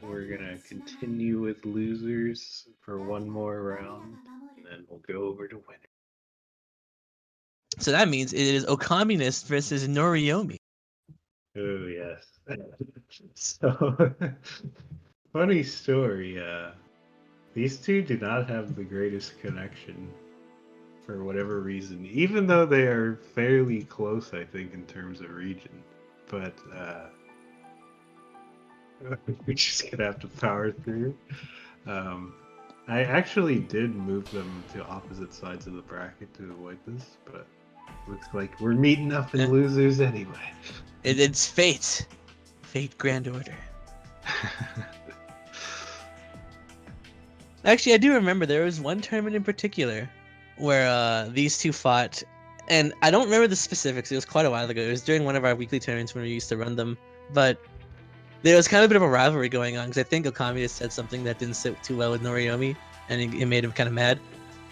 We're gonna continue with losers for one more round, and then we'll go over to winners. So that means it is Okammunist versus Norioumi. Oh yes. So funny story. These two do not have the greatest connection for whatever reason, even though they are fairly close, I think, in terms of region. But we're just gonna have to power through. I actually did move them to opposite sides of the bracket to avoid this, but looks like we're meeting up in losers anyway. It's fate. Fate Grand Order. Actually, I do remember there was one tournament in particular where these two fought, and I don't remember the specifics. It was quite a while ago. It was during one of our weekly tournaments when we used to run them, but there was kind of a bit of a rivalry going on because I think Okammunist said something that didn't sit too well with Norioumi, and it made him kind of mad.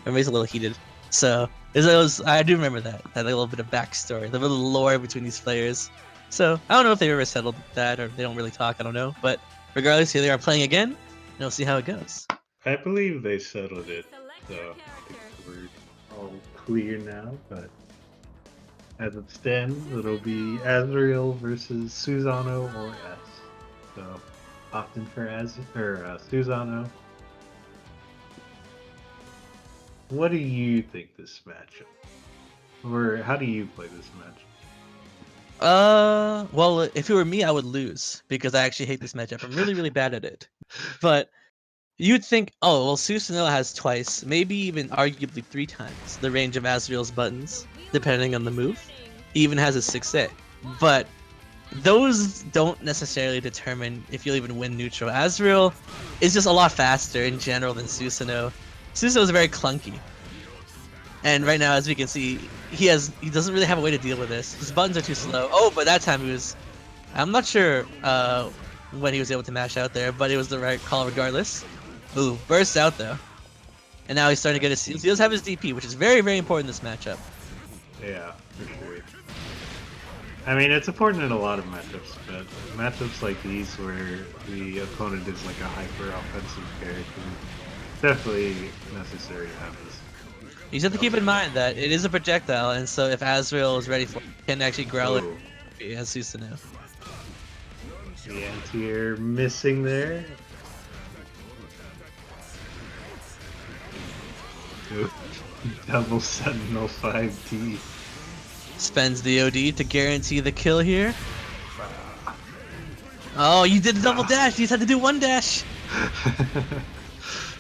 Everybody's a little heated. So I do remember that little bit of backstory, the little lore between these players. So I don't know if they ever settled that or they don't really talk. I don't know, but regardless, here they are playing again, and we'll see how it goes. I believe they settled it, Select so your I think character. we're all clear now. But as it stands, it'll be Azrael versus Susano or S. So often for Susano. What do you think this matchup? Or how do you play this match? Well, if it were me, I would lose because I actually hate this matchup. I'm really, really bad at it. But you'd think, oh, well, Susanoo has twice, maybe even arguably 3 times the range of Azrael's buttons, depending on the move. He even has a 6A. But those don't necessarily determine if you'll even win neutral. Azrael is just a lot faster in general than Susanoo. Susanoo is very clunky. And right now, as we can see, he doesn't really have a way to deal with this. His buttons are too slow. Oh, but that time I'm not sure when he was able to mash out there, but it was the right call regardless. Ooh, bursts out though. And now he's starting to get his seals. He does have his DP, which is very, very important in this matchup. Yeah, for sure. I mean, it's important in a lot of matchups, but matchups like these where the opponent is like a hyper-offensive character, it's definitely necessary to have this. You just have to keep in mind that it is a projectile, and so if Azrael is ready for it, he can actually growl it as Susanoo. The anti-air missing there. Double Sentinel 5T. Spends the OD to guarantee the kill here. Oh, you did a double dash. You just had to do 1 dash.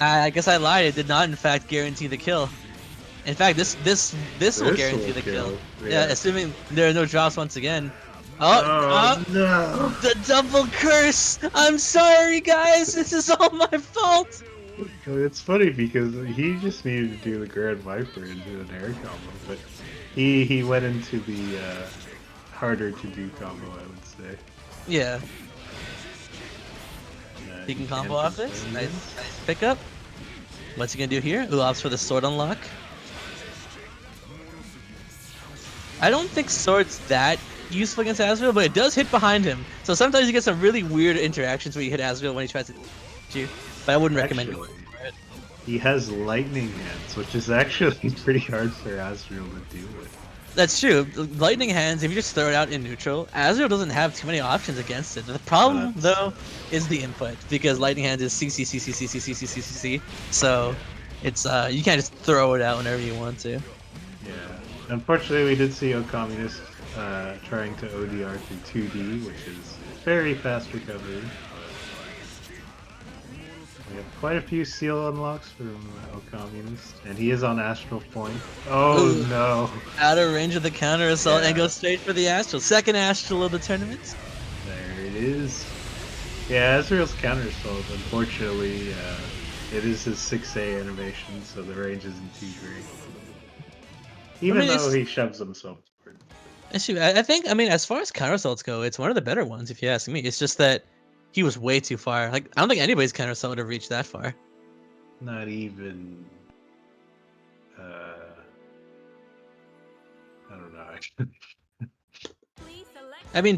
I guess I lied. It did not, in fact, guarantee the kill. In fact, this will guarantee the kill. Yeah, assuming there are no drops once again. Oh no! The double curse! I'm sorry, guys. This is all my fault. It's funny because he just needed to do the Grand Viper and do an air combo, but he went into the harder to do combo, I would say. Yeah. He can combo off this. Nice pickup. What's he gonna do here? Ooh, opts for the sword unlock. I don't think sword's that useful against Azrael, but it does hit behind him. So sometimes you get some really weird interactions where you hit Azrael when he tries to hit you. But I wouldn't recommend it. He has lightning hands, which is actually pretty hard for Azrael to deal with. That's true. Lightning hands, if you just throw it out in neutral, Azrael doesn't have too many options against it. The problem, though, is the input, because lightning hands is CC. So it's you can't just throw it out whenever you want to. Yeah. Unfortunately, we did see Okammunist trying to ODR through 2D, which is very fast recovery. We have quite a few seal unlocks from Okammunist, and he is on Astral Point. Oh Ooh. No! Out of range of the counter assault and goes straight for the Astral. Second Astral of the tournament. There it is. Yeah, Azrael's counter assault, unfortunately, it is his 6A animation, so the range isn't too great. Even though he shoves himself forward. I think, as far as counter assaults go, it's one of the better ones, if you ask me. It's just that he was way too far. Like, I don't think anybody's counter assault would have reached that far. Not even... I don't know, actually.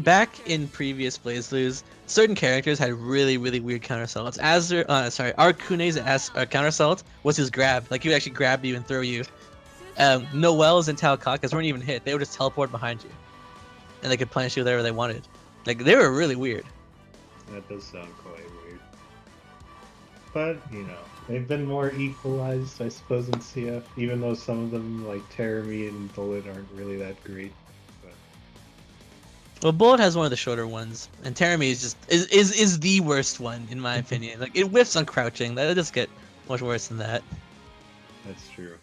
Back in previous BlazBlues, certain characters had really, really weird counter assaults. Arkune's counter assault was his grab. Like, he would actually grab you and throw you. Noel's and Taokakas weren't even hit. They would just teleport behind you. And they could punish you wherever they wanted. Like, they were really weird. That does sound quite weird. But, you know, they've been more equalized, I suppose, in CF, even though some of them, like Terami and Bullet, aren't really that great. But... Well, Bullet has one of the shorter ones, and Terami is just is the worst one, in my opinion. Like, it whiffs on crouching. That'll just get much worse than that. That's true.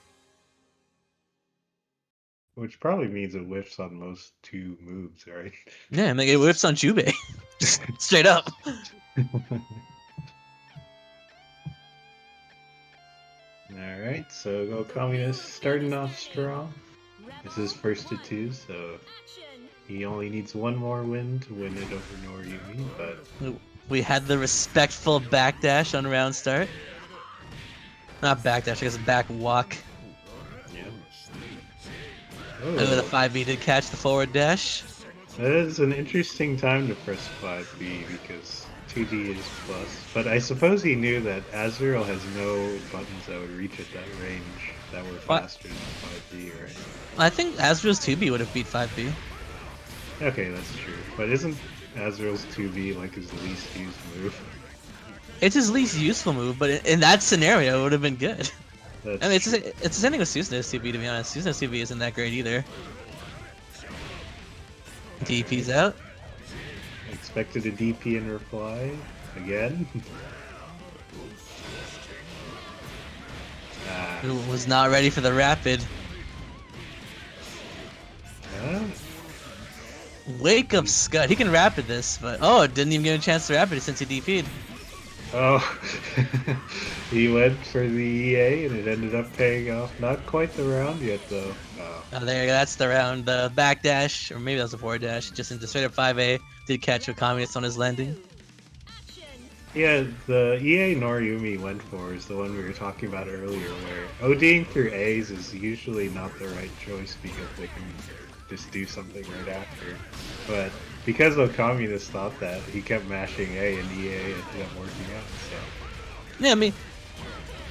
Which probably means it whiffs on most 2 moves, right? Yeah, it whiffs on Jubei. Straight up. Alright, so Okammunist starting off strong. It's his first of 2, so Action. he only needs one more win to win it over Norioumi, but We had the respectful backdash on round start. Not backdash, I guess back walk. yeah. Oh, the Oh, 5B did catch the forward dash. that is an interesting time to press 5B because 2D is plus, but I suppose he knew that Azrael has no buttons that would reach at that range that were What? faster than 5B, right? I think Azrael's 2B would have beat 5B. Okay, that's true. But isn't Azrael's 2B like his least used move? It's his least useful move, but in that scenario, it would have been good. That's I mean, it's true. the same thing with Susanoo's 2B, to be honest. Susanoo's 2B isn't that great either. DP's out. Expected a DP in reply again. Who was not ready for the rapid. Ah, Wake up, Scud. He can rapid this, but oh, didn't even get a chance to rapid it since he DP'd. oh, he went for the EA and it ended up paying off. Not quite the round yet, though. Oh. Oh, there you go. That's the round. The back dash, or maybe that was a forward dash, just into straight up 5A. Did catch Okammunist on his landing. Action. Yeah, the EA Norioumi went for is the one we were talking about earlier, where ODing through A's is usually not the right choice because they can just do something right after. But because Okammunist thought that, he kept mashing A and EA ended up working out. So Yeah, I mean,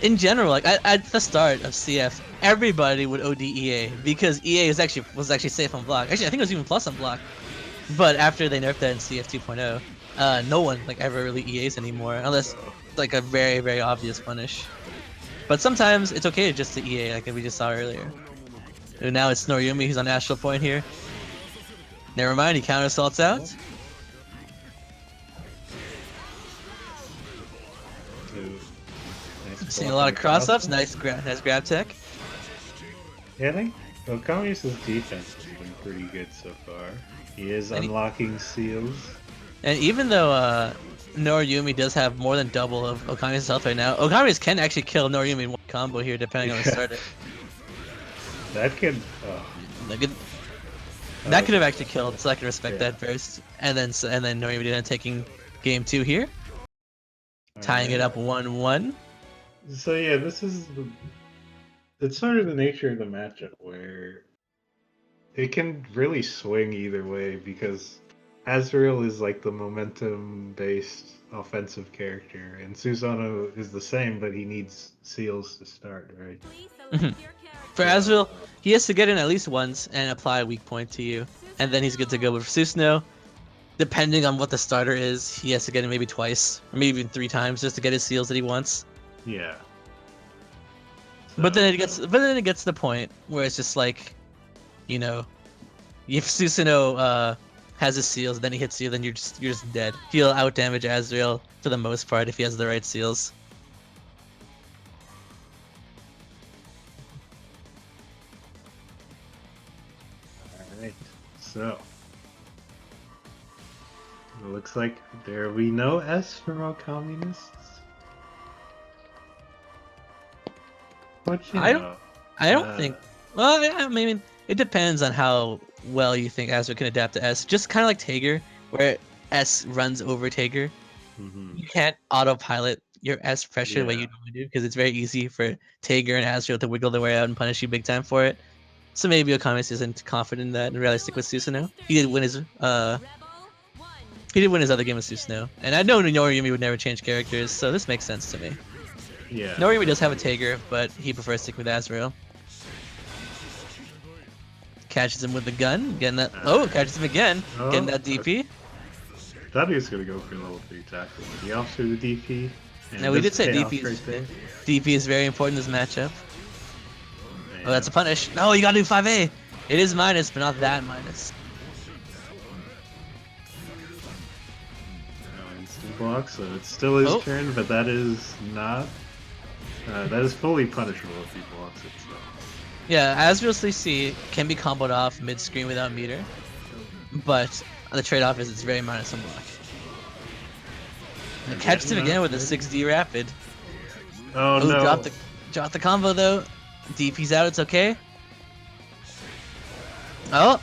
in general, like at the start of CF, everybody would OD EA because EA was actually safe on block. Actually, I think it was even plus on block. But after they nerfed that in CF 2.0, no one like ever really EAs anymore, unless like a very very obvious punish. But sometimes it's okay just to EA, like we just saw earlier. And now it's Norioumi who's on Astral Point here. Never mind, he counter assaults out. nice Seeing a lot of block cross on ups. Nice grab tech. Yeah, I think Okammunist's defense has been pretty good so far. He is And he- unlocking seals. And even though Norioumi does have more than double of Okamu's health right now, Okammunist can actually kill Norioumi in one combo here, depending on the starter. That could. That could have actually killed, so I can respect Yeah. that burst. And then Norioumi did end taking game 2 here, tying it up 1-1. So yeah, this is it's sort of the nature of the matchup where it can really swing either way because Azrael is like the momentum-based offensive character, and Susanoo is the same, but he needs seals to start, right? Please select your character. For Azrael, he has to get in at least once and apply a weak point to you, and then he's good to go. But for Susanoo, depending on what the starter is, he has to get in maybe twice or maybe even 3 times just to get his seals that he wants. Yeah. But then it gets to the point where it's just like, you know, if Susanoo has his seals, then he hits you, then you're just dead. He'll out damage Azrael for the most part if he has the right seals. Alright, so it looks like there will be no S from all communists. But you I know, don't think. Well, yeah, I mean, it depends on how well you think Azrael can adapt to S. Just kind of like Tager, where S runs over Tager. mhm. You can't autopilot your S pressure the way Yeah. you normally do because it's very easy for Tager and Azrael to wiggle their way out and punish you big time for it. So maybe Okammunist isn't confident in that and rather stick with Susanoo. He did win his Rebel 1. other game with Susanoo, and I know Norioumi would never change characters, so this makes sense to me. Yeah. Norioumi does have a Tager, but he prefers sticking with Azrael. Catches him with the gun, getting that. Oh, catches him again, getting that DP. Thought he was gonna go for level 3 tackle, but he opts for the DP. and Now it we does did say pay off DP right there. DP is very important in this matchup. And Oh, that's a punish. No, you gotta do 5A. It is minus, but not that minus. no instant block, so it's still his Oh. turn, but that is not. That is fully punishable if he blocks it. So. Yeah, Azrael's CC can be comboed off mid-screen without meter, but the trade-off is it's very minus on block. And catches him again with a 6D rapid. Oh Oh, no! dropped the combo though. DP's out, it's okay. Oh,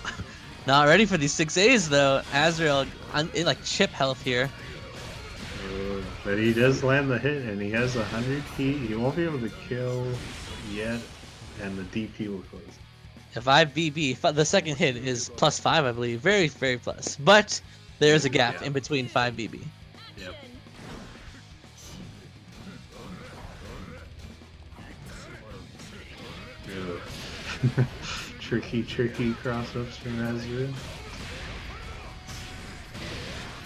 not ready for these 6As though. Azrael in like chip health here. But he does land the hit, and he has 100 key. He won't be able to kill yet, and the DP will close. If 5BB, the second hit is +5, I believe. Very, very plus. But there's a gap in between 5BB. Yep. Tricky cross-ups from Azure.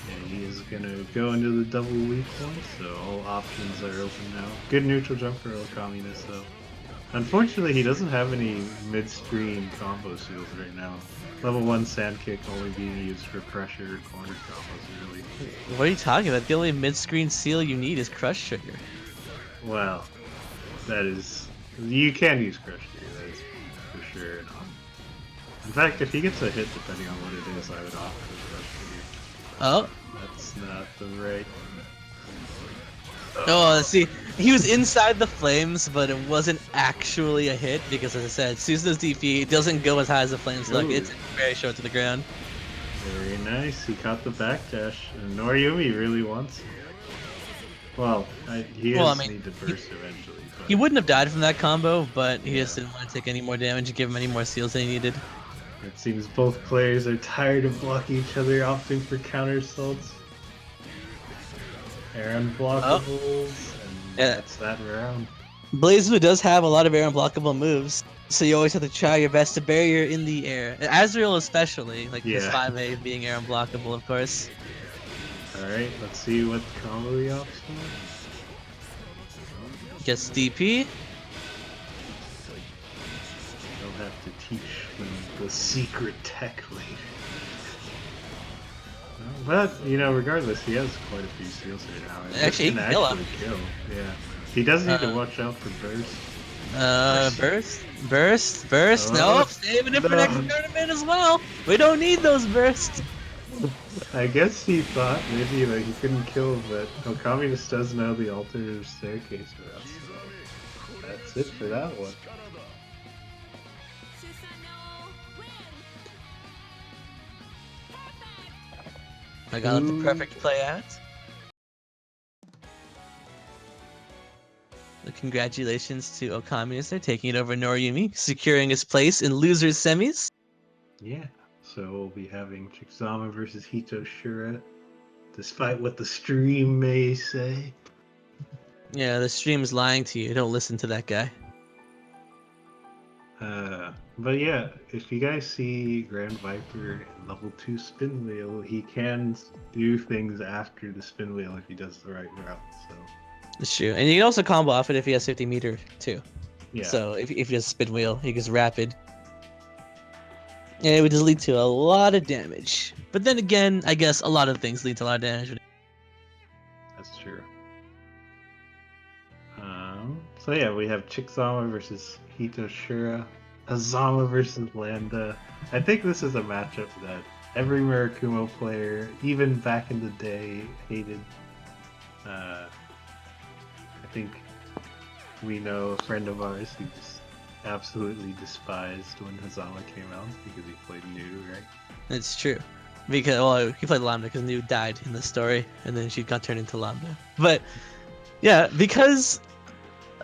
Yeah, he is gonna go into the double weak point, so all options are open now. Good neutral jump for Okammunist though. Unfortunately, he doesn't have any mid-screen combo seals right now. Level 1 sand kick only being used for pressure or corner combos, really. What are you talking about? The only mid-screen seal you need is Crush Trigger. Well, that is... You can use Crush Trigger, that is for sure. In fact, if he gets a hit, depending on what it is, I would opt for Crush Trigger. Oh. That's not the right... Oh, see, he was inside the flames, but it wasn't actually a hit because, as I said, Susanoo's DP doesn't go as high as the flames look. Ooh. It's very short to the ground. Very nice. He caught the backdash, and Norioumi really wants him. Well, he does need to burst eventually. But... He wouldn't have died from that combo, but he just didn't want to take any more damage and give him any more seals than he needed. It seems both players are tired of blocking each other, opting for counter assaults. Air unblockables, and that's that round. BlazBlue does have a lot of air unblockable moves, so you always have to try your best to barrier in the air. Azrael especially, like his 5A being air unblockable, of course. Alright, let's see what combo he opts for. Gets DP. They'll have to teach them the secret tech later. But, you know, regardless, he has quite a few seals here now. Actually, he can kill him. Yeah. He does need to watch out for burst. Burst. Nope, saving it for next tournament as well. We don't need those bursts. I guess he thought maybe like he couldn't kill, but Okammunist does know the alternative staircase for us. So that's it for that one. I got the perfect play out. Congratulations to Okammunist. They're taking it over Norioumi, securing his place in losers semis. Yeah, so we'll be having Chickzama versus Hitoshyura, despite what the stream may say. Yeah, the stream's lying to you. Don't listen to that guy. But yeah, if you guys see Grand Viper in level 2 spin wheel, he can do things after the spin wheel if he does the right route. So It's true, and you can also combo off it if he has 50 meter too. yeah. So if he has spin wheel, he gets rapid. And it would just lead to a lot of damage. But then again, I guess a lot of things lead to a lot of damage. That's true. So yeah, we have Chickzama versus Hitoshyura, Azama versus Lambda. I think this is a matchup that every Murakumo player, even back in the day, hated. I think we know a friend of ours who just absolutely despised when Hazama came out because he played New, right? It's true. Because, well, he played Lambda because New died in the story, and then she got turned into Lambda. But, yeah, because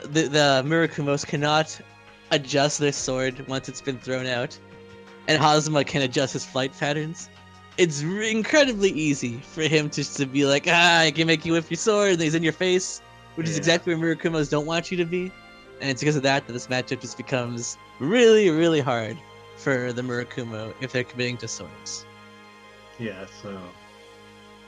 the Murakumos cannot adjust their sword once it's been thrown out, and Hazama can adjust his flight patterns, it's incredibly easy for him just to be like, I can make you whip your sword, and he's in your face, which is exactly where Murakumos don't want you to be. And it's because of that this matchup just becomes really, really hard for the Murakumo if they're committing to swords. Yeah, so...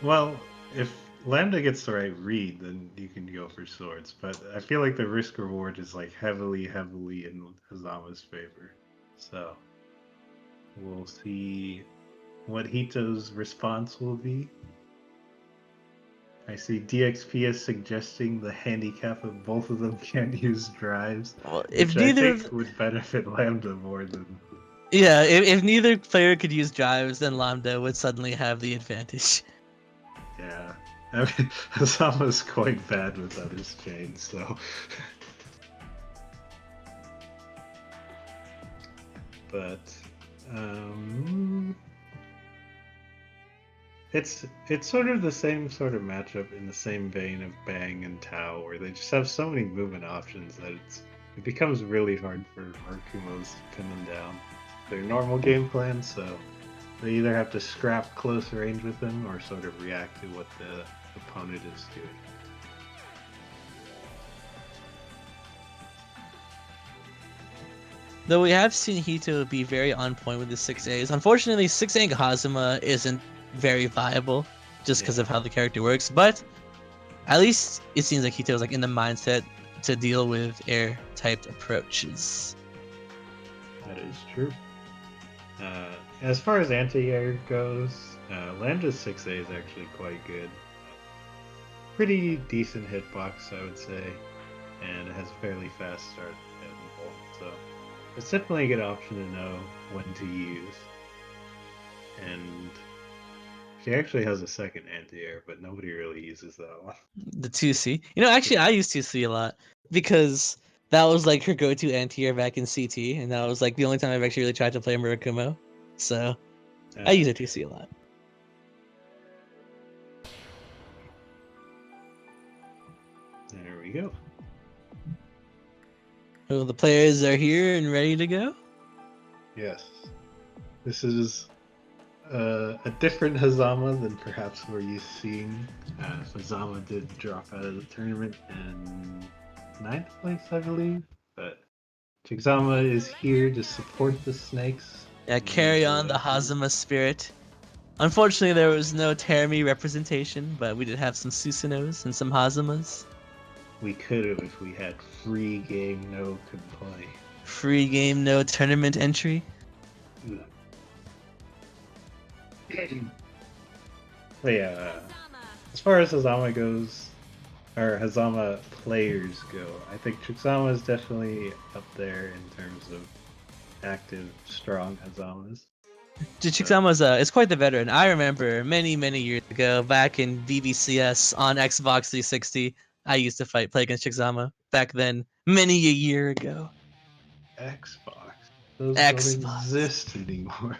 Well, if Lambda gets the right read, then you can go for swords. But I feel like the risk-reward is like heavily in Hazama's favor. So, we'll see what Hito's response will be. I see DXP is suggesting the handicap of both of them can't use drives, Well, if which neither I think would benefit Lambda more than... Yeah, if neither player could use drives, then Lambda would suddenly have the advantage. Yeah. I mean, Hazama's quite bad without his chain, so... But, It's sort of the same sort of matchup in the same vein of Bang and Tao, where they just have so many movement options that it becomes really hard for Arkumos to pin them down. Their normal game plan, so they either have to scrap close range with them or sort of react to what the opponent is doing. Though we have seen Hito be very on point with the 6As. Unfortunately, 6A Hazama isn't very viable just because of how the character works, but at least it seems like Hito is like in the mindset to deal with air-typed approaches. That is true. As far as anti-air goes, Lambda's 6A is actually quite good. Pretty decent hitbox, I would say, and it has a fairly fast start and ult, so it's definitely a good option to know when to use. And she actually has a second anti-air, but nobody really uses that one. The 2C. You know, actually, I use 2C a lot because that was like her go-to anti-air back in CT, and that was like the only time I've actually really tried to play Murakumo. So I use her 2C a lot. There we go. Well, the players are here and ready to go. Yes. This is a different Hazama than perhaps we're used to seeing. Fuzzama did drop out of the tournament in 9th place, I believe. But Chickzama is here to support the snakes. Yeah, carry on the Hazama spirit. Unfortunately, there was no Terami representation, but we did have some Susanos and some Hazamas. We could have if we had free game, no complaint. Free game, no tournament entry. But yeah, as far as Hazama goes, or Hazama players go, I think Chickzama is definitely up there in terms of active, strong Hazamas. Chickzama's is quite the veteran. I remember many years ago, back in BBCS on Xbox 360, I used to play against Chickzama. Back then, many a year ago. Xbox. Those Xbox. don't exist anymore.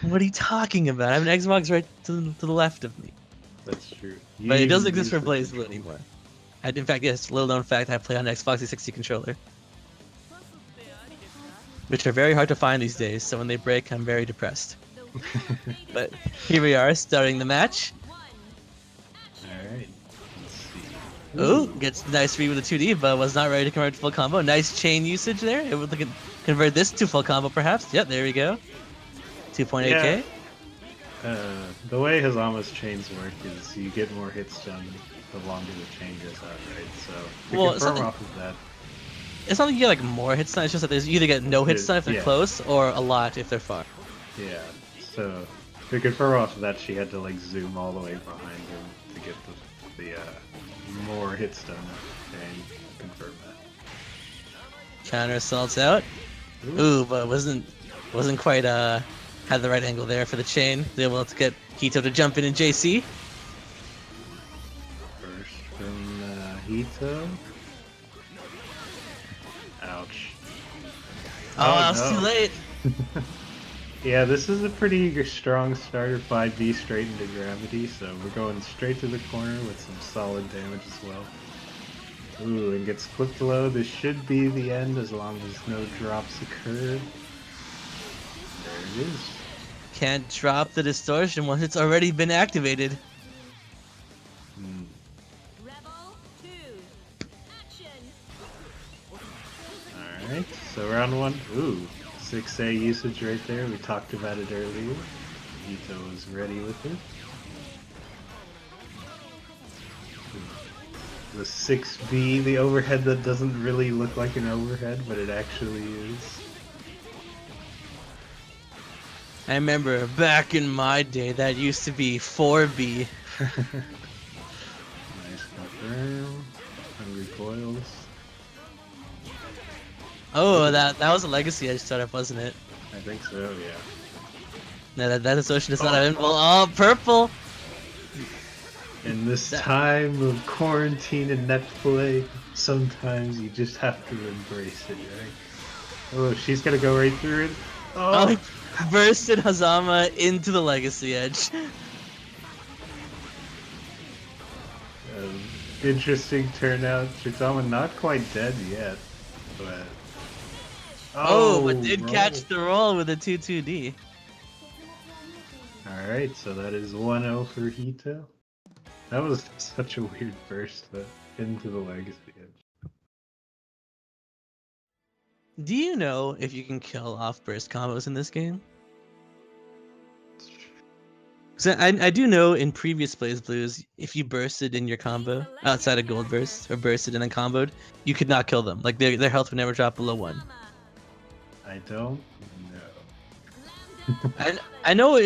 What are you talking about? I have an Xbox right to the left of me. That's true. But it doesn't exist for BlazBlue anymore. In fact, yes, little known fact, I play on an Xbox 360 controller. Which are very hard to find these days, so when they break, I'm very depressed. But here we are, starting the match. Alright, let's see. Ooh, gets the nice read with a 2D, but was not ready to convert to full combo. Nice chain usage there. Able to convert this to full combo, perhaps. Yep, there we go. 2.8k. The way Hazama's chains work is you get more hits done the longer the chain goes out, right? So to confirm off of that. It's not like you get like more hits done, it's just that there's either get no hits done if they're close, or a lot if they're far. Yeah, so to confirm off of that, she had to like zoom all the way behind him to get the more hits done and confirm that. Counter assaults out. Ooh, but wasn't quite had the right angle there for the chain. They were able to get Hito to jump in and JC. First from Hito. Ouch. Oh, I was too late. Yeah, this is a pretty strong starter 5B straight into gravity, so we're going straight to the corner with some solid damage as well. Ooh, and gets flipped low. This should be the end as long as no drops occur. There it is. Can't drop the distortion once it's already been activated. Alright, so round one. Ooh, 6A usage right there. We talked about it earlier. Hito was ready with it. The 6B, the overhead that doesn't really look like an overhead, but it actually is. I remember back in my day that used to be 4B. Nice confirm. Hungry Coils. Oh, that was a Legacy Edge startup, wasn't it? I think so, yeah. No, that distortion is not available. Oh, purple! In this time of quarantine and net play, sometimes you just have to embrace it, right? Oh, she's gonna go right through it. Oh, he bursted Hazama into the Legacy Edge. Interesting turnout. Chickzama not quite dead yet, but Oh, but did roll. catch the roll with a 2-2D. All right, so that is 1-0 for Hito. That was such a weird burst into the Legacy Edge. Do you know if you can kill off burst combos in this game? So I do know in previous Blaze Blues, if you bursted in your combo outside of Gold Burst or bursted and then comboed, you could not kill them. Like their health would never drop below 1. I don't know. I know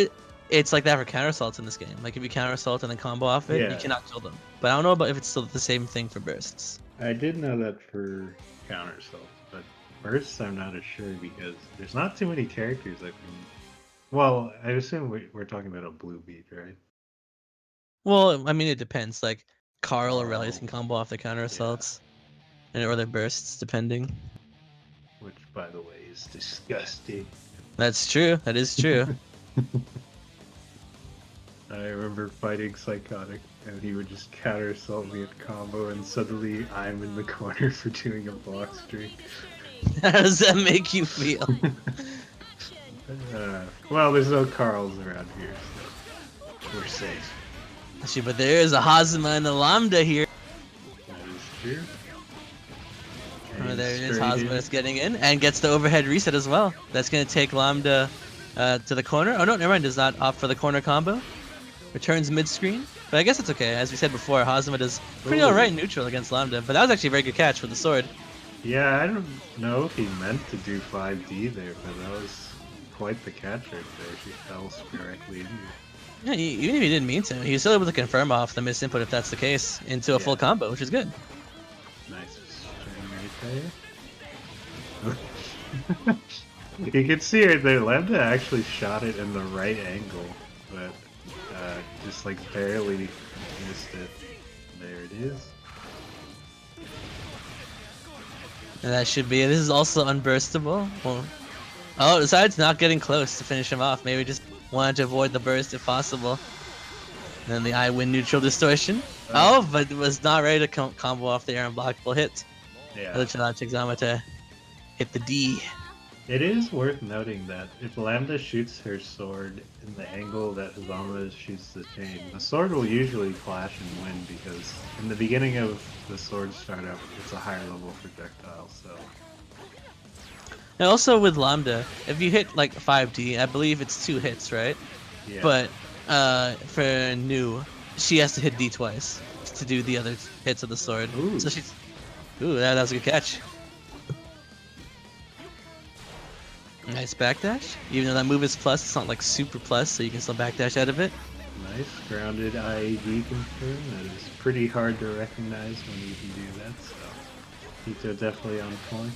it's like that for counter assaults in this game. Like if you counter assault and then combo off it, you Yeah. cannot kill them. But I don't know about if it's still the same thing for bursts. I did know that for counter assaults, but bursts I'm not as sure because there's not too many characters that can. Well, I assume we're talking about a blue beat, right? Well, I mean it depends. Like Carl or Relies Oh, can combo off the counter assaults, and or their bursts depending. Which, by the way, is disgusting. That's true. That is true. I remember fighting Psychotic, and he would just counter assault me at combo, and suddenly I'm in the corner for doing a block streak. How does that make you feel? Well, there's no Carls around here, so we're safe. Actually, but there is a Hazama and a Lambda here. That is true. Oh, And there it is. straight Hazama in. is getting in and gets the overhead reset as well. That's going to take Lambda to the corner. Oh no, never mind. Does not opt for the corner combo. Returns mid-screen. But I guess it's okay. As we said before, Hazama does pretty Ooh. alright neutral against Lambda. But that was actually a very good catch with the sword. Yeah, I don't know if he meant to do 5D there, but that was quite the catch right there. She fell directly into it. Yeah, even if he didn't mean to, he was still able to confirm off the misinput if that's the case into a full Yeah. combo, which is good. Nice string right there. You can see right there, Lambda actually shot it in the right angle, but just like barely missed it. There it is. And that should be it. This is also unburstable. Well, oh, besides not getting close to finish him off, maybe just wanted to avoid the burst if possible. And then the I win neutral distortion. Oh, but was not ready to combo off the air unblockable hit. Yeah. Which allowed Chickzama to hit the D. It is worth noting that if Lambda shoots her sword in the angle that Hazama shoots the chain, the sword will usually flash and win because in the beginning of the sword startup, it's a higher level projectile, so... And also with Lambda, if you hit like 5D, I believe it's 2 hits, right? Yeah. But for new, she has to hit D twice to do the other hits of the sword. Ooh. So she's... Ooh, that was a good catch. Nice backdash. Even though that move is plus, it's not like super plus, so you can still backdash out of it. Nice grounded IAD confirm. That is pretty hard to recognize when you can do that, so... Hito definitely on point.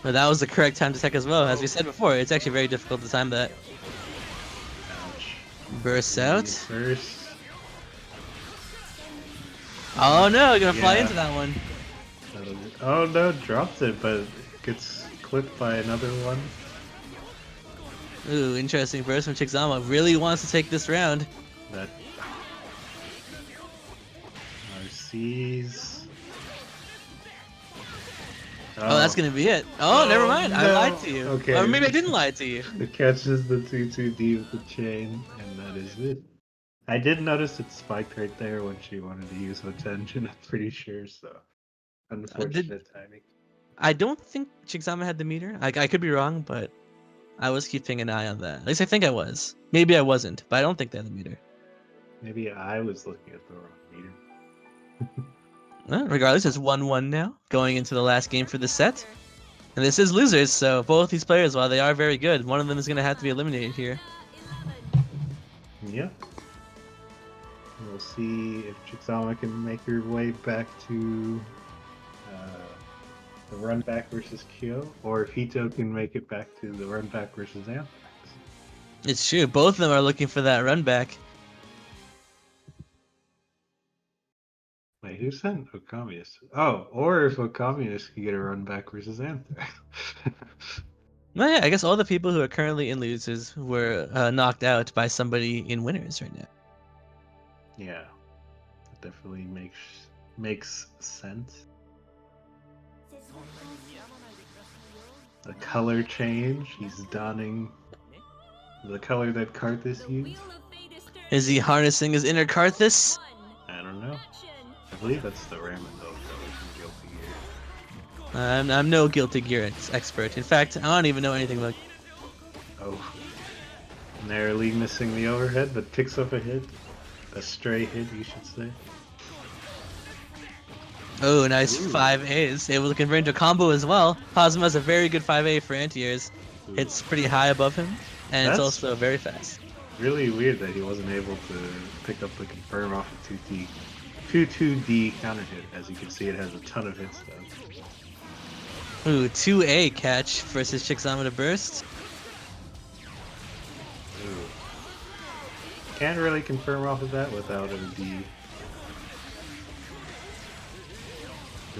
But that was the correct time to tech as well. As we said before, it's actually very difficult to time that. Ouch. Bursts out. First. Oh no, you're gonna fly Yeah. into that one. Oh no, dropped it, but gets clipped by another one. Ooh, interesting burst from Chickzama. Really wants to take this round. That RC's. Oh, that's gonna be it. Oh, never mind. I no. lied to you. Okay. Or maybe I didn't lie to you. It catches the 2-2D with the chain, and that is it. I did notice it spiked right there when she wanted to use Hotenjin, I'm pretty sure, so. Unfortunate timing. I don't think Chickzama had the meter. I could be wrong, but I was keeping an eye on that. At least I think I was. Maybe I wasn't, but I don't think they had the meter. Maybe I was looking at the wrong meter. Well, regardless, it's 1-1 now, going into the last game for the set. And this is losers, so both these players, while they are very good, one of them is going to have to be eliminated here. Yep. We'll see if Chickzama can make her way back to the run back versus Kyo, or if Hito can make it back to the run back versus Anthrax. It's true, both of them are looking for that run back. Wait, who sent Okammunist? Oh, or if Okammunist can get a run back versus Anthrax. Well, yeah, I guess all the people who are currently in losers were knocked out by somebody in winners right now. Yeah, that definitely makes sense. The color change. He's donning the color that Karthus The used. wheel of fate is turning. Is he harnessing his inner Karthus? One. I don't know. Action. I believe that's the Ramen color from Guilty Gear. I'm no Guilty Gear expert. In fact, I don't even know anything about. Oh. Narrowly missing the overhead, but picks up a hit. A stray hit, you should say. Oh, nice Ooh. 5As. Able to convert into a combo as well. Cosmo has a very good 5A for anti-airs. Ooh. Hits pretty high above him, and it's That's- also very fast. Really weird that he wasn't able to pick up the confirm off of 2D counter hit. As you can see, it has a ton of hits though. Ooh, 2A catch versus Chickzama to burst. Ooh. Can't really confirm off of that without a D.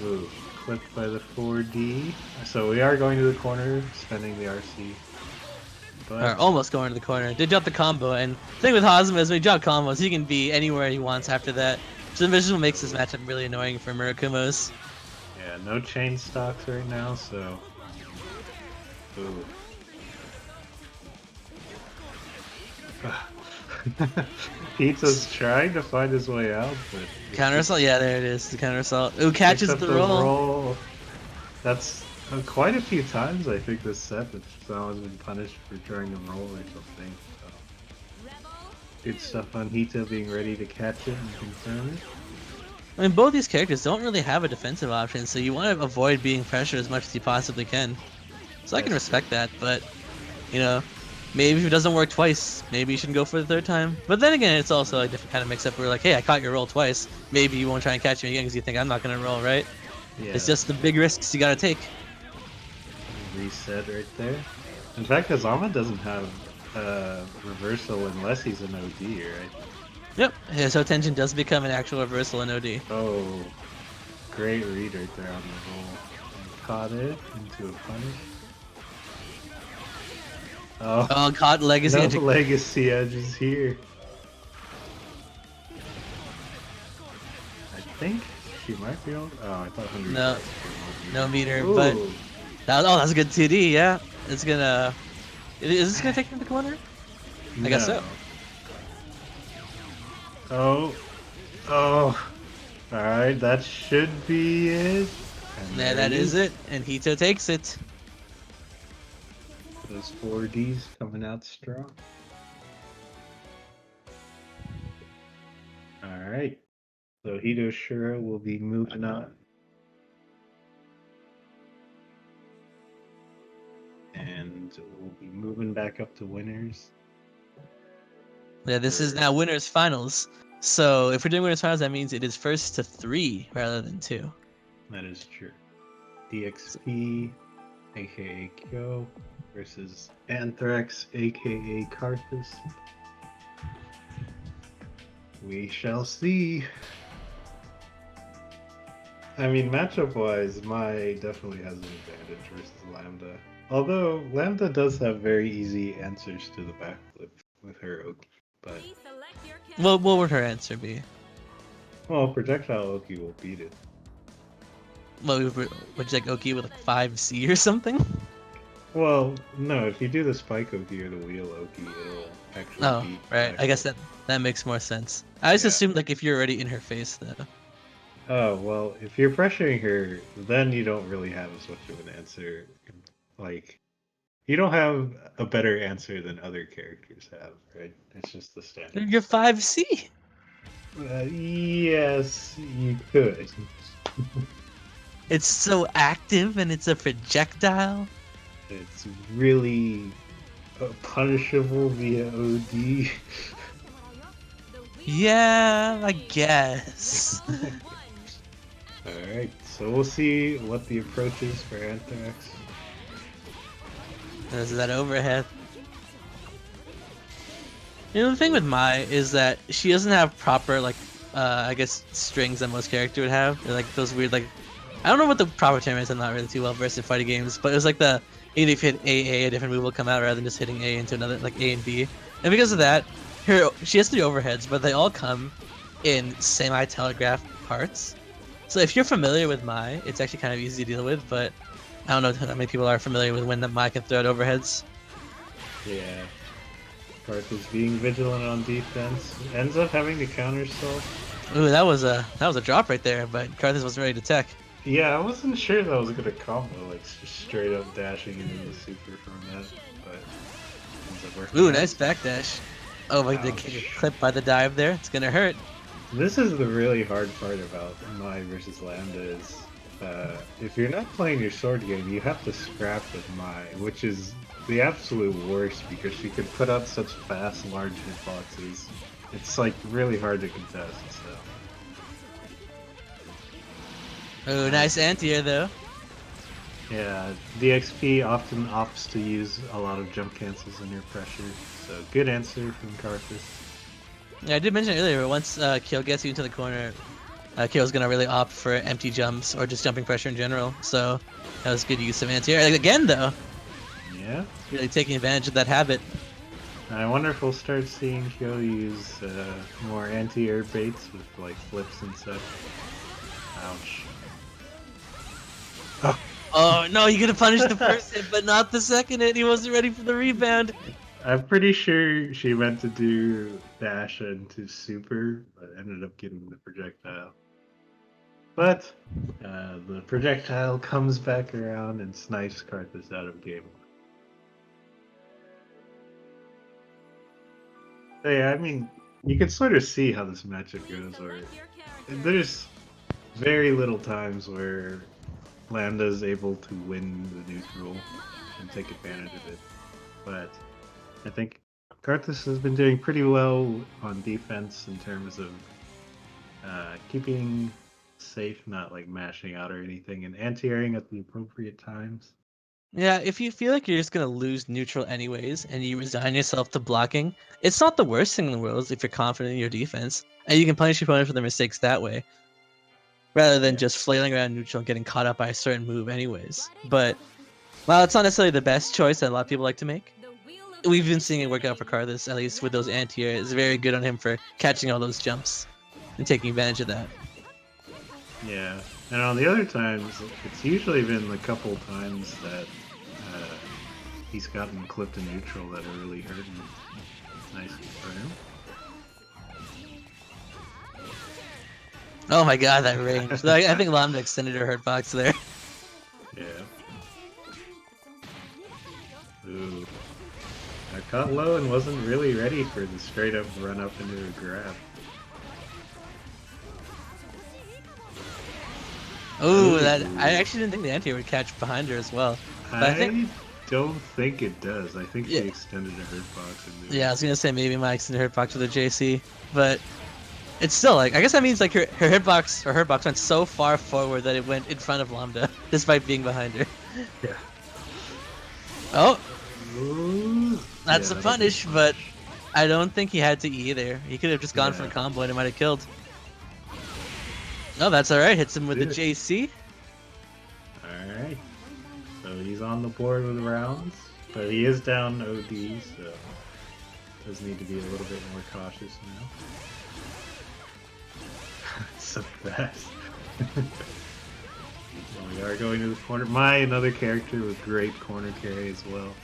Ooh, clipped by the 4D. So we are going to the corner, spending the RC. But Or almost going to the corner. Did drop the combo, and the thing with Hazama is when he drops combos, he can be anywhere he wants after that. So the visual makes this matchup really annoying for Murakumos. yeah, no chain stocks right now, so. Ooh. Pizza's trying to find his way out, but Counter assault, yeah, there it is. The counter assault. Ooh, catches picks up the roll. That's quite a few times I think this set that someone's been punished for trying to roll or something. So. Rebel. Good stuff on Hito being ready to catch it and confirm it. I mean, both these characters don't really have a defensive option, so you want to avoid being pressured as much as you possibly can. So I can That's respect that, but, you know, maybe if it doesn't work twice, maybe you shouldn't go for the third time. But then again, it's also a different kind of mix-up where like, hey, I caught your roll twice. Maybe you won't try and catch me again because you think I'm not going to roll, right? Yeah, It's just the big risks you got to take. reset right there. In fact, Azama doesn't have reversal unless he's an OD, right? Yep, so tension does become an actual reversal in OD. Oh, great read right there on the roll. And caught it into a punish. Oh, Oh, caught legacy. no into- legacy edges here. I think she might be on. Oh, I thought 100. No. No meter, Ooh. but that's a good 2D. Yeah, it's gonna. Is this gonna take him to the corner? I guess so. Oh, oh. Alright, that should be it. And Yeah, there that it is it, and Hito takes it. Those 4Ds coming out strong. Alright. So Hitoshyura will be moving on. And we'll be moving back up to winners. Yeah, this is now winners finals. So if we're doing winners finals, that means it is first to 3 rather than 2. That is true. DXP, aka Kyo, versus Anthrax, aka Karthus. We shall see. I mean, matchup-wise, Mai definitely has an advantage versus Lambda. Although, Lambda does have very easy answers to the backflip with her Oki. But, Please select your Well, what would her answer be? well, Projectile Oki will beat it. Well, would you like Oki with like 5C or something? Well, no, if you do the Spike Oki or the Wheel Oki, it'll actually Oh, beat right. I guess backflip. that makes more sense. I just Yeah. assumed like if you're already in her face though. Oh, well, if you're pressuring her, then you don't really have as much of an answer. Like, you don't have a better answer than other characters have, right? It's just the standard. You're 5C. Yes, you could. It's so active and it's a projectile. It's really punishable via OD. Yeah, I guess. Alright, so we'll see what the approach is for Anthrax. This is that overhead. You know, the thing with Mai is that she doesn't have proper, like, I guess, strings that most characters would have. They're like those weird, like, I don't know what the proper term is. I'm not really too well versed in fighting games, but it was like the either if you hit A, a different move will come out rather than just hitting A into another, like A and B. And because of that, she has 3 overheads, but they all come in semi-telegraphed parts. So if you're familiar with Mai, it's actually kind of easy to deal with, but I don't know how many people are familiar with when the Mai can throw out overheads. Yeah. Karthus being vigilant on defense ends up having to counter self. Ooh, that was a drop right there, but Karthus wasn't ready to tech. Yeah, I wasn't sure that was gonna combo, like just straight up dashing into the super from that, but ends up working Ooh, out. nice backdash. Oh, but they get clipped by the dive there. It's gonna hurt. This is the really hard part about Mai versus Lambda is if you're not playing your sword game, you have to scrap with Mai, which is the absolute worst because she could put up such fast, large hitboxes. It's like really hard to contest. So. Oh, nice anti-air though. Yeah, DXP often opts to use a lot of jump cancels under pressure, so good answer from Karthus. Yeah, I did mention earlier, once Kyo gets you into the corner, Kyo's gonna really opt for empty jumps or just jumping pressure in general, so that was good use of anti-air. Like, again though, Yeah. really taking advantage of that habit. I wonder if we'll start seeing Kyo use more anti-air baits with like flips and such. Ouch. Oh no, you could have punished the first hit, but not the second hit. He wasn't ready for the rebound. I'm pretty sure she meant to do dash into super, but ended up getting the projectile. But the projectile comes back around and snipes Karthus out of game. So yeah, I mean, you can sort of see how this matchup goes, where there's very little times where Lambda is able to win the neutral and take advantage of it. But I think Karthus has been doing pretty well on defense in terms of keeping safe, not like mashing out or anything, and anti-airing at the appropriate times. Yeah, if you feel like you're just gonna lose neutral anyways, and you resign yourself to blocking, it's not the worst thing in the world if you're confident in your defense, and you can punish your opponent for their mistakes that way, rather than just flailing around neutral and getting caught up by a certain move anyways. But while it's not necessarily the best choice that a lot of people like to make, we've been seeing it work out for Karthus, at least with those anti-air. It's very good on him for catching all those jumps and taking advantage of that. Yeah, and on the other times, it's usually been a couple times that he's gotten clipped in neutral that are really hurting. Nice for him. Oh my god, that range. I think Lambda extended her hurt box there. Yeah. Ooh. I caught low and wasn't really ready for the straight up run up into a grab. Ooh, that I actually didn't think the anti-air would catch behind her as well. But I think don't think it does. I think she extended a hurt box. Yeah, I was gonna say maybe my extended hurt box with a JC, but it's still like I guess that means like her hurt box went so far forward that it went in front of Lambda, despite being behind her. Yeah. Oh, Ooh. that's Yeah, a punish, but I don't think he had to E either. He could have just gone for a Yeah. combo and it might have killed. Oh, that's alright. Hits him with the JC. Alright. So he's on the board with rounds, but he is down OD, so does need to be a little bit more cautious now. So fast. Well, we are going to the corner. Another character with great corner carry as well.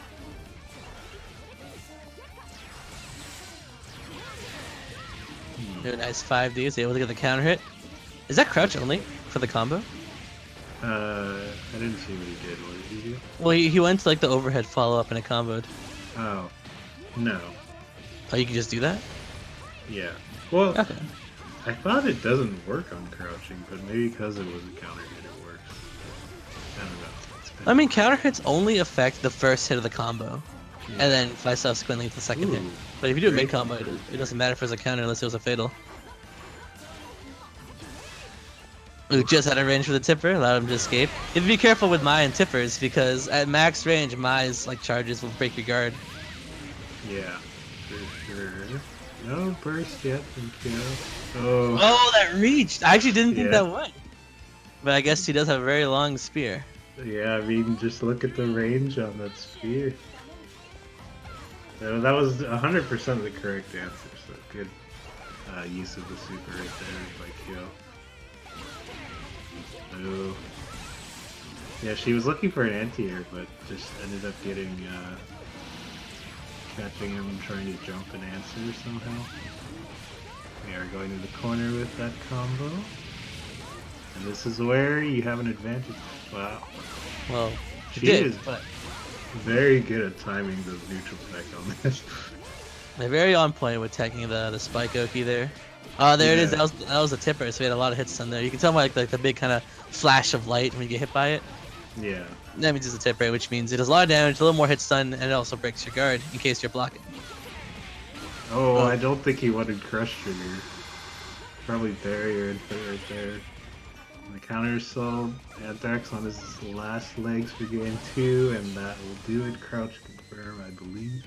Do a nice 5D. Is able to get the counter hit. Is that crouch only for the combo? I didn't see what he did. What did he do? Well, he went to like the overhead follow up and it comboed. Oh, no. Oh, you can just do that? Yeah. Well, Okay. I thought it doesn't work on crouching, but maybe because it was a counter hit, it works. I don't know. I mean, counter hits only affect the first hit of the combo, and then by subsequently the second hit. Ooh, But if you do a great mid combo, it doesn't matter if it's a counter unless it was a fatal. Ooh, just out of range for the tipper, allowed him to escape. You have to be careful with Mai and tippers because at max range, Mai's like charges will break your guard. Yeah, for sure. No burst yet from Kyo. Oh, Oh, that reached! I actually didn't think Yeah. that would. But I guess he does have a very long spear. Yeah, I mean, just look at the range on that spear. So that was 100% the correct answer, so good use of the super right there by Kyo. So, yeah, she was looking for an anti-air, but just ended up getting, catching him trying to jump and answer somehow. We are going to the corner with that combo. And this is where you have an advantage. Wow. Well, She she did, is but very good at timing the neutral tech on this. they're very on point with taking the spike Oki there. There it is. Yeah. That was a tipper, so we had a lot of hits on there. You can tell by like the big kind of flash of light when you get hit by it. Yeah. That means it's a tipper, which means it does a lot of damage, a little more hit stun, and it also breaks your guard in case you're blocking. Oh, I don't think he wanted Crush Trigger. Probably barrier and put it right there. And the counter sold Anthrax on his last legs for game 2, and that will do it. Crouch confirm, I believe.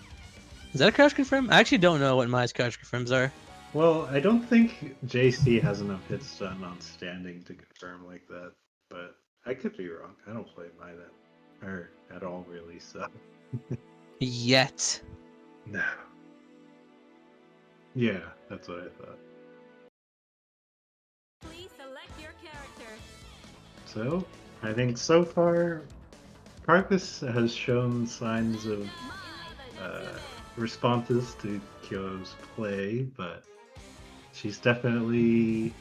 Is that a crouch confirm? I actually don't know what my crouch confirms are. Well, I don't think JC has enough hit stun on standing to confirm like that, but I could be wrong. I don't play my that or at all really, so Yet. no. Yeah, that's what I thought. Please select your character. So, I think so far, Carthus has shown signs of responses to Kyo's play, but she's definitely.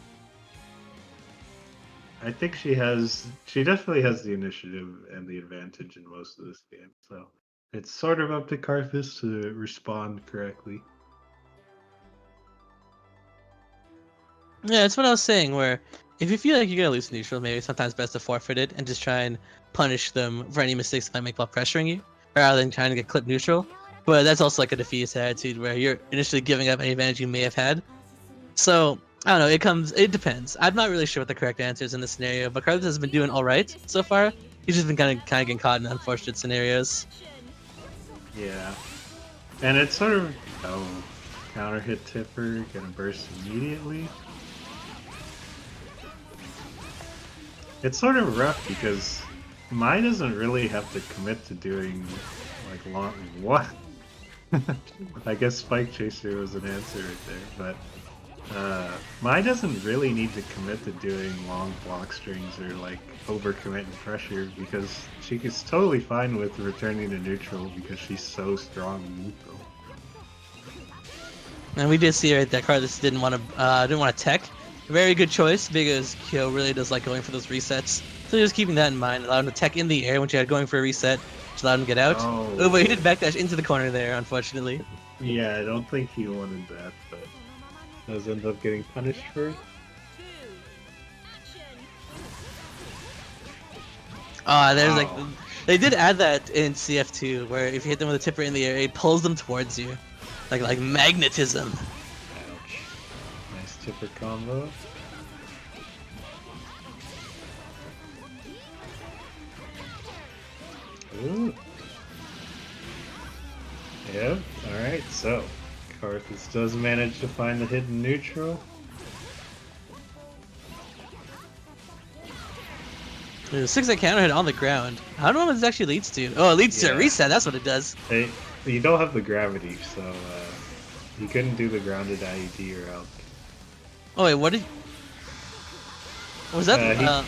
I think she definitely has the initiative and the advantage in most of this game, so it's sort of up to Carthus to respond correctly. Yeah, that's what I was saying, where if you feel like you're gonna lose neutral, maybe sometimes best to forfeit it and just try and punish them for any mistakes they might make while pressuring you, rather than trying to get clip neutral. But that's also like a defeatist attitude where you're initially giving up any advantage you may have had. So I don't know. It depends. I'm not really sure what the correct answer is in this scenario, but Carlos has been doing all right so far. He's just been kind of getting caught in unfortunate scenarios. Yeah, and it's sort of counter hit tipper, gonna burst immediately. It's sort of rough because Mai doesn't really have to commit to doing like long. What? I guess Spike Chaser was an answer right there, but Mai doesn't really need to commit to doing long block strings or like overcommit and pressure because she's totally fine with returning to neutral because she's so strong in neutral. And we did see right that Carlos didn't want to tech. Very good choice because Kyo really does like going for those resets. So just keeping that in mind, allowed him to tech in the air when she had going for a reset, which allowed him to get out. Oh, but he did backdash into the corner there, unfortunately. Yeah, I don't think he wanted that, but does end up getting punished for it. There's like they did add that in CF2 where if you hit them with a tipper in the air, it pulls them towards you, like magnetism. Ouch! Nice tipper combo. Ooh. Yep. All right. So, Carthus does manage to find the hidden neutral. There's a 6-hit counter hit on the ground. I don't know what this actually leads to. Oh, it leads to a reset. That's what it does. You don't have the gravity, so you couldn't do the grounded IED route. Oh wait, what did? Was that?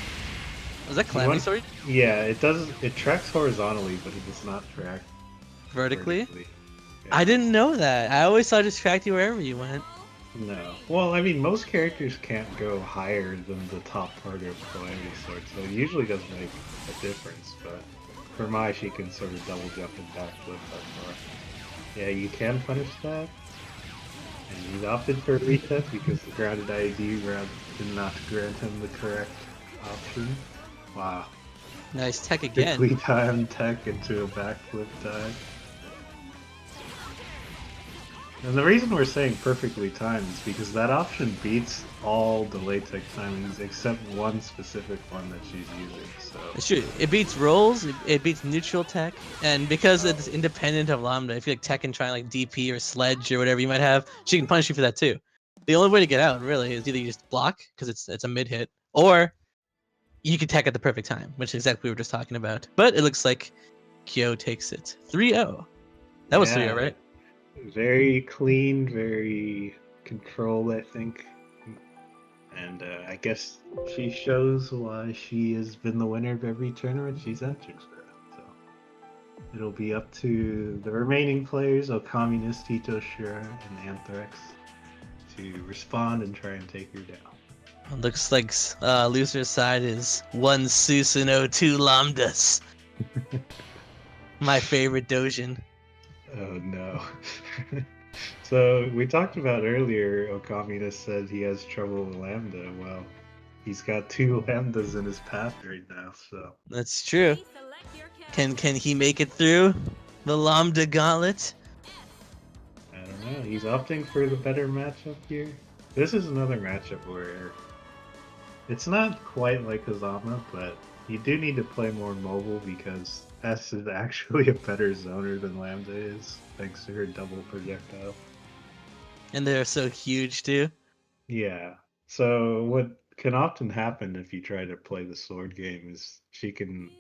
Was that Calamity Sword? Yeah, it does. It tracks horizontally, but it does not track vertically. Yeah. I didn't know that. I always thought it just tracked you wherever you went. No. Well, I mean, most characters can't go higher than the top part of Calamity Sword, so it usually doesn't make a difference, but for Mai, she can sort of double jump and backflip that far. Yeah, you can punish that. And he's opted for a reset because the grounded IED route did not grant him the correct option. Wow. Nice tech again. Quickly timed tech into a backflip dive. And the reason we're saying perfectly timed is because that option beats all delay tech timings except one specific one that she's using. So It's true. It beats rolls, it beats neutral tech, and because it's independent of Lambda, if you like tech and try like DP or sledge or whatever you might have, she can punish you for that too. The only way to get out really is either you just block because it's a mid hit, or you can tech at the perfect time, which is exactly what we were just talking about. But it looks like Kyo takes it 3-0. That was 3-0, right? Very clean, very controlled, I think. And I guess she shows why she has been the winner of every tournament she's entered for. So it'll be up to the remaining players, Okammunist, Hitoshyura, and Anthrax, to respond and try and take her down. Looks like loser's side is 1 Susanoo, 2 Lambdas. My favorite Dojin. Oh no. So we talked about earlier, Okammunist said he has trouble with Lambda. Well, he's got 2 Lambdas in his path right now, so. That's true. Please select your character. Can he make it through the Lambda Gauntlet? I don't know. He's opting for the better matchup here. This is another matchup where it's not quite like Fuzzama, but you do need to play more mobile because S is actually a better zoner than Lambda is, thanks to her double projectile. And they're so huge too. Yeah. So what can often happen if you try to play the sword game is she can,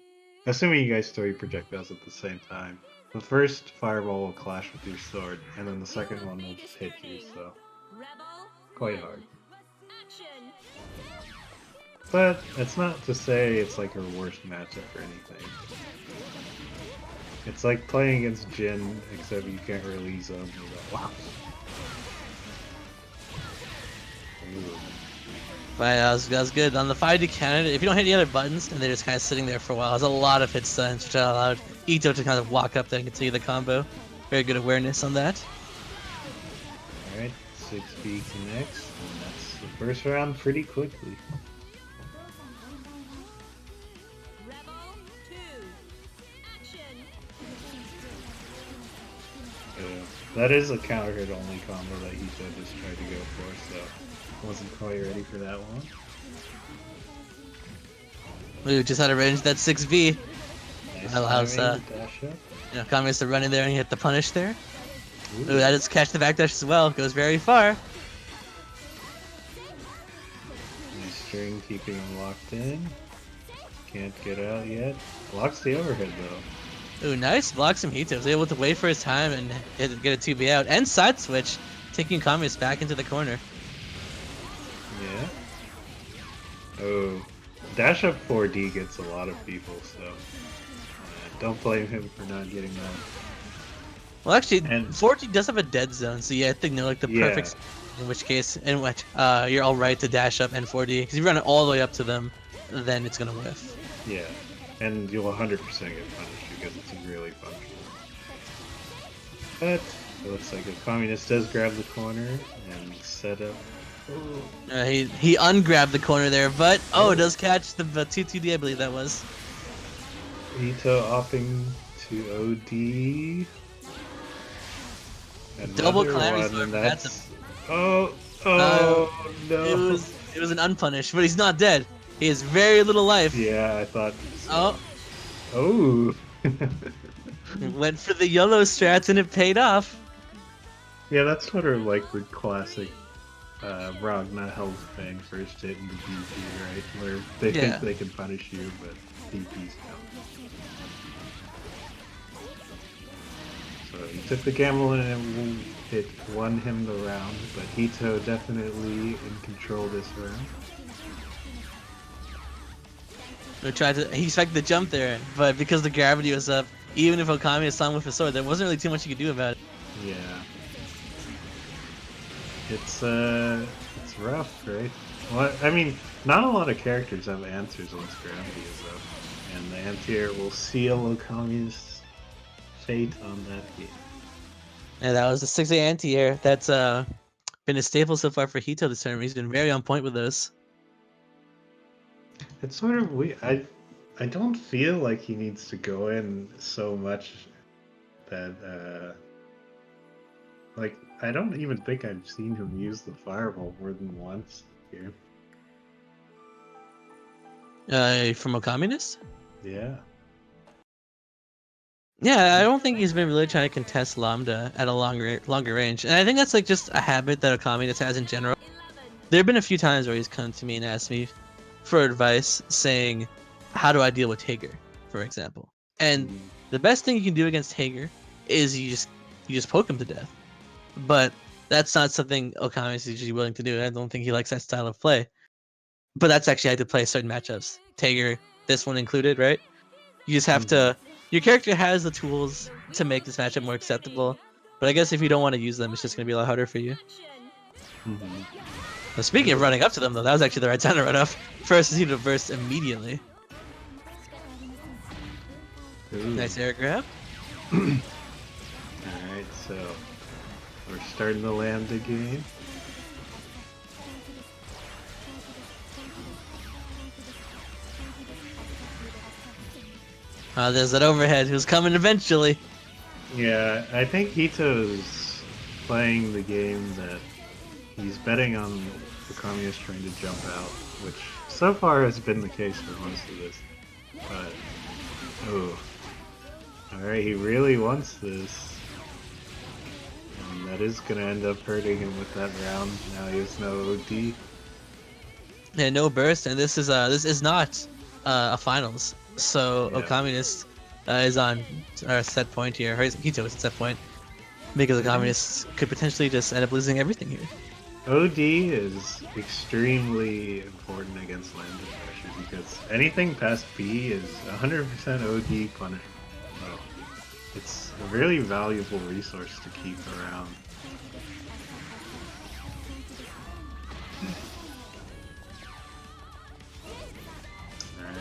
assuming you guys throw your projectiles at the same time, the first fireball will clash with your sword, and then the second one will just hit you, so Rebel quite hard. action. But it's not to say it's like her worst matchup or anything. It's like playing against Jin, except you can't really zone her. Wow. Ooh. But that was good. On the 5D counter, if you don't hit any other buttons, and they're just kind of sitting there for a while, there's a lot of hit stuns, which allowed Ito to kind of walk up there and continue the combo. Very good awareness on that. Alright, 6B connects, and that's the first round pretty quickly. Rebel 2 action. That is a counter hit only combo that Hito just tried to go for, so wasn't quite ready for that one. Ooh, just out of range that 6B. Nice Allows, timing, dash up. Communist to run in there and hit the punish there. Ooh. Ooh, that is catch the backdash as well. Goes very far. Nice string keeping him locked in. Can't get out yet. Blocks the overhead though. Ooh, nice blocks from Hito. Was able to wait for his time and get a 2B out. And side switch, taking Communist back into the corner. Yeah. Oh, dash up 4D gets a lot of people, so don't blame him for not getting that. Well, actually, And- 4G does have a dead zone, so you have to know like the perfect. In which case, you're all right to dash up N4D because if you run it all the way up to them, then it's gonna whiff. Yeah, and you'll 100% get punished because it's really functional. But it looks like the Communist does grab the corner and set up. He ungrabbed the corner there, but it does catch the 2-2D, I believe that was. Ito opting to OD. Double Another clammy one, sword, and that's that's no. It was an unpunished, but he's not dead. He has very little life. Yeah, I thought. Oh, Oh. went for the YOLO strats and it paid off. Yeah, that's sort of like the classic Ragna Hell's Fang first hit in the DP, right? Where they Yeah. think they can punish you, but DP's come. So he took the gamble and it won him the round, but Hito definitely in control this round. He expected the jump there, but because the gravity was up, even if Okami is on with a sword, there wasn't really too much you could do about it. Yeah. It's rough, right? Well, I mean, not a lot of characters have answers once gravity is up, and the anti-air will seal Okami's fate on that game. And that was the 6A anti-air. That's been a staple so far for Hito this tournament. He's been very on point with those. It's sort of weird. I don't feel like he needs to go in so much that like I don't even think I've seen him use the fireball more than once here. From Okammunist? Yeah. Yeah, I don't think he's been really trying to contest Lambda at a longer range. And I think that's like just a habit that Okammunist has in general. 11 There have been a few times where he's come to me and asked me for advice saying, how do I deal with Hager, for example. And the best thing you can do against Hager is you just poke him to death. But that's not something Okami is usually willing to do. I don't think he likes that style of play. But that's actually how to play certain matchups. Hager, this one included, right? You just have to. Your character has the tools to make this matchup more acceptable. But I guess if you don't want to use them, it's just gonna be a lot harder for you. Now, speaking of running up to them, though, that was actually the right time to run up. First is he to burst immediately. Nice air grab. Alright, so we're starting the Lambda game. There's that overhead who's coming eventually. Yeah, I think Hito's playing the game that he's betting on the Communist trying to jump out, which so far has been the case for most of this. But, oh. Alright, he really wants this. And that is going to end up hurting him with that round. Now he has no OD. Yeah, no burst, and this is not a finals. So Yeah. Okammunist is on our set point here. Hito is at set point because Okammunist could potentially just end up losing everything here. OD is extremely important against Lambda pressure because anything past B is 100% OD punishment. So it's a really valuable resource to keep around.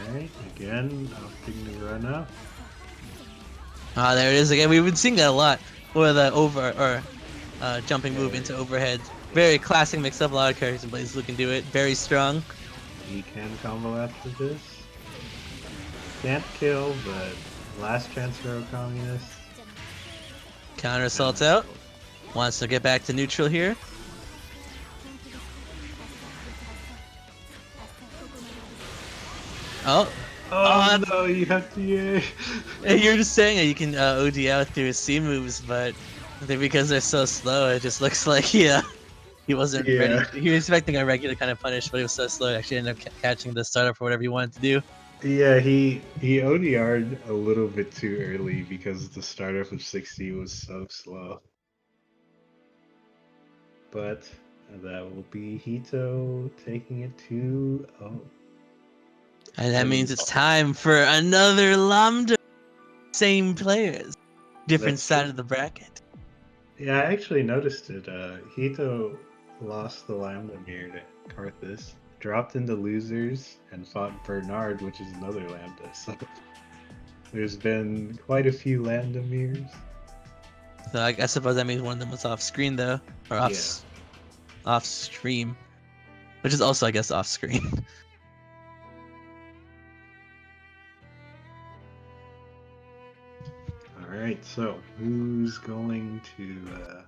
Alright, again, opting to run up. There it is again. We've been seeing that a lot, or the jumping move into overhead. Very classic mix-up. A lot of characters and Blaze can do it. Very strong. He can combo after this. Can't kill, but last chance for Okammunist. Counter assault out. Wants to get back to neutral here. Oh. Oh no, you have to You're just saying that you can OD out through his C moves, but I think because they're so slow, it just looks like he wasn't ready. He was expecting a regular kind of punish, but he was so slow. It actually ended up catching the startup for whatever he wanted to do. Yeah, he ODR'd a little bit too early because the startup of 60 was so slow. But that will be Hito taking it 2-0. And that means it's time for another Lambda. Same players, different side of the bracket. Yeah, I actually noticed it. Hito lost the Lambda mirror to Karthus, dropped into losers, and fought Bernard, which is another Lambda. So there's been quite a few Lambda mirrors. So I suppose that means one of them was off screen though, or off stream, which is also I guess off screen. Alright, so who's going to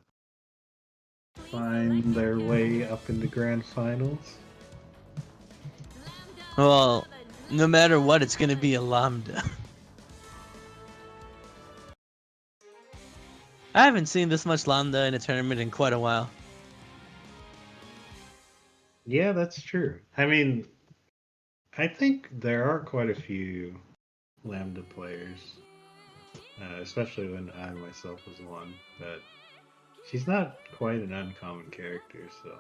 find their way up into Grand Finals? Well, no matter what, it's gonna be a Lambda. I haven't seen this much Lambda in a tournament in quite a while. Yeah, that's true. I mean, I think there are quite a few Lambda players. Especially when I myself was one, but she's not quite an uncommon character, so.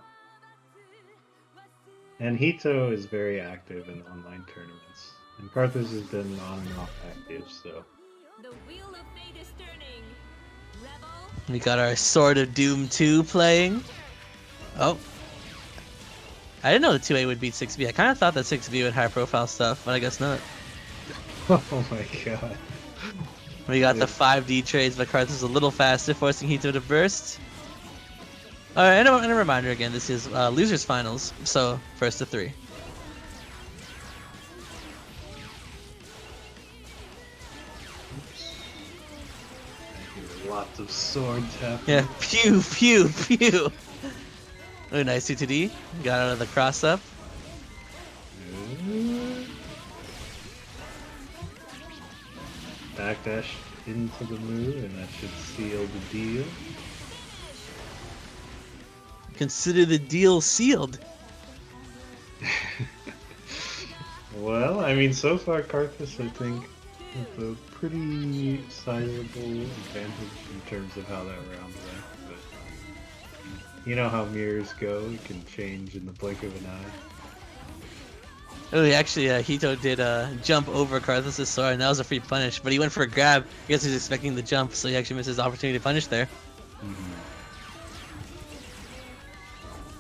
And Hito is very active in online tournaments, and Karthus has been on and off active, so. The wheel of fate is turning. Rebel. We got our Sword of Doom 2 playing. Oh. I didn't know the 2A would beat 6B. I kind of thought that 6B would high profile stuff, but I guess not. Oh my god. We got the 5D trades, but Karthus is a little faster, forcing Hito to burst. Alright, and a reminder again, this is losers finals, so first to 3. Lots of swords happening. Yeah, pew, pew, pew. Oh, nice C2D. Got out of the cross up. Backdash into the move, and that should seal the deal. Consider the deal sealed. Well, I mean, so far, Karthus, I think, with a pretty sizable advantage in terms of how that round went. But you know how mirrors go, it can change in the blink of an eye. Oh, actually, Hito did jump over Karthus' sword, and that was a free punish. But he went for a grab. I guess he was expecting the jump, so he actually missed his opportunity to punish there.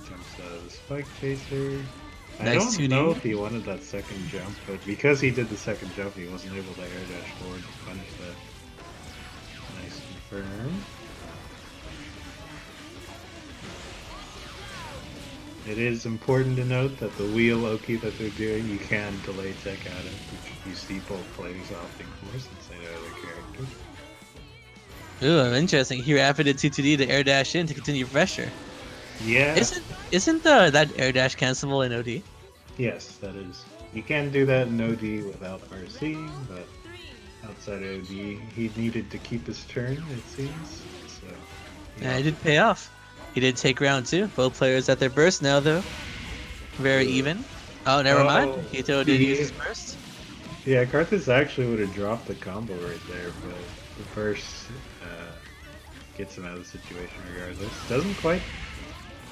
Jumps out of the spike chaser. I Nice don't 2D. know if he wanted that second jump, but because he did the second jump, he wasn't able to air dash forward to punish that. Nice confirm. It is important to note that the wheel Oki that they're doing, you can delay tech out of, which you see both players opting for since they know their character. Ooh, interesting. He rapided 2-2D to air dash in to continue pressure. Yeah. Isn't that air dash cancelable in OD? Yes, that is. You can do that in OD without RC, but outside OD, he needed to keep his turn, it seems. So, Yeah, it did pay off. He did take round 2. Both players at their burst now, though. Very even. Oh, never mind. Hito did use his burst. Yeah, Karthus actually would have dropped the combo right there, but the burst gets him out of the situation regardless. Doesn't quite.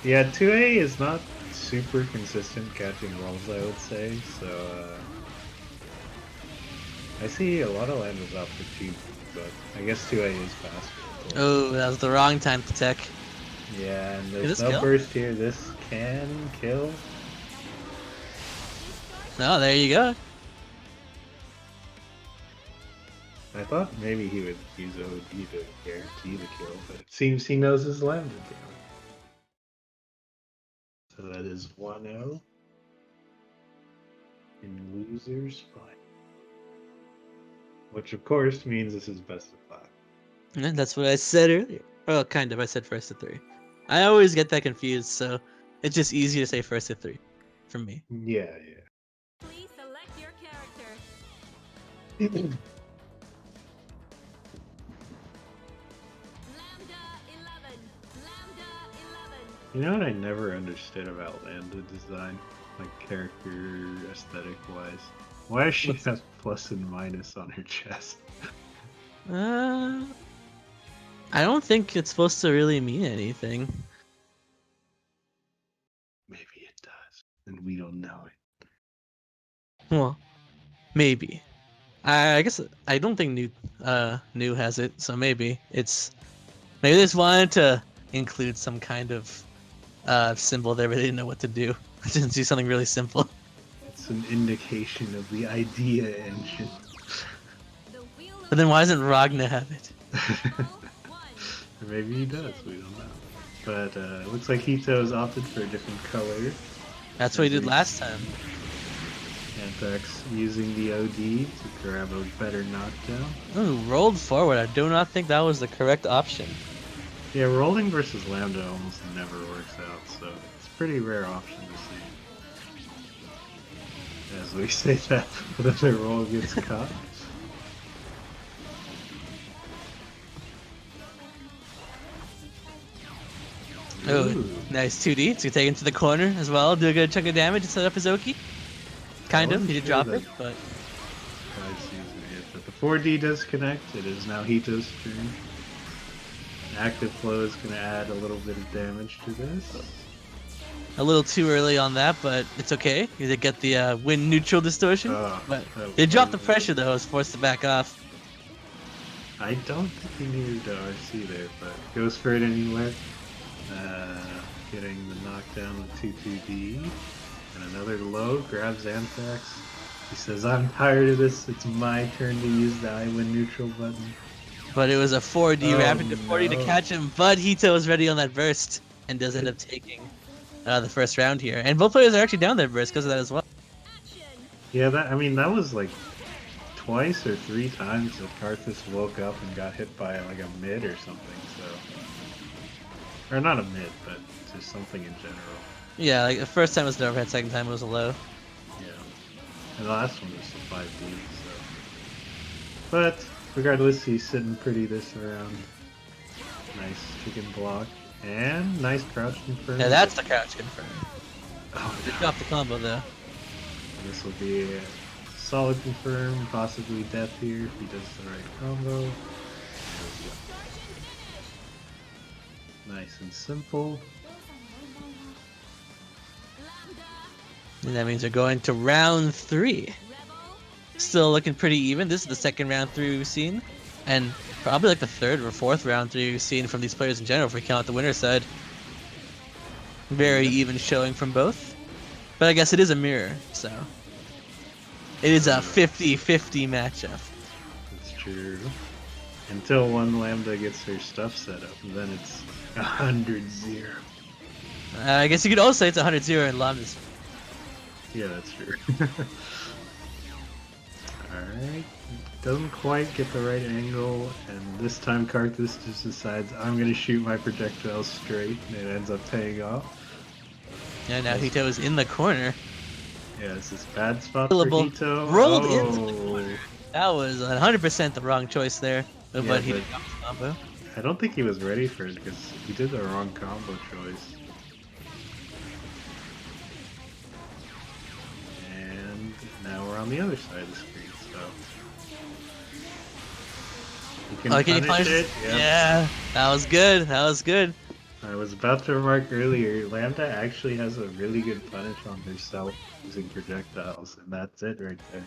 Yeah, 2A is not super consistent catching rolls, I would say, so I see a lot of landers opt for 2, but I guess 2A is faster. Oh, that was the wrong time to tech. Yeah, and Did there's this no kill? burst here. This can kill. Oh, there you go. I thought maybe he would use OD to guarantee the kill, but it seems he knows his lambda damage. So that is 1-0 in losers fight. Which of course means this is best of 5. And that's what I said earlier. Well, kind of. I said first to 3. I always get that confused, so it's just easy to say first to 3 for me. Yeah. Please select your character. Lambda 11. Lambda 11. You know what I never understood about lambda design, like character aesthetic wise? Why does she have plus and minus on her chest? I don't think it's supposed to really mean anything. Maybe it does, and we don't know it. Well, maybe. I guess I don't think new has it, so maybe they just wanted to include some kind of symbol there, but they didn't know what to do. Just do something really simple. It's an indication of the idea engine. The wheel of But then why doesn't Ragna have it? Or maybe he does, we don't know. But it looks like Hito's opted for a different color. That's what he did last time. Anthrax using the OD to grab a better knockdown. Ooh, rolled forward. I do not think that was the correct option. Yeah, rolling versus Lambda almost never works out, so it's a pretty rare option to see. As we say that, but if the roll gets caught. Oh, Ooh. nice 2D to take into the corner as well. Do a good chunk of damage to set up his Oki. Kind of. He did drop it, but Tried using it, but the 4D does connect. It is now Hito's turn. Active flow is going to add a little bit of damage to this. a little too early on that, but it's okay. You did get the wind neutral distortion. Oh, But that it dropped the was- pressure though. I was forced to back off. I don't think he needed the RC there, but goes for it anyway. Getting the knockdown with 2-2D. And another low, grabs Anthrax. He says, I'm tired of this, it's my turn to use the I win neutral button. But it was a 4D Oh, rapid to 40 to no. catch him. But Hito was ready on that burst and does end up taking the first round here. And both players are actually down their burst because of that as well. Action! Yeah, that was like twice or three times that Karthus woke up and got hit by like a mid or something, so. Or not a mid, but just something in general. Yeah, like the first time was an overhead, second time it was a low. Yeah. And the last one was the 5D, so. But regardless, he's sitting pretty this round. Nice chicken block. And nice crouch confirm. Yeah, that's the crouch confirm. Oh, Good drop the combo though. This will be solid confirm, possibly death here if he does the right combo. Nice and simple. And that means we're going to round 3. Still looking pretty even. This is the second round 3 we've seen. And probably like the third or fourth round 3 we've seen from these players in general if we count the winner's side. Very even showing from both. But I guess it is a mirror, so. It is a 50-50 matchup. That's true. Until one Lambda gets her stuff set up, and then it's 100-0. I guess you could also say it's 100-0 in Lambda's. Yeah, that's true. Alright. Doesn't quite get the right angle, and this time Karthus just decides, I'm gonna shoot my projectile straight, and it ends up paying off. Yeah, now Hito is in the corner. Yeah, this is bad spot Killable. for Hito. Rolled into the corner. That was 100% the wrong choice there. But Yeah, he but- did combo. I don't think he was ready for it, because he did the wrong combo choice. And now we're on the other side of the screen, so... You Can you punish it? it? Yeah, that was good. That was good. I was about to remark earlier, Lambda actually has a really good punish on herself using projectiles, and that's it right there.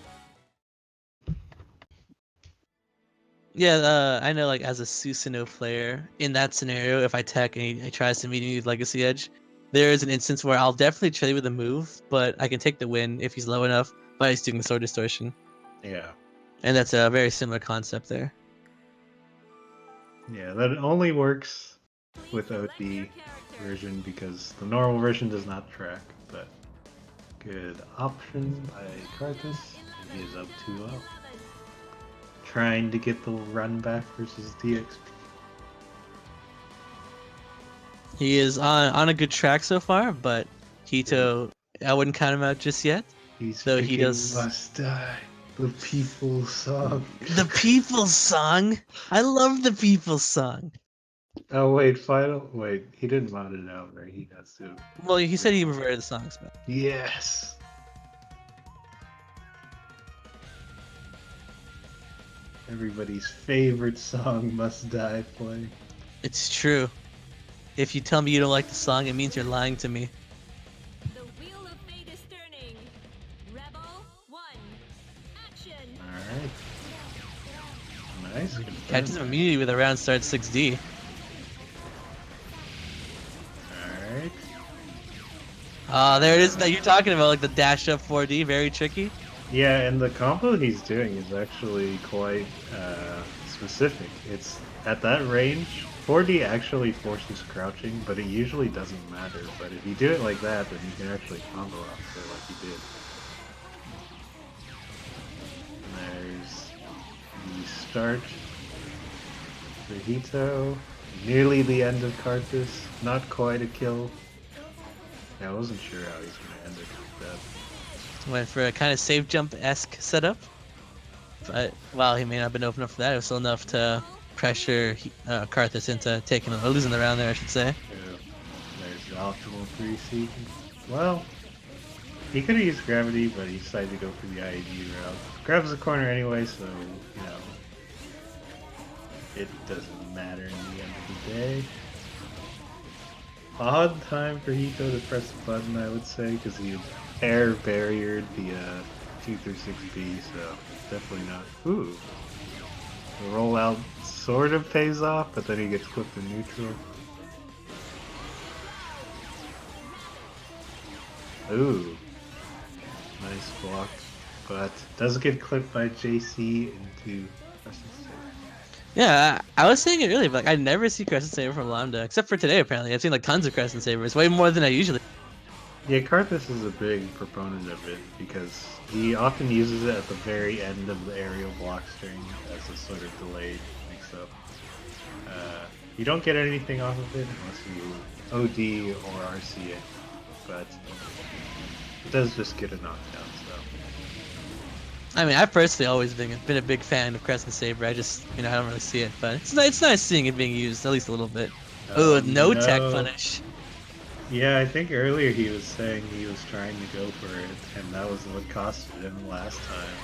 Yeah, I know, like, as a Susanoo player, in that scenario, if I tech and he tries to meet me with Legacy Edge, there is an instance where I'll definitely trade with a move, but I can take the win if he's low enough by just doing the Sword Distortion. Yeah. And that's a very similar concept there. Yeah, that only works with OD version because the normal version does not track, but good option by Karthus. He is up 2-0. Trying to get the run back versus DXP. He is on a good track so far, but Hito, I wouldn't count him out just yet. He's So he picking does- Must Die, the people's song. The People's Song! I love the People's Song! Oh wait, wait, he didn't mod it out, right? He has to. Well, he said he reverted the songs, but... Yes! Everybody's favorite song, Must Die, play. It's true. If you tell me you don't like the song, it means you're lying to me. The wheel of fate is turning. Rebel 1. Action. Alright. Nice. Good Catches turn. him immediately with a round start 6D. Alright. There it is that you're talking about, like the dash up 4D, very tricky. Yeah, and the combo he's doing is actually quite specific. It's at that range, 4D actually forces crouching, but it usually doesn't matter. But if you do it like that, then you can actually combo off it like you did. There's the start for Hito. Nearly the end of Karthus. Not quite a kill. Yeah, I wasn't sure how he's gonna end it like that. Went for a kind of save jump-esque setup. But while he may not have been open enough for that, it was still enough to pressure Karthus into taking or losing the round there, I should say. Yeah. There's the optimal 3C. Well, he could have used gravity, but he decided to go for the IAG route. Grabs the corner anyway, so, you know, it doesn't matter in the end of the day. Odd time for Hito to press the button, I would say, because he air barriered the 236B, so definitely not. Ooh. The rollout sort of pays off, but then he gets clipped in neutral. Ooh. Nice block. But does get clipped by JC into Crescent Saber. Yeah, I was saying it earlier, but like, I never see Crescent Saber from Lambda, except for today apparently. I've seen like tons of Crescent Sabers, way more than I usually. Yeah, Karthus is a big proponent of it because he often uses it at the very end of the aerial block string as a sort of delayed mix-up. You don't get anything off of it unless you OD or RC it, but it does just get a knockdown, so. I mean, I've personally always been a big fan of Crescent Saber. I just, I don't really see it, but it's nice seeing it being used at least a little bit. Oh, no tech punish. Yeah, I think earlier he was saying he was trying to go for it, and that was what costed him last time.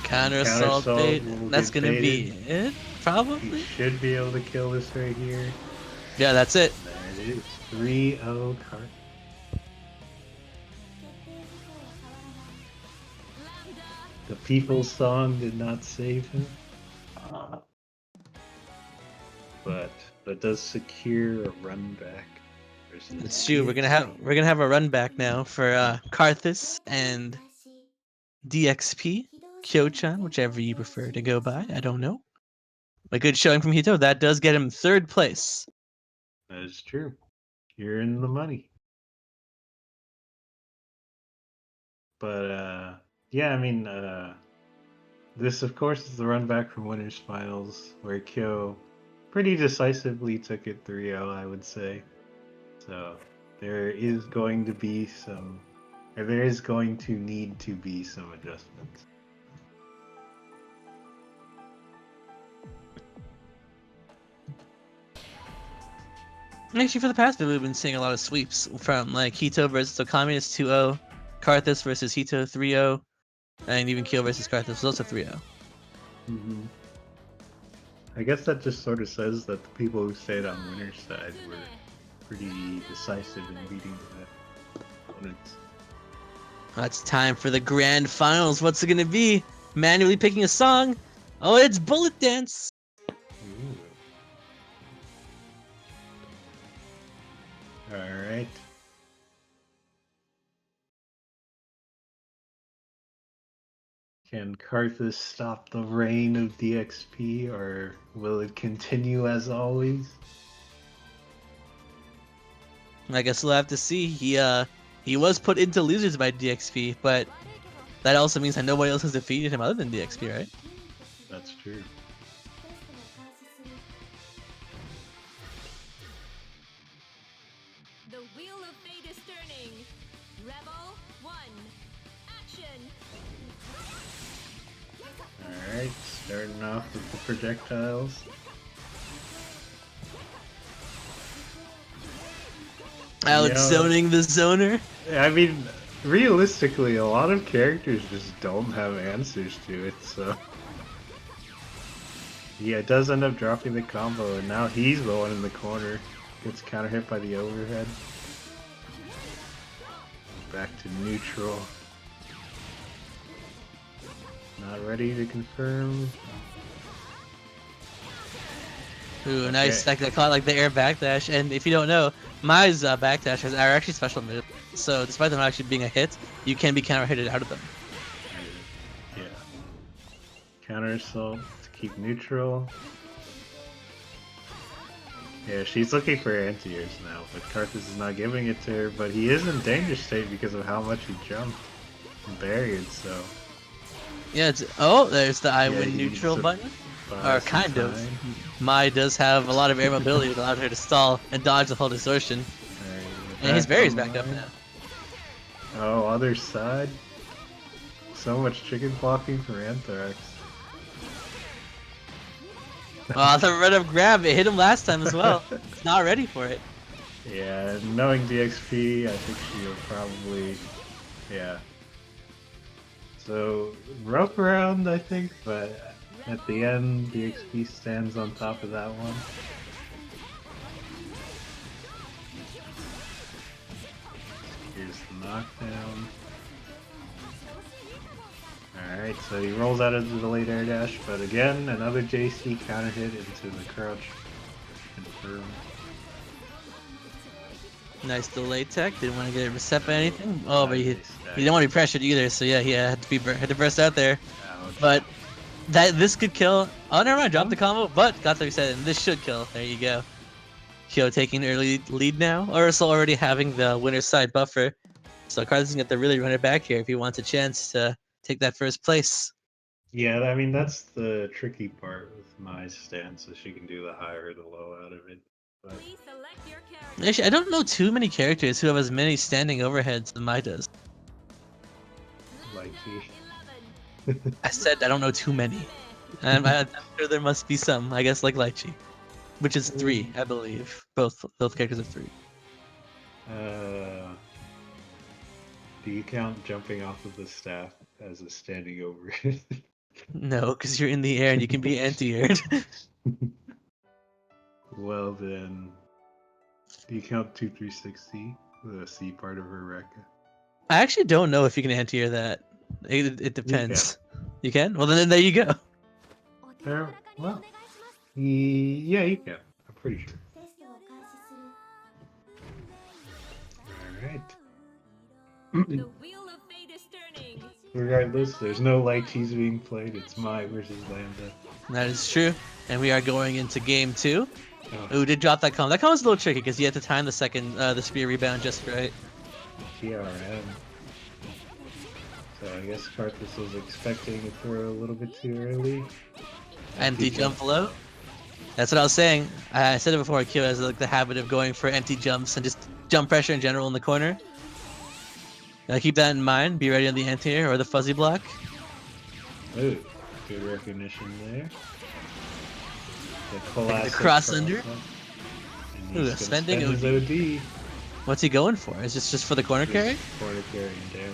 Counter assault bait. will That's get gonna be baited. it, He probably. should be able to kill this right here. Yeah, that's it. There it is. 3-0 card. The people's song did not save him. But that does secure a run back. versus It's true. We're DXP. gonna have a run back now for Karthus and DXP, Kyou-Chan, whichever you prefer to go by. I don't know. A good showing from Hito. That does get him 3rd place. That is true. You're in the money. But yeah, I mean, this of course is the run back from winners finals where Kyo pretty decisively took it 3-0, I would say. So there is going to be some, or there is going to need to be some adjustments. Actually, for the past bit, we've been seeing a lot of sweeps from like Hito versus Okammunist 2-0, Karthus versus Hito 3-0, and even Kyo versus Karthus was also 3-0. Mm-hmm. I guess that just sort of says that the people who stayed on winner's side were pretty decisive in beating the opponents. It's time for the grand finals. What's it gonna be? Manually picking a song? Oh, it's Bullet Dance! Ooh. Alright. Can Karthus stop the reign of DXP, or will it continue as always? I guess we'll have to see. He was put into losers by DXP, but that also means that nobody else has defeated him other than DXP, right? That's true. The wheel of fate is turning. Rebel 1. Action. Alright, starting off with the projectiles. Alex zoning the zoner. I mean, realistically, a lot of characters just don't have answers to it, so... Yeah, it does end up dropping the combo, and now he's the one in the corner. Gets counter hit by the overhead. Back to neutral. Not ready to confirm. Ooh, nice. Like they call it like the air backdash. And if you don't know, Mai's backdashes are actually special moves. So despite them not actually being a hit, you can be counter hitted out of them. Yeah. Counter assault to keep neutral. Yeah, she's looking for anti-airs now, but Karthus is not giving it to her, but he is in danger state because of how much he jumped and buried, so... Yeah, there's the I Yeah, win he neutral needs to button. buy Or some kind of. time. Mai does have a lot of air mobility that allowed her to stall and dodge the full distortion. Alright, And his berry's back up online. now. Oh, other side? So much chicken blocking for Anthrax. Oh, the red up grab, it hit him last time as well. He's not ready for it. Yeah, knowing DXP, I think she'll probably... Yeah. So, rope around, I think, but at the end, DXP stands on top of that one. Here's the knockdown. Alright, so he rolls out of the delayed air dash, but again, another JC counter hit into the crouch. Confirm. Nice delay tech. Didn't want to get reset by anything. Oh, but he Nice stack. didn't want to be pressured either. So yeah, he had to burst out there. Ouch. But this could kill. Oh, never mind. Dropped the combo, but got the reset, and this should kill. There you go. Kyo taking an early lead now. Ursul already having the winner's side buffer. So Karthus can get to really run it back here if he wants a chance to take that first place. Yeah, I mean, that's the tricky part with my stance, so she can do the high or the low out of it. But Please select your character. Actually, I don't know too many characters who have as many standing overheads than Mai does. like she... 11. I said I don't know too many. I'm sure there must be some. I guess like Lychee, which is 3, I believe. Both characters are 3. Do you count jumping off of the staff as a standing overhead? No, because you're in the air and you can be anti-aired. Well then, do you count 2360, the C part of Eureka? I actually don't know if you can anti-air that. It depends. You can? Well, then there you go. Well, yeah, you can. I'm pretty sure. Alright. The wheel of fate is turning. Regardless, there's no light cheese being played. It's Mai versus Lambda. That is true. And we are going into game 2. Oh, Ooh, did drop that combo. That combo's a little tricky because you have to time the second, the spear rebound just right. TRM. So I guess Karthus was expecting to throw a little bit too early. Empty jump low. That's what I was saying. I said it before. Kyo has like the habit of going for empty jumps and just jump pressure in general in the corner. Gotta keep that in mind. Be ready on the anti-air or the fuzzy block. Ooh, good recognition there. The The classic cross under. And Ooh, he's gonna spending spend his OD. What's he going for? Is this just for the corner carry? Corner carry and damage,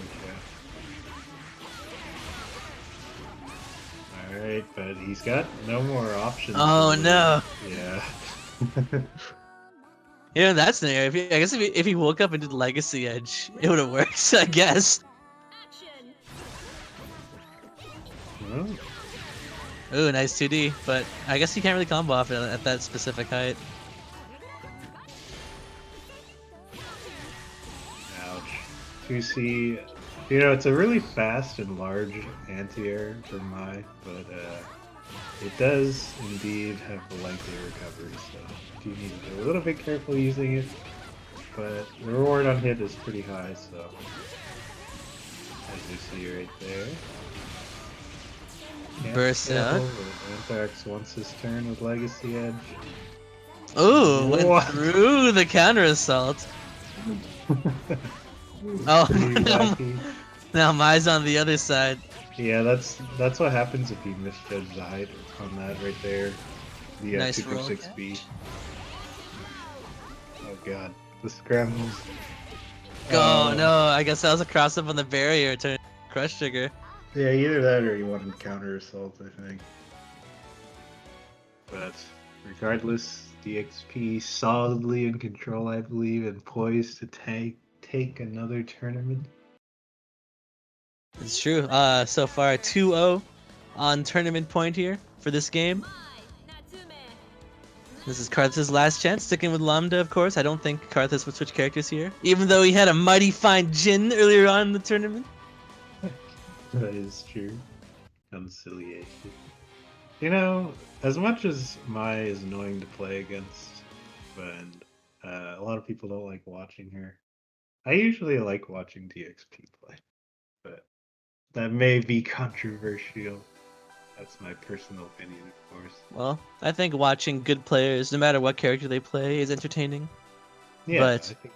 yeah. Alright, but he's got no more options. Oh no! Yeah. Yeah, that's an area. I guess if he woke up and did Legacy Edge, it would have worked. I guess. Action. Oh, Ooh, nice 2D, but I guess you can't really combo off it at that specific height. ouch. 2C, you know, it's a really fast and large anti-air for Mai, but it does indeed have the lengthy recovery, so you need to be a little bit careful using it. But the reward on hit is pretty high, so as you see right there. Can't Burst be out. careful, but Anthrax wants his turn with Legacy Edge. Ooh, went What? through the counter assault. Oh, Pretty wacky. now Mai's on the other side. Yeah, that's what happens if you misjudge the height on that right there. The Nice 226B. Oh god, the scrambles. Oh no, I guess that was a cross up on the barrier to crush trigger. Yeah, either that or you wanted counter assault, I think. But regardless, DXP solidly in control, I believe, and poised to take another tournament. It's true. So far 2-0 on tournament point here for this game. Mai, Natsume. This is Karthus' last chance, sticking with Lambda, of course. I don't think Karthus would switch characters here, even though he had a mighty fine Jin earlier on in the tournament. That is true. Conciliation. You know, as much as Mai is annoying to play against, and a lot of people don't like watching her, I usually like watching DXP play. But that may be controversial. That's my personal opinion, of course. Well, I think watching good players, no matter what character they play, is entertaining. Yeah, But- I think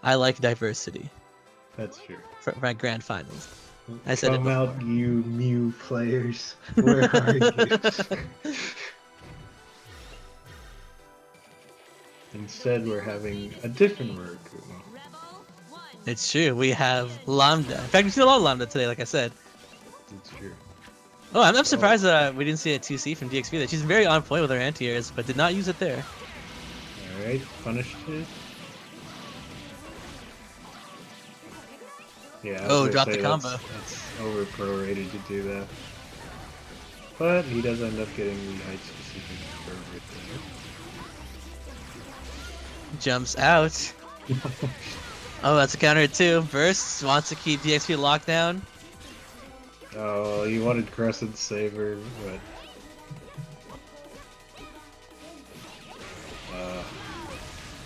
I like diversity that's true. for my grand finals. I said it Come out, you Mew players. Where are you? Instead, we're having a different Murakumo. Rebel 1. It's true. We have Lambda. In fact, we see a lot of Lambda today, like I said. It's true. Oh, I'm surprised that we didn't see a 2C from DXP. That she's very on point with her anti-airs, but did not use it there. Alright, punished it. Yeah. I was Oh, gonna dropped say the combo. That's over prorated to do that. But he does end up getting the height specific for Jumps out. Oh, that's a counter too. Burst wants to keep DXP locked down. Oh, he wanted Crescent Saber, but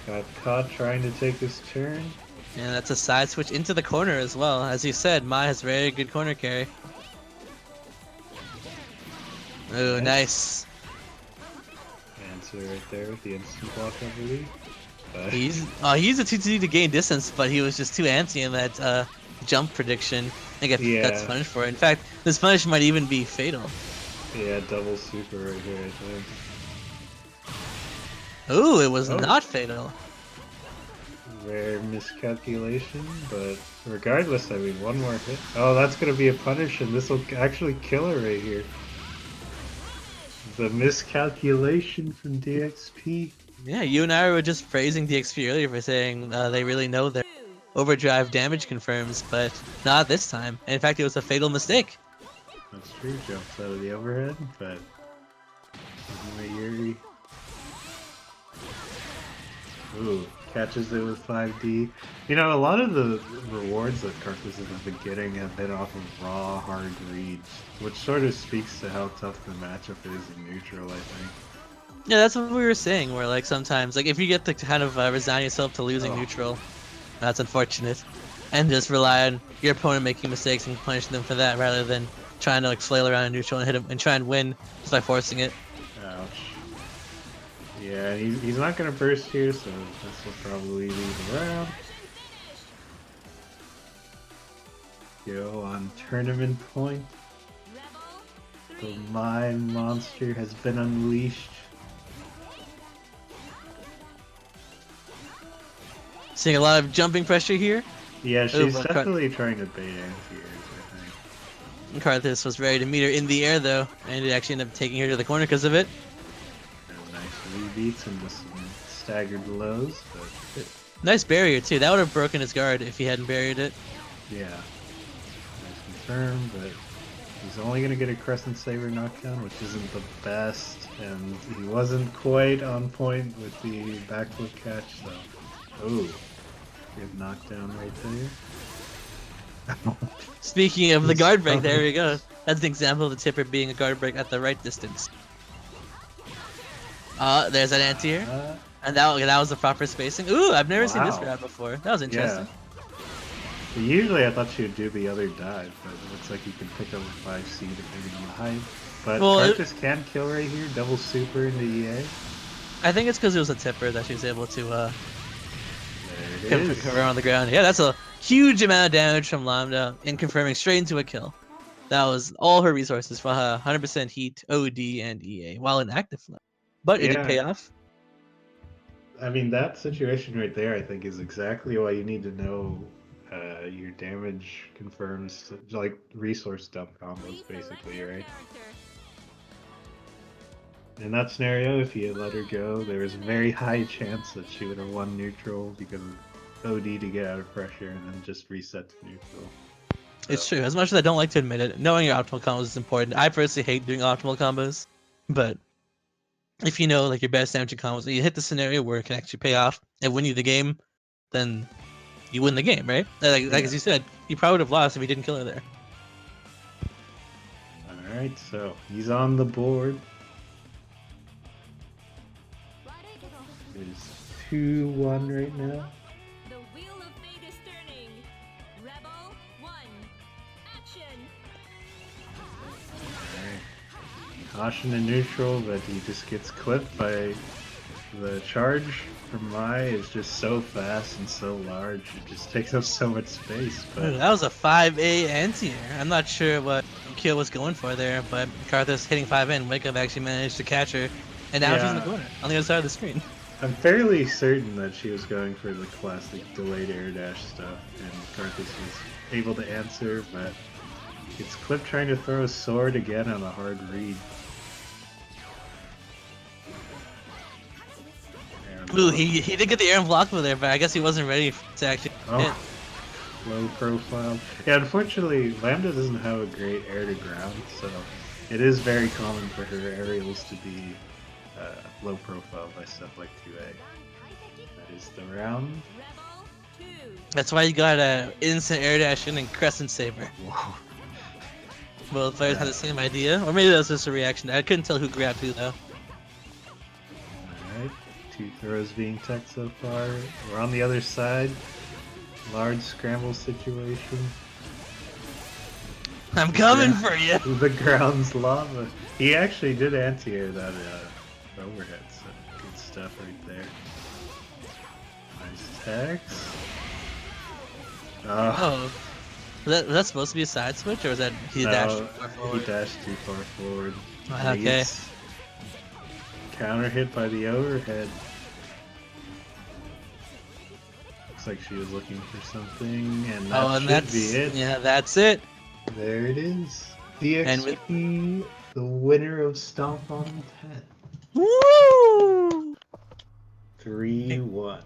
got caught trying to take his turn. And that's a side switch into the corner as well. As you said, Mai has very good corner carry. Oh, nice. Answer right there with the instant block, I believe. He used a 2-2 to gain distance, but he was just too antsy in that jump prediction. I think I got punished for it. In fact, this punish might even be fatal. Yeah, double super right here, I think. Ooh, it was not fatal. rare miscalculation, but regardless, I mean, one more hit. Oh, that's gonna be a punish, and this will actually kill her right here. The miscalculation from DXP. Yeah, you and I were just praising DXP earlier for saying they really know their overdrive damage confirms, but not this time. In fact, it was a fatal mistake. That's true, jumps out of the overhead, but Yuri. Ooh, catches it with 5D. You know, a lot of the rewards that Carcasses have been getting have been off of raw, hard reads, which sort of speaks to how tough the matchup is in neutral, I think. Yeah, that's what we were saying, where like sometimes, like if you get to kind of resign yourself to losing neutral, that's unfortunate, and just rely on your opponent making mistakes and punishing them for that rather than trying to like flail around in neutral and hit him and try and win just by forcing it. Ouch. Yeah, he's not gonna burst here, so this will probably leave around. Go on tournament point. The mime monster has been unleashed. Seeing a lot of jumping pressure here. Yeah, she's Ooh, definitely trying to bait anti-airs, I think. Karthus was ready to meet her in the air though, and it actually ended up taking her to the corner because of it. Nice rebeats and just some staggered lows, but Nice barrier too. That would have broken his guard if he hadn't buried it. yeah. Nice confirm, but he's only gonna get a Crescent Saber knockdown, which isn't the best, and he wasn't quite on point with the backflip catch, so ooh. Good knockdown right there. Speaking of the guard break, there we go. That's an example of the tipper being a guard break at the right distance. There's that anti-air. And that was the proper spacing. Ooh, I've never seen this grab before. That was interesting. Yeah. Usually I thought she would do the other dive, but it looks like you can pick up a 5C depending on the height. But Karthus can kill right here, double super into EA. I think it's because it was a tipper that she was able to There it is. cover on the ground. Yeah, that's a huge amount of damage from Lambda and confirming straight into a kill. That was all her resources for 100% heat, OD, and EA while in active flow. But it did pay off. I mean, that situation right there, I think, is exactly why you need to know your damage confirms, like resource dump combos, basically, right? In that scenario, if you had let her go, there was a very high chance that she would have won neutral because of OD to get out of pressure and then just reset to neutral. It's true. As much as I don't like to admit it, knowing your optimal combos is important. I personally hate doing optimal combos, but if you know like your best damage combos, and you hit the scenario where it can actually pay off and win you the game, then you win the game, right? Like as you said, you probably would have lost if you didn't kill her there. Alright, so he's on the board. It is 2-1 right now. The wheel of fate is turning. Rebel 1. Action. Caution in neutral, but he just gets clipped by the charge from Mai is just so fast and so large. It just takes up so much space. But Ooh, that was a 5A anti-air. I'm not sure what Kyo was going for there, but Karthus hitting 5A and Wake Up actually managed to catch her, and now she's in the corner on the other side of the screen. I'm fairly certain that she was going for the classic delayed air dash stuff, and Karthus was able to answer, but it's Clip trying to throw a sword again on a hard read. Ooh, he did get the air block over there, but I guess he wasn't ready to actually hit. Low profile. Yeah, unfortunately, Lambda doesn't have a great air to ground, so it is very common for her aerials to be low profile by stuff like 2A. That is the round. That's why you got an instant air dash in and Crescent Saber. Whoa. Both players had the same idea, or maybe that was just a reaction. I couldn't tell who grabbed who though. Alright, 2 throws being teched so far. We're on the other side. Large scramble situation. I'm coming for you! The ground's lava. He actually did anti-air that overhead, so good stuff right there. Nice tags. Oh. Was that supposed to be a side switch, or was that he dashed too far forward? He dashed too far forward. Okay. Counter hit by the overhead. looks like she was looking for something, and that Oh, and should that's be it. yeah, that's it. There it is. DXP, the winner of Stomp On 10. Woo! 3-1.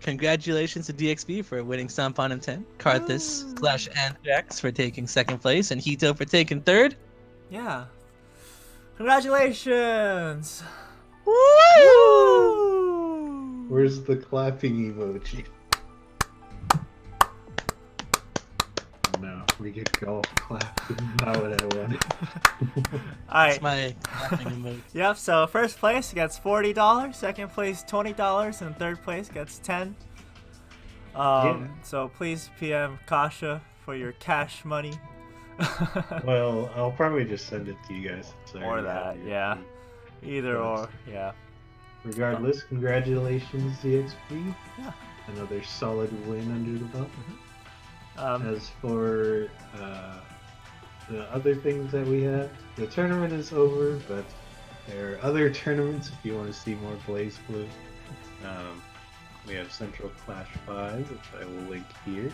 Congratulations to DXB for winning Stomp On Em 10, Karthus/Anthrax for taking second place, and Hito for taking third. Yeah. Congratulations! Woo! Where's the clapping emoji? No, we get golf clap. Not what I wanted. Alright. That's my laughing emoji. Yep, so first place gets $40, second place $20, and third place gets $10. So please PM Kasha for your cash money. Well, I'll probably just send it to you guys. So Or that, yeah. Either or, yeah. Regardless, congratulations, DXP. Yeah. Another solid win under the belt. As for the other things that we have, the tournament is over, but there are other tournaments if you want to see more Blaze Blue. We have Central Clash 5, which I will link here.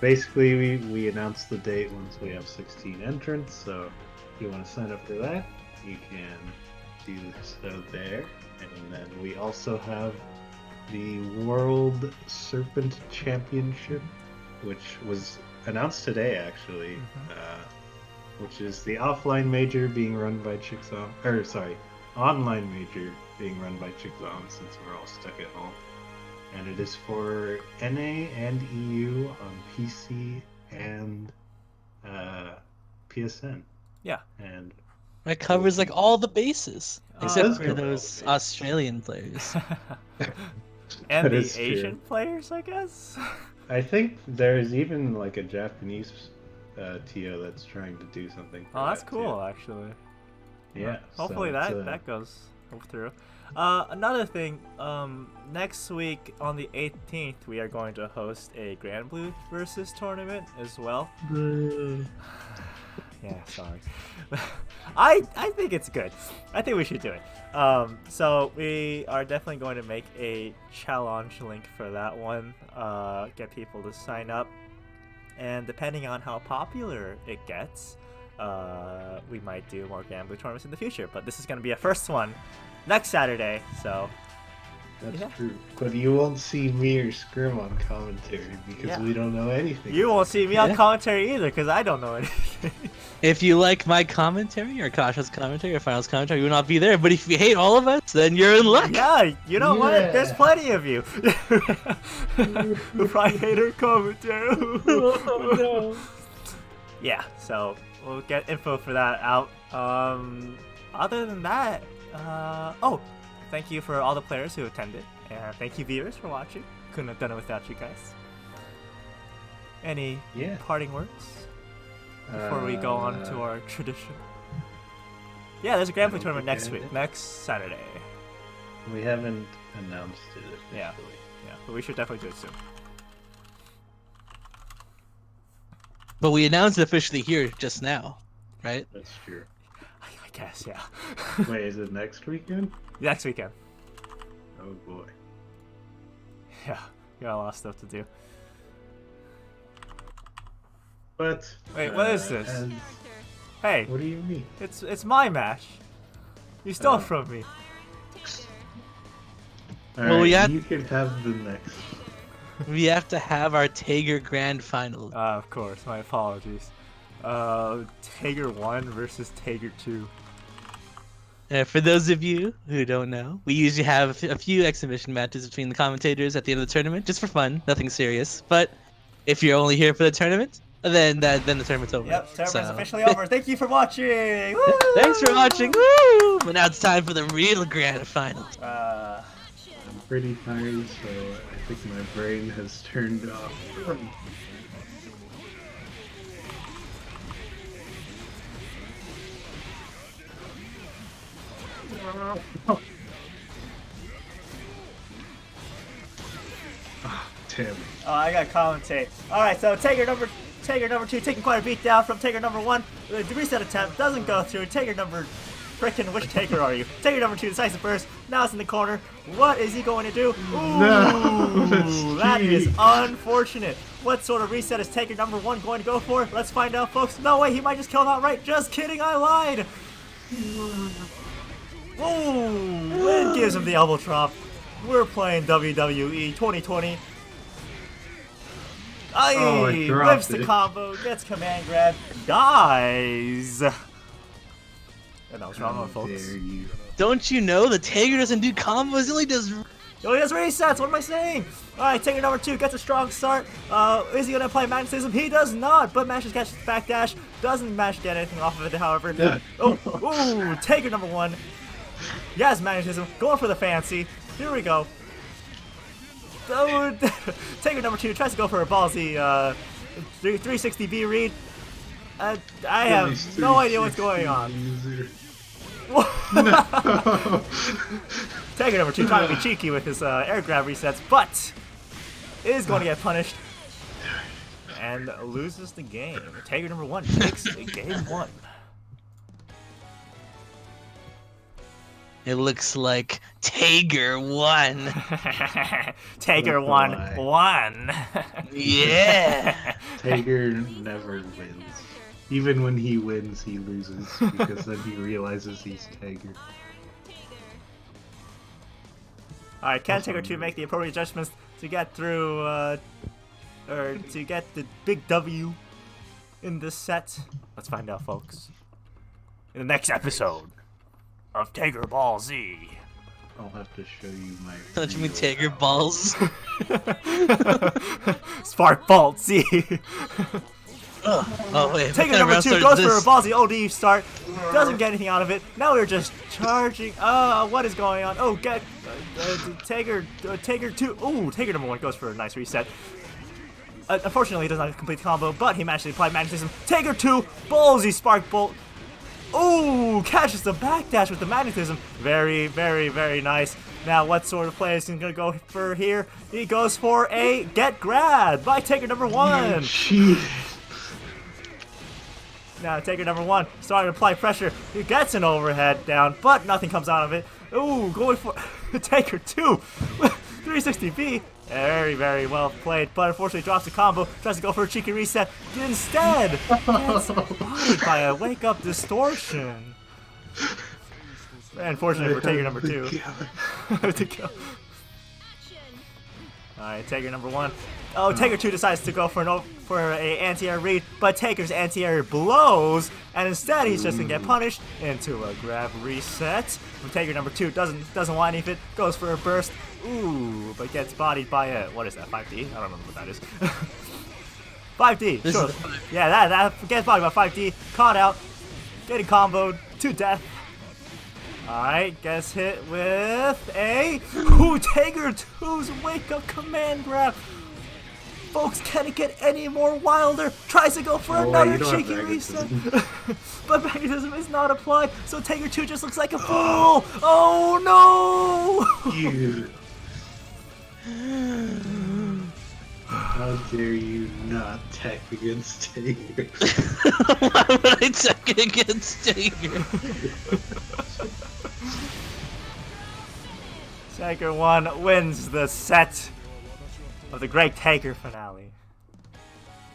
Basically, we announce the date once we have 16 entrants, so if you want to sign up for that, you can do so there. And then we also have the World Serpent Championship, which was announced today, actually, which is the offline major being run by Chickzama, or sorry, online major being run by Chickzama since we're all stuck at home. And it is for NA and EU on PC and PSN. Yeah. And It covers like all the bases, except that's for good. those Australian players. And That the is true. Asian players, I guess? I think there's even like a Japanese TO that's trying to do something. For Oh, that's that, cool, too. actually. Yeah. Hopefully so it's, that goes through. Another thing, next week on the 18th, we are going to host a Grand Blue versus tournament as well. Yeah, sorry. I think it's good. I think we should do it. So we are definitely going to make a challenge link for that one. Get people to sign up, and depending on how popular it gets, we might do more Grand Blue tournaments in the future. But this is going to be a first one next Saturday. So That's yeah. true. But you won't see me or Scrim on commentary because Yeah. we don't know anything. you won't see me on commentary either because I don't know anything. If you like my commentary or Kasha's commentary or Final's commentary, you will not be there. But if you hate all of us, then you're in luck. Yeah, you know what? Yeah. There's plenty of you. Who probably hate our commentary. Oh, no. Yeah, so we'll get info for that out. Other than that, thank you for all the players who attended, and thank you viewers for watching. Couldn't have done it without you guys. Any parting words before we go on to our tradition? Yeah, there's a Grand Prix tournament next week, next Saturday. We haven't announced it officially. Yeah, but we should definitely do it soon. But we announced it officially here just now, right? That's true. I guess, yeah. Wait, is it next weekend? Next weekend. Oh boy. Yeah, we got a lot of stuff to do. But Wait, what is this? and- Hey, what do you mean? it's my match. You stole it from me. Well, we Alright, got- you can have the next. We have to have our Tager Grand Final. Of course, my apologies. Tager 1 versus Tager 2. For those of you who don't know, we usually have a few exhibition matches between the commentators at the end of the tournament, just for fun, nothing serious. But if you're only here for the tournament, then the tournament's over. Yep, tournament's So- officially over. Thank you for watching! Woo! Thanks for watching. Woo! But now it's time for the real grand final. I'm pretty tired, so I think my brain has turned off. Damn it. Oh, I gotta commentate. Alright, so Tager number 2 taking quite a beat down from Tager number 1. The reset attempt doesn't go through. Tager number Frickin' which Taker are you? Taker number 2 decides to burst. Now it's in the corner. What is he going to do? Ooh, No, that is gee. unfortunate. What sort of reset is Taker number 1 going to go for? Let's find out, folks. No way, he might just kill him outright. Just kidding, I lied. Ooh, and gives him the elbow drop. We're playing WWE 2020. Oh, I Aye, dropped whips the it. combo, gets command grab, dies. And that was wrong How one, folks. dare you. Don't you know the Tager doesn't do combos? He only does. Oh, he has resets. What am I saying? All right, Taker number 2 gets a strong start. Is he gonna apply magnetism? He does not, but manages to catch his backdash. Doesn't manage to get anything off of it, however. Yeah. Ooh, Taker number 1. Yes, magnetism. Going for the fancy. Here we go. Oh, Taker number 2 tries to go for a ballsy 360B read. I have no idea what's going on. Taker number 2 trying to be cheeky with his air grab resets, but is going to get punished and loses the game. Taker number 1 takes game 1. It looks like Tager won. Taker Oh, 1 boy. won. Yeah. Taker never wins. Even when he wins, he loses because then he realizes he's Taker. Alright, can Taker 2 make the appropriate adjustments to get through, or to get the big W in this set? Let's find out, folks. In the next episode of Taker Ball Z. I'll have to show you my. Don't you mean real Tager power. balls? Spark Bolt Z. Oh wait. Taker what kind of number round 2 start goes is for a this? ballsy OD start. Doesn't get anything out of it. Now we're just charging. What is going on? Oh, get Taker 2. Ooh, Taker number 1 goes for a nice reset. Unfortunately, he does not complete the combo, but he managed to apply magnetism. Taker 2, ballsy Spark Bolt. Ooh, catches the backdash with the magnetism. Very, very, very nice. Now, what sort of play is he going to go for here? He goes for a get grabbed by Taker number 1. Cheat. Now, Taker number 1 starting to apply pressure. He gets an overhead down, but nothing comes out of it. Ooh, going for Taker 2. 360B. Very, very well played, but unfortunately drops the combo. Tries to go for a cheeky reset. Instead, gets bodied by a wake-up distortion. Very unfortunate for Taker number 2. To kill. Alright, Taker number 1. Oh, Taker 2 decides to go for a anti-air read, but Taker's anti-air blows, and instead he's just gonna get punished into a grab reset. From Taker number 2 doesn't want any of it, goes for a burst. Ooh, but gets bodied by a, what is that, 5D? I don't remember what that is. 5D, This sure. is the 5D. Yeah, that gets bodied by 5D, caught out, getting comboed to death. Alright, gets hit with a Taker 2's wake up command grab. Folks, can it get any more wilder? Tries to go for Oh, wait, another you don't have cheeky reset. magnetism. But magnetism is not applied, so Taker 2 just looks like a fool. Oh no! You. How dare you not tech against Taker? Why would I take against Tager? Taker 1 wins the set of the Great Taker finale.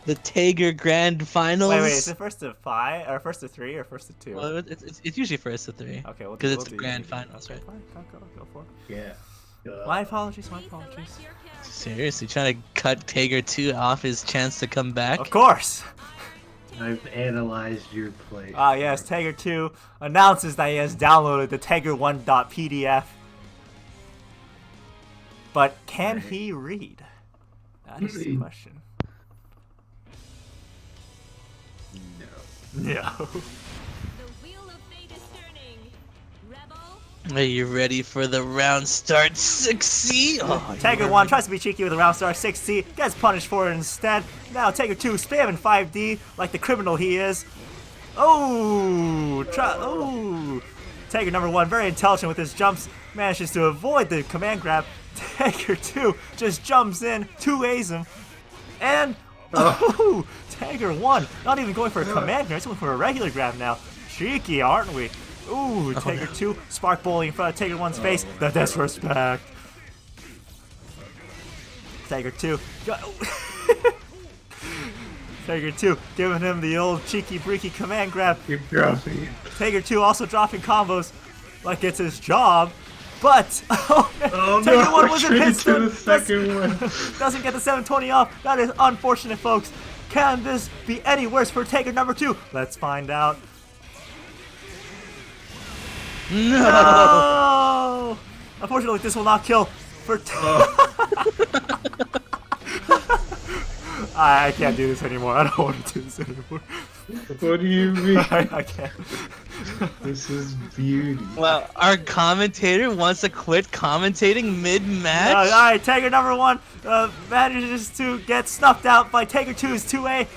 The Tager Grand Finals. Wait, is it first to 5, or first to 3, or first to 2? Well, it's usually first to 3. Okay, we'll Because do- it's we'll the do- Grand Finals, right? Fine, go for it. Yeah. My apologies, my apologies. Seriously, trying to cut Tager 2 off his chance to come back? Of course! I've analyzed your play. Ah, yes, Taker 2 announces that he has downloaded the Tager1.pdf. But can he read? That is the question. No. No. The wheel of fate is turning. Rebel, Are you ready for the round start 6C? Oh, Taker 1 tries to be cheeky with a round star 6C, gets punished for it instead. Now Taker 2 spamming 5D like the criminal he is. Oh! Taker number 1 very intelligent with his jumps, manages to avoid the command grab. Taker 2 just jumps in, 2A's him, and Taker 1 not even going for a command grab, he's going for a regular grab now. Cheeky, aren't we? Ooh, Taker 2, Spark Bully in front of Taker 1's face. The disrespect. Taker 2. Taker 2 giving him the old cheeky breaky command grab. You're dropping it. Taker 2 also dropping combos like it's his job. But Oh Taker no, 1 was in straight his to turn. the second one. Doesn't get the 720 off. That is unfortunate, folks. Can this be any worse for Taker number 2? Let's find out. No! Unfortunately, this will not kill for. I can't do this anymore. I don't want to do this anymore. What do you mean? I can't. This is beauty. Well, our commentator wants to quit commentating mid-match? Alright, Taker number 1 manages to get snuffed out by Taker 2's 2A.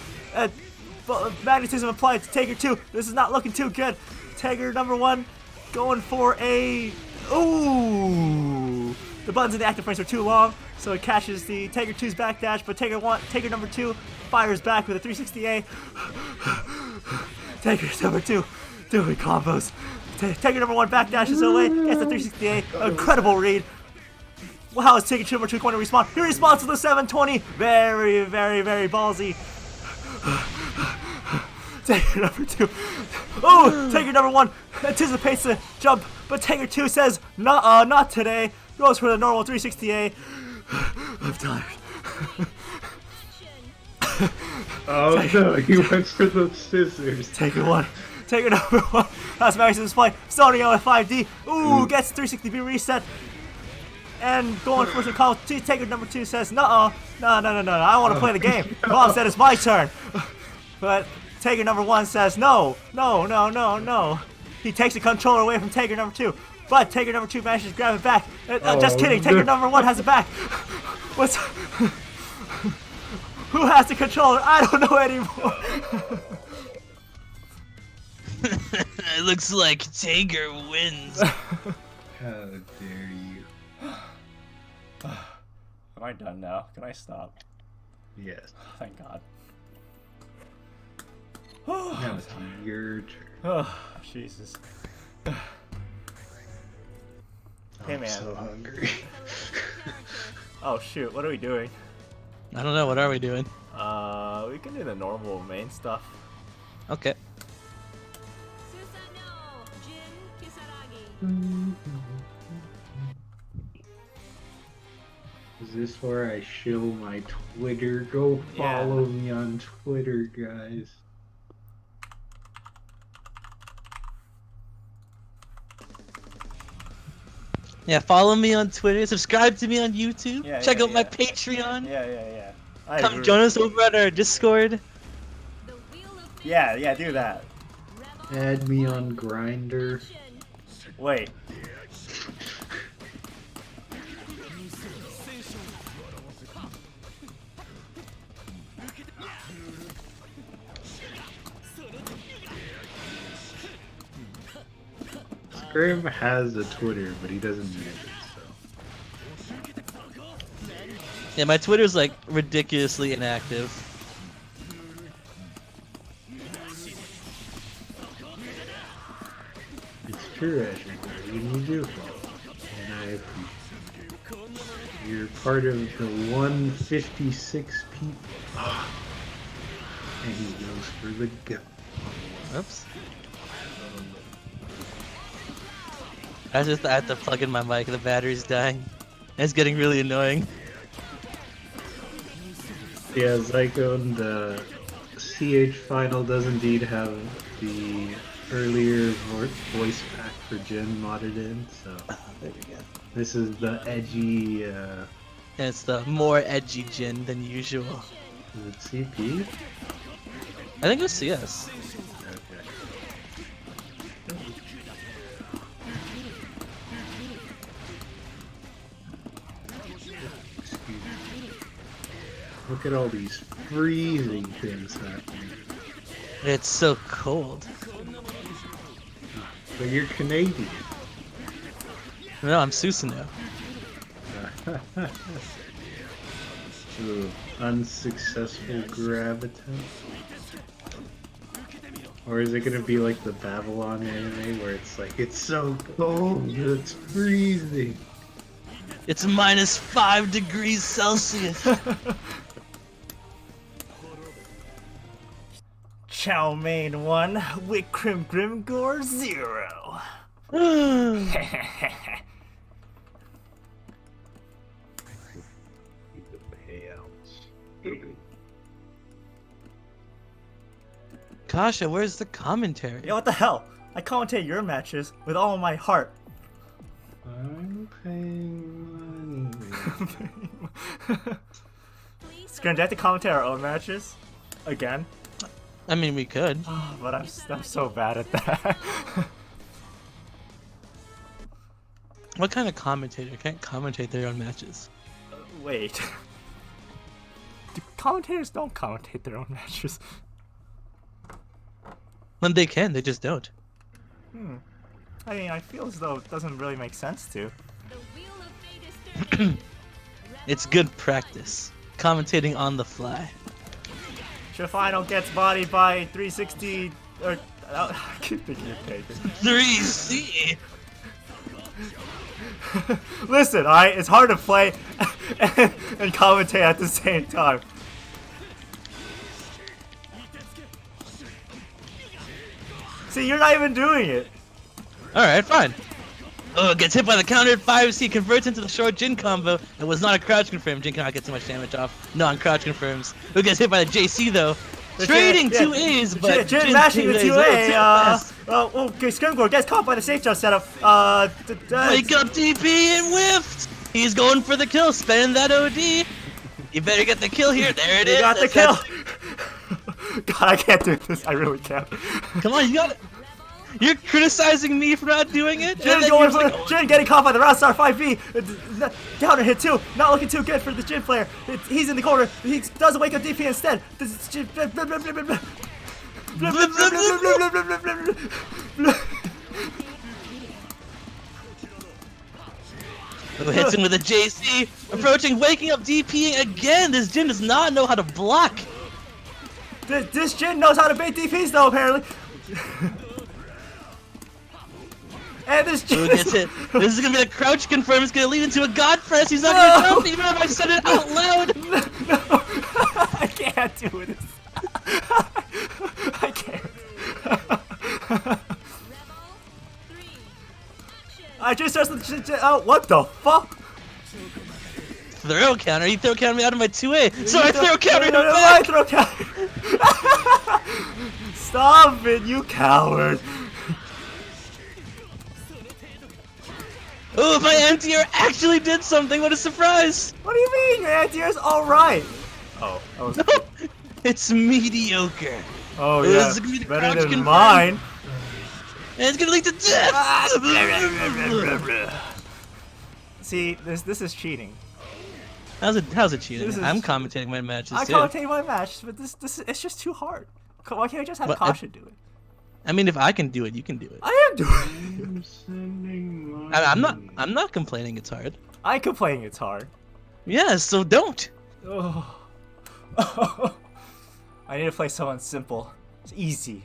Magnetism applied to Taker 2. This is not looking too good. Taker number 1 going for a... Ooh! The buttons in the active frames are too long, so it catches the Taker 2's backdash, but Taker number 2 fires back with a 360A. Taker number 2 doing combos. Taker number 1 backdashes away, gets the 360A. Incredible read. Well, how is Taker number 2 going to respond? He responds to the 720. Very, very, very ballsy. Taker number 2. Oh, Taker number 1 anticipates the jump, but Taker 2 says, not today. Goes for the normal 360A. I'm tired. Oh no, he went for the scissors. Taker 1. Taker number 1. That's Max's play. Sonio at 5D. Ooh, gets 360B reset. And going for some call. Taker number 2 says, no. I don't want to play the game. Bob said it's my turn. But Taker number 1 says, no. He takes the controller away from Taker number 2. But Taker number 2 manages to grab it back. Just kidding. Taker number 1 has it back. What's... Who has the controller? I don't know anymore. It looks like Taker wins. How dare you? Am I done now? Can I stop? Yes. Thank God. Now it's your turn. Oh, Jesus. Hey, I'm man. so hungry. Oh, shoot. What are we doing? I don't know, what are we doing? We can do the normal main stuff. Okay. Susanoo, Jin Kisaragi. Is this where I show my Twitter? Go follow me on Twitter, guys. Yeah, follow me on Twitter, subscribe to me on YouTube, Yeah, check yeah, out my yeah. Patreon, Yeah. come join us over at our Discord. The Wheel of Fate. Yeah, do that. Rebel Add me on Grindr. action. Wait. Scrim has a Twitter, but he doesn't use it, so. Yeah, my Twitter's like ridiculously inactive. It's true, Asher. You need to follow. And I appreciate it. You're part of the 156 people. And he goes for the go. Oops. I have to plug in my mic, the battery's dying. It's getting really annoying. Yeah, Zycone, the CH final does indeed have the earlier voice pack for Jin modded in, so There we go. this is the edgy, And it's the more edgy Jin than usual. is it CP? I think it was CS. Okay. Excuse me. Look at all these freezing things happening. It's so cold. But you're Canadian. No, I'm Susanoo. Ooh, unsuccessful graviton. Or is it gonna be like the Babylon anime where it's like, it's so cold, it's freezing? It's -5 degrees Celsius. Chow Mein 1, Wickham Grimgore 0. The payouts. Kasha, where's the commentary? Yo, what the hell? I commentate your matches with all of my heart. I'm paying money. Scram, do I have to commentate our own matches? Again? I mean, we could. But I'm so bad at that. What kind of commentator can't commentate their own matches? Wait. Commentators don't commentate their own matches. When they can, they just don't. I mean, I feel as though it doesn't really make sense to. The wheel of fate is turning. It's good practice. Commentating on the fly. Shafino gets bodied by 360. Or I keep thinking of Taker. 3C. Listen, alright, it's hard to play and commentate at the same time. See, you're not even doing it. Alright, fine. Oh, gets hit by the counter 5C, converts into the short Jin combo. It was not a crouch confirm. Jin cannot get too much damage off. Non-crouch confirms. Who gets hit by the JC though? Trading 2As, but Jin Jin's mashing the 2As. 2A. Okay, Scrimgore gets caught by the safe jump setup. Wake up DP and whiffed! He's going for the kill, spending that OD. You better get the kill here. There it is. You got the kill. God, I can't do this. I really can't. Come on, you got it. You're criticizing me for not doing it? Jin going for Jin getting caught by the Round Star 5B. Counter hit 2. Not looking too good for the Jin player. He's in the corner. He does a wake up DP instead. This is Jin. Who hits him with a JC? Approaching, waking up, DPing again. This Jin does not know how to block. This Jin knows how to bait DPs though, apparently. And this Who gets hit? This is gonna be a crouch confirm. It's gonna lead into a god press. He's not gonna jump even if I said it out loud. No, I can't do this. I can't. I just started. Oh, what the fuck? Throw counter. He throw countered me out of my 2A. So I throw counter him No, back. I throw counter. Stop it, you coward. Oh, my anti-air actually did something. What a surprise. What do you mean? Your anti-air's alright. Oh, that was No, it's mediocre. Oh This yeah, is gonna be the better crouch than confirm. mine. And it's gonna lead to death. See, this is cheating. How's it cheating? This is- I'm commentating my matches I too. commentate my match, but this it's just too hard. Why can't I just have Well, Kasha do it? I mean, if I can do it, you can do it. I am doing it. I'm sending money. I'm not complaining. It's hard. I complain it's hard. Yeah, so don't. Oh. I need to play someone simple. It's easy.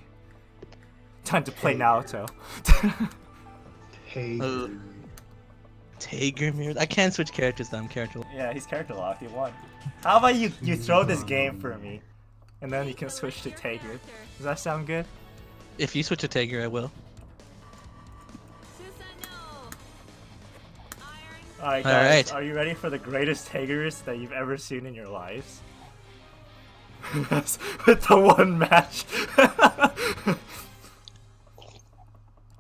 Time to play Naruto. Hey. Tager mirrors. I can't switch characters though. I'm character. Yeah, he's character locked. He won. How about you throw this game for me, and then you can switch to Tager. Does that sound good? If you switch to Tager, I will. Alright guys, Alright. are you ready for the greatest Tagers that you've ever seen in your lives? With the one match.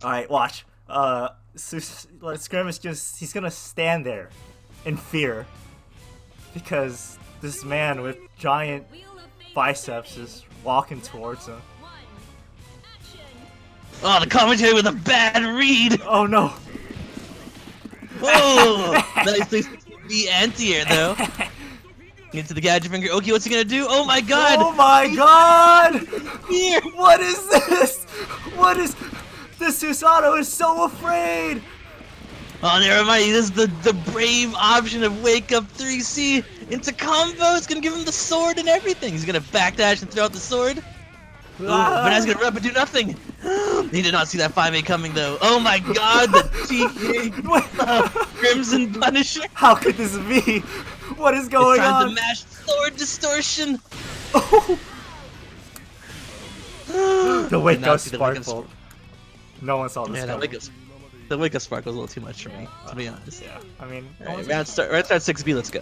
Alright, watch. Scrim is he's gonna stand there in fear. Because this man with giant biceps is walking towards him. Oh, the commentary with a bad read. Oh no! Oh, nice place to be anti-air though. Into the gadget finger. Okay, what's he gonna do? Oh my god! Oh my god! Here. What is this? What is... This Susanoo is so afraid! Oh, never mind. This is the brave option of wake up 3C into combo. It's gonna give him the sword and everything. He's gonna backdash and throw out the sword. Banana's gonna run but do nothing. He did not see that 5A coming though. Oh my god, the TK Crimson Punisher. How could this be? What is going It's time on? to mash sword distortion. The wake Did not up see the wake up sparkled. No one saw this Yeah, coming. the wake up sparkle was a little too much for me, to be honest. Yeah, I mean, no Alright, one's- round start 6B, let's go.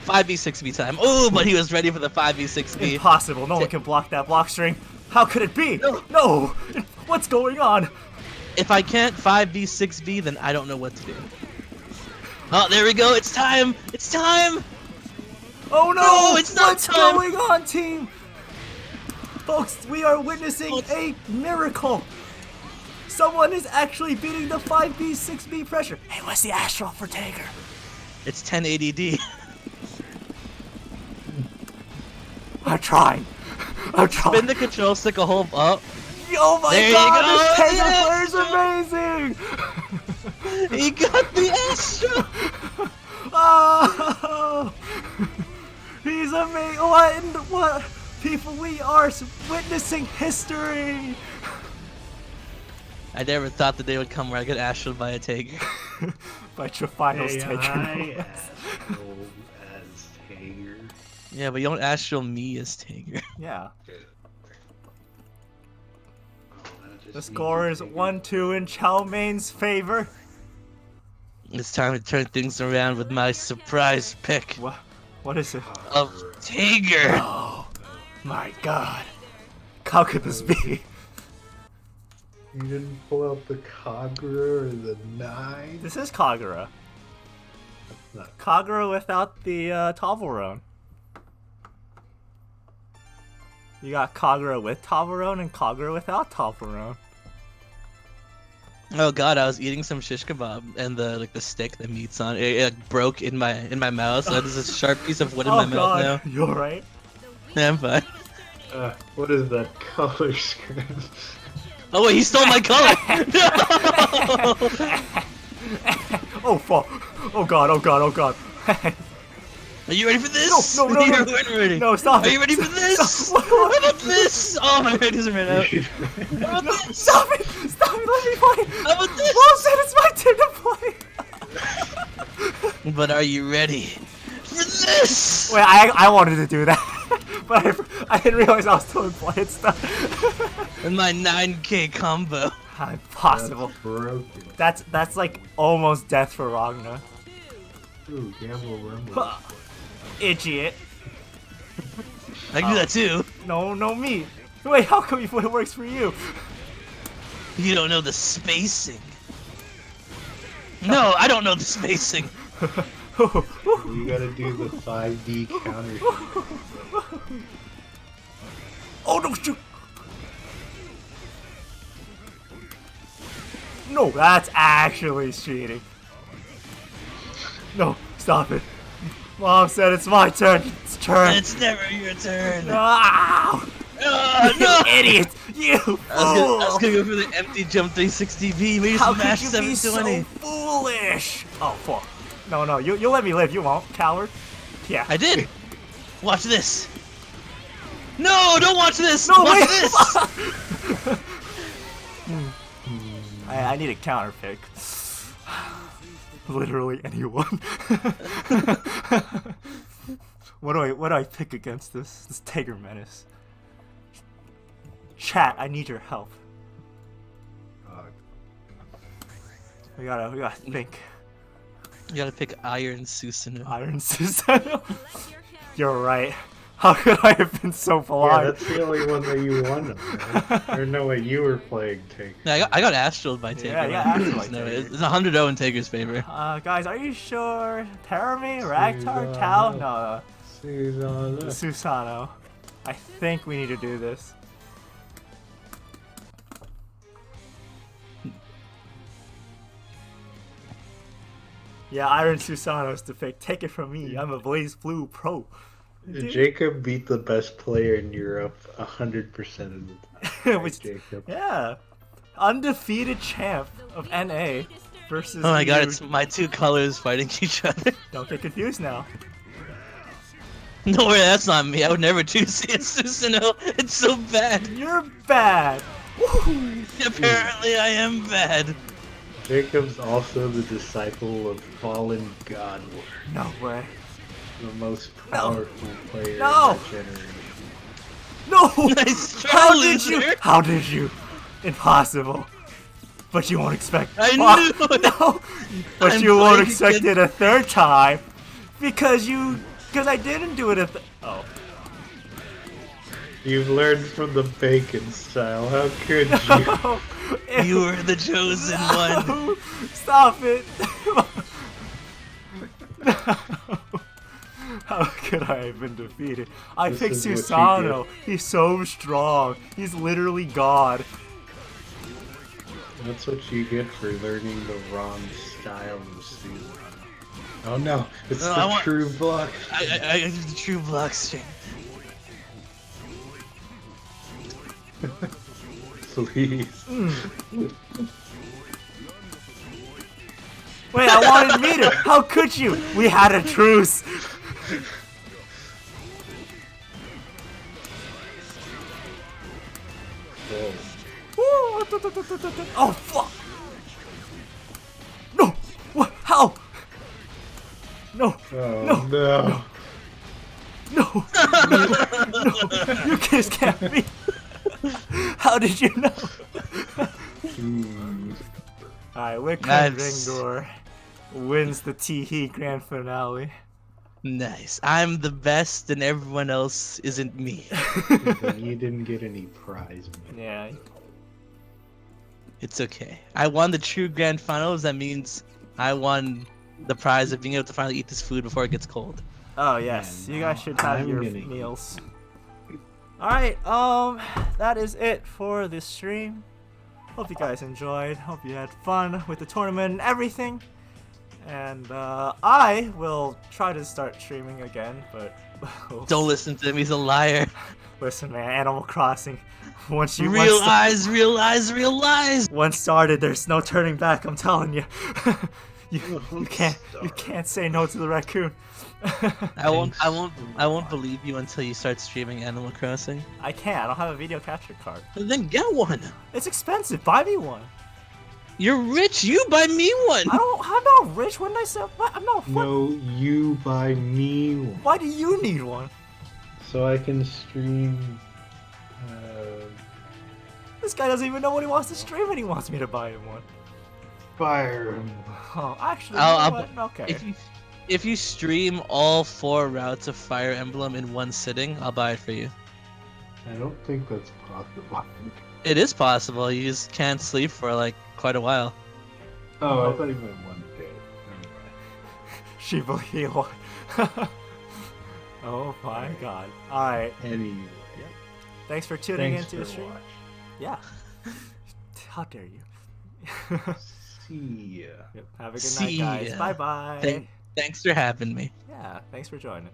5B, 6B time. Oh, but he was ready for the 5B, 6B. impossible. No one can block that block string. How could it be? No. No! What's going on? If I can't 5B, 6B, then I don't know what to do. Oh, there we go. It's time. It's time. Oh no! No, it's not What's time. going on, team? Folks, we are witnessing a miracle. Someone is actually beating the 5B, 6B pressure. Hey, what's the astral for Tiger? It's 1080D. I'm trying. I'm trying. Spin the control stick a whole up. Oh my There you god, go. this Yes. Tiger player's amazing! He got the Astro. Oh, he's amazing! What? People, we are witnessing history! I never thought the day would come where I get Astroed by a Tiger. By Trofinal's Tiger. AI as Tiger. Yeah, but you don't Astro me as Tiger. Yeah. That The just score means is Tiger. 1-2 in Chow Main's favor. It's time to turn things around with my surprise pick What is it? of Tiger. Oh my god. How could this be? You didn't pull out the Kagura or the 9? This is Kagura. That's not. Kagura without the Toblerone. You got Kagura with Toblerone and Kagura without Toblerone. Oh god, I was eating some shish kebab and the stick the meat's on it broke in my mouth. So there's a sharp piece of wood in my mouth now. You're right. Yeah, I'm fine. What is that color screen? Oh wait, he stole my color! No! Oh fuck! Oh god! Oh god! Oh god! Are you ready for this? No, no, no, You're no. ready. No, stop Are it. you ready for this? Stop. How about this? Oh my head isn't right out. How about this? Stop it! Stop it! Let me play! How about this? Mom said it's my turn to play! But are you ready for this? Wait, I wanted to do that. But I didn't realize I was still playing stuff. And my 9K combo. Impossible. Broken. That's like almost death for Ragna. Ooh, gamble rumble. Idiot. I can do that too. No, me. Wait, how come it works for you? You don't know the spacing. No, I don't know the spacing. You gotta do the 5D counter. Oh no, shoot! No, that's actually cheating. No, stop it. Mom said it's my turn. It's turn. It's never your turn. Ah! No! You idiot! You I was fool! gonna go for the empty jump 360V. Maybe How smash could you be so 720. foolish? Oh fuck! No, you let me live. You won't, coward. Yeah. I did. Watch this. No, don't watch this. No, watch wait. this. I need a counter pick. Literally anyone. What do I pick against this Tiger menace? Chat, I need your help. We gotta think. You gotta pick Iron Susanoo. Iron Susanoo. You're right. How could I have been so Yeah, blind? that's the only one that you won of, man. There's no way you were playing Taker. Yeah, I got Astraled by Taker. Yeah, Astraled by No, Taker. it's 100-0 in Taker's favor. Guys, are you sure? Terami, Ragtar, Tau? No, Susanoo. Susano. I think we need to do this. Yeah, Iron Susano's to pick. Take it from me. I'm a Blaze Blue pro. Jacob beat the best player in Europe 100% of the time. Which, Jacob. yeah. Undefeated champ of NA versus. Oh my god, you. it's my two colors fighting each other. Don't get confused now. No, that's not me. I would never choose Susanoo. It's so bad. You're bad. Woo. Apparently, I am bad. Here comes also the disciple of fallen Godward, No way. the most powerful player No. of that generation. No! Nice try, How did you? loser. How did you? Impossible. But you won't expect. I Ah, knew it. No. But I'm you won't playing expect against- it a third time, because I didn't do it Oh. You've learned from the bacon style. How could you? You were the chosen one. No. Stop it. No. How could I have been defeated? I This picked is what you Susanoo. He's so strong. He's literally God. That's what you get for learning the wrong style of Susanoo. Oh no, it's No, the I want- true block. I do the true block string. Please. Wait, I wanted meter. How could you? We had a truce. Whoa. Oh fuck! No! What? How? No! Oh no. No! No! You just can't be. How did you know? Alright, Wicked Nice. Ringdor wins the T-Heat Grand Finale. Nice. I'm the best, and everyone else isn't me. But you didn't get any prize money. Yeah. It's okay. I won the true grand finals. That means I won the prize of being able to finally eat this food before it gets cold. Oh yes, you guys should have I'm your gonna eat. meals. Alright, that is it for this stream. Hope you guys enjoyed. Hope you had fun with the tournament and everything. And I will try to start streaming again, but Don't listen to him. He's a liar. listen, man. Animal Crossing. Once you Realize, realize. once started, there's no turning back. I'm telling you. you can't say no to the raccoon. I won't believe you until you start streaming Animal Crossing. I can't. I don't have a video capture card. Then get one. It's expensive. Buy me one. You're rich. You buy me one. I'm not rich. When I say what? I'm not. What? No, you buy me one. Why do you need one? So I can stream. This guy doesn't even know what he wants to stream, and he wants me to buy him one. Fire Emblem. Oh, actually, I'll- you know what? Okay. If you stream all 4 routes of Fire Emblem in one sitting, I'll buy it for you. I don't think that's possible. It is possible. You just can't sleep for like quite a while. Oh, I thought you meant one day. Shiba Hilo. Oh my god. Alright. Anyway, Thanks for tuning thanks into the for stream. watching. Yeah. How dare you? See ya. Yep, have a good See night, guys. ya. Bye bye. Thanks for having me. Yeah, thanks for joining.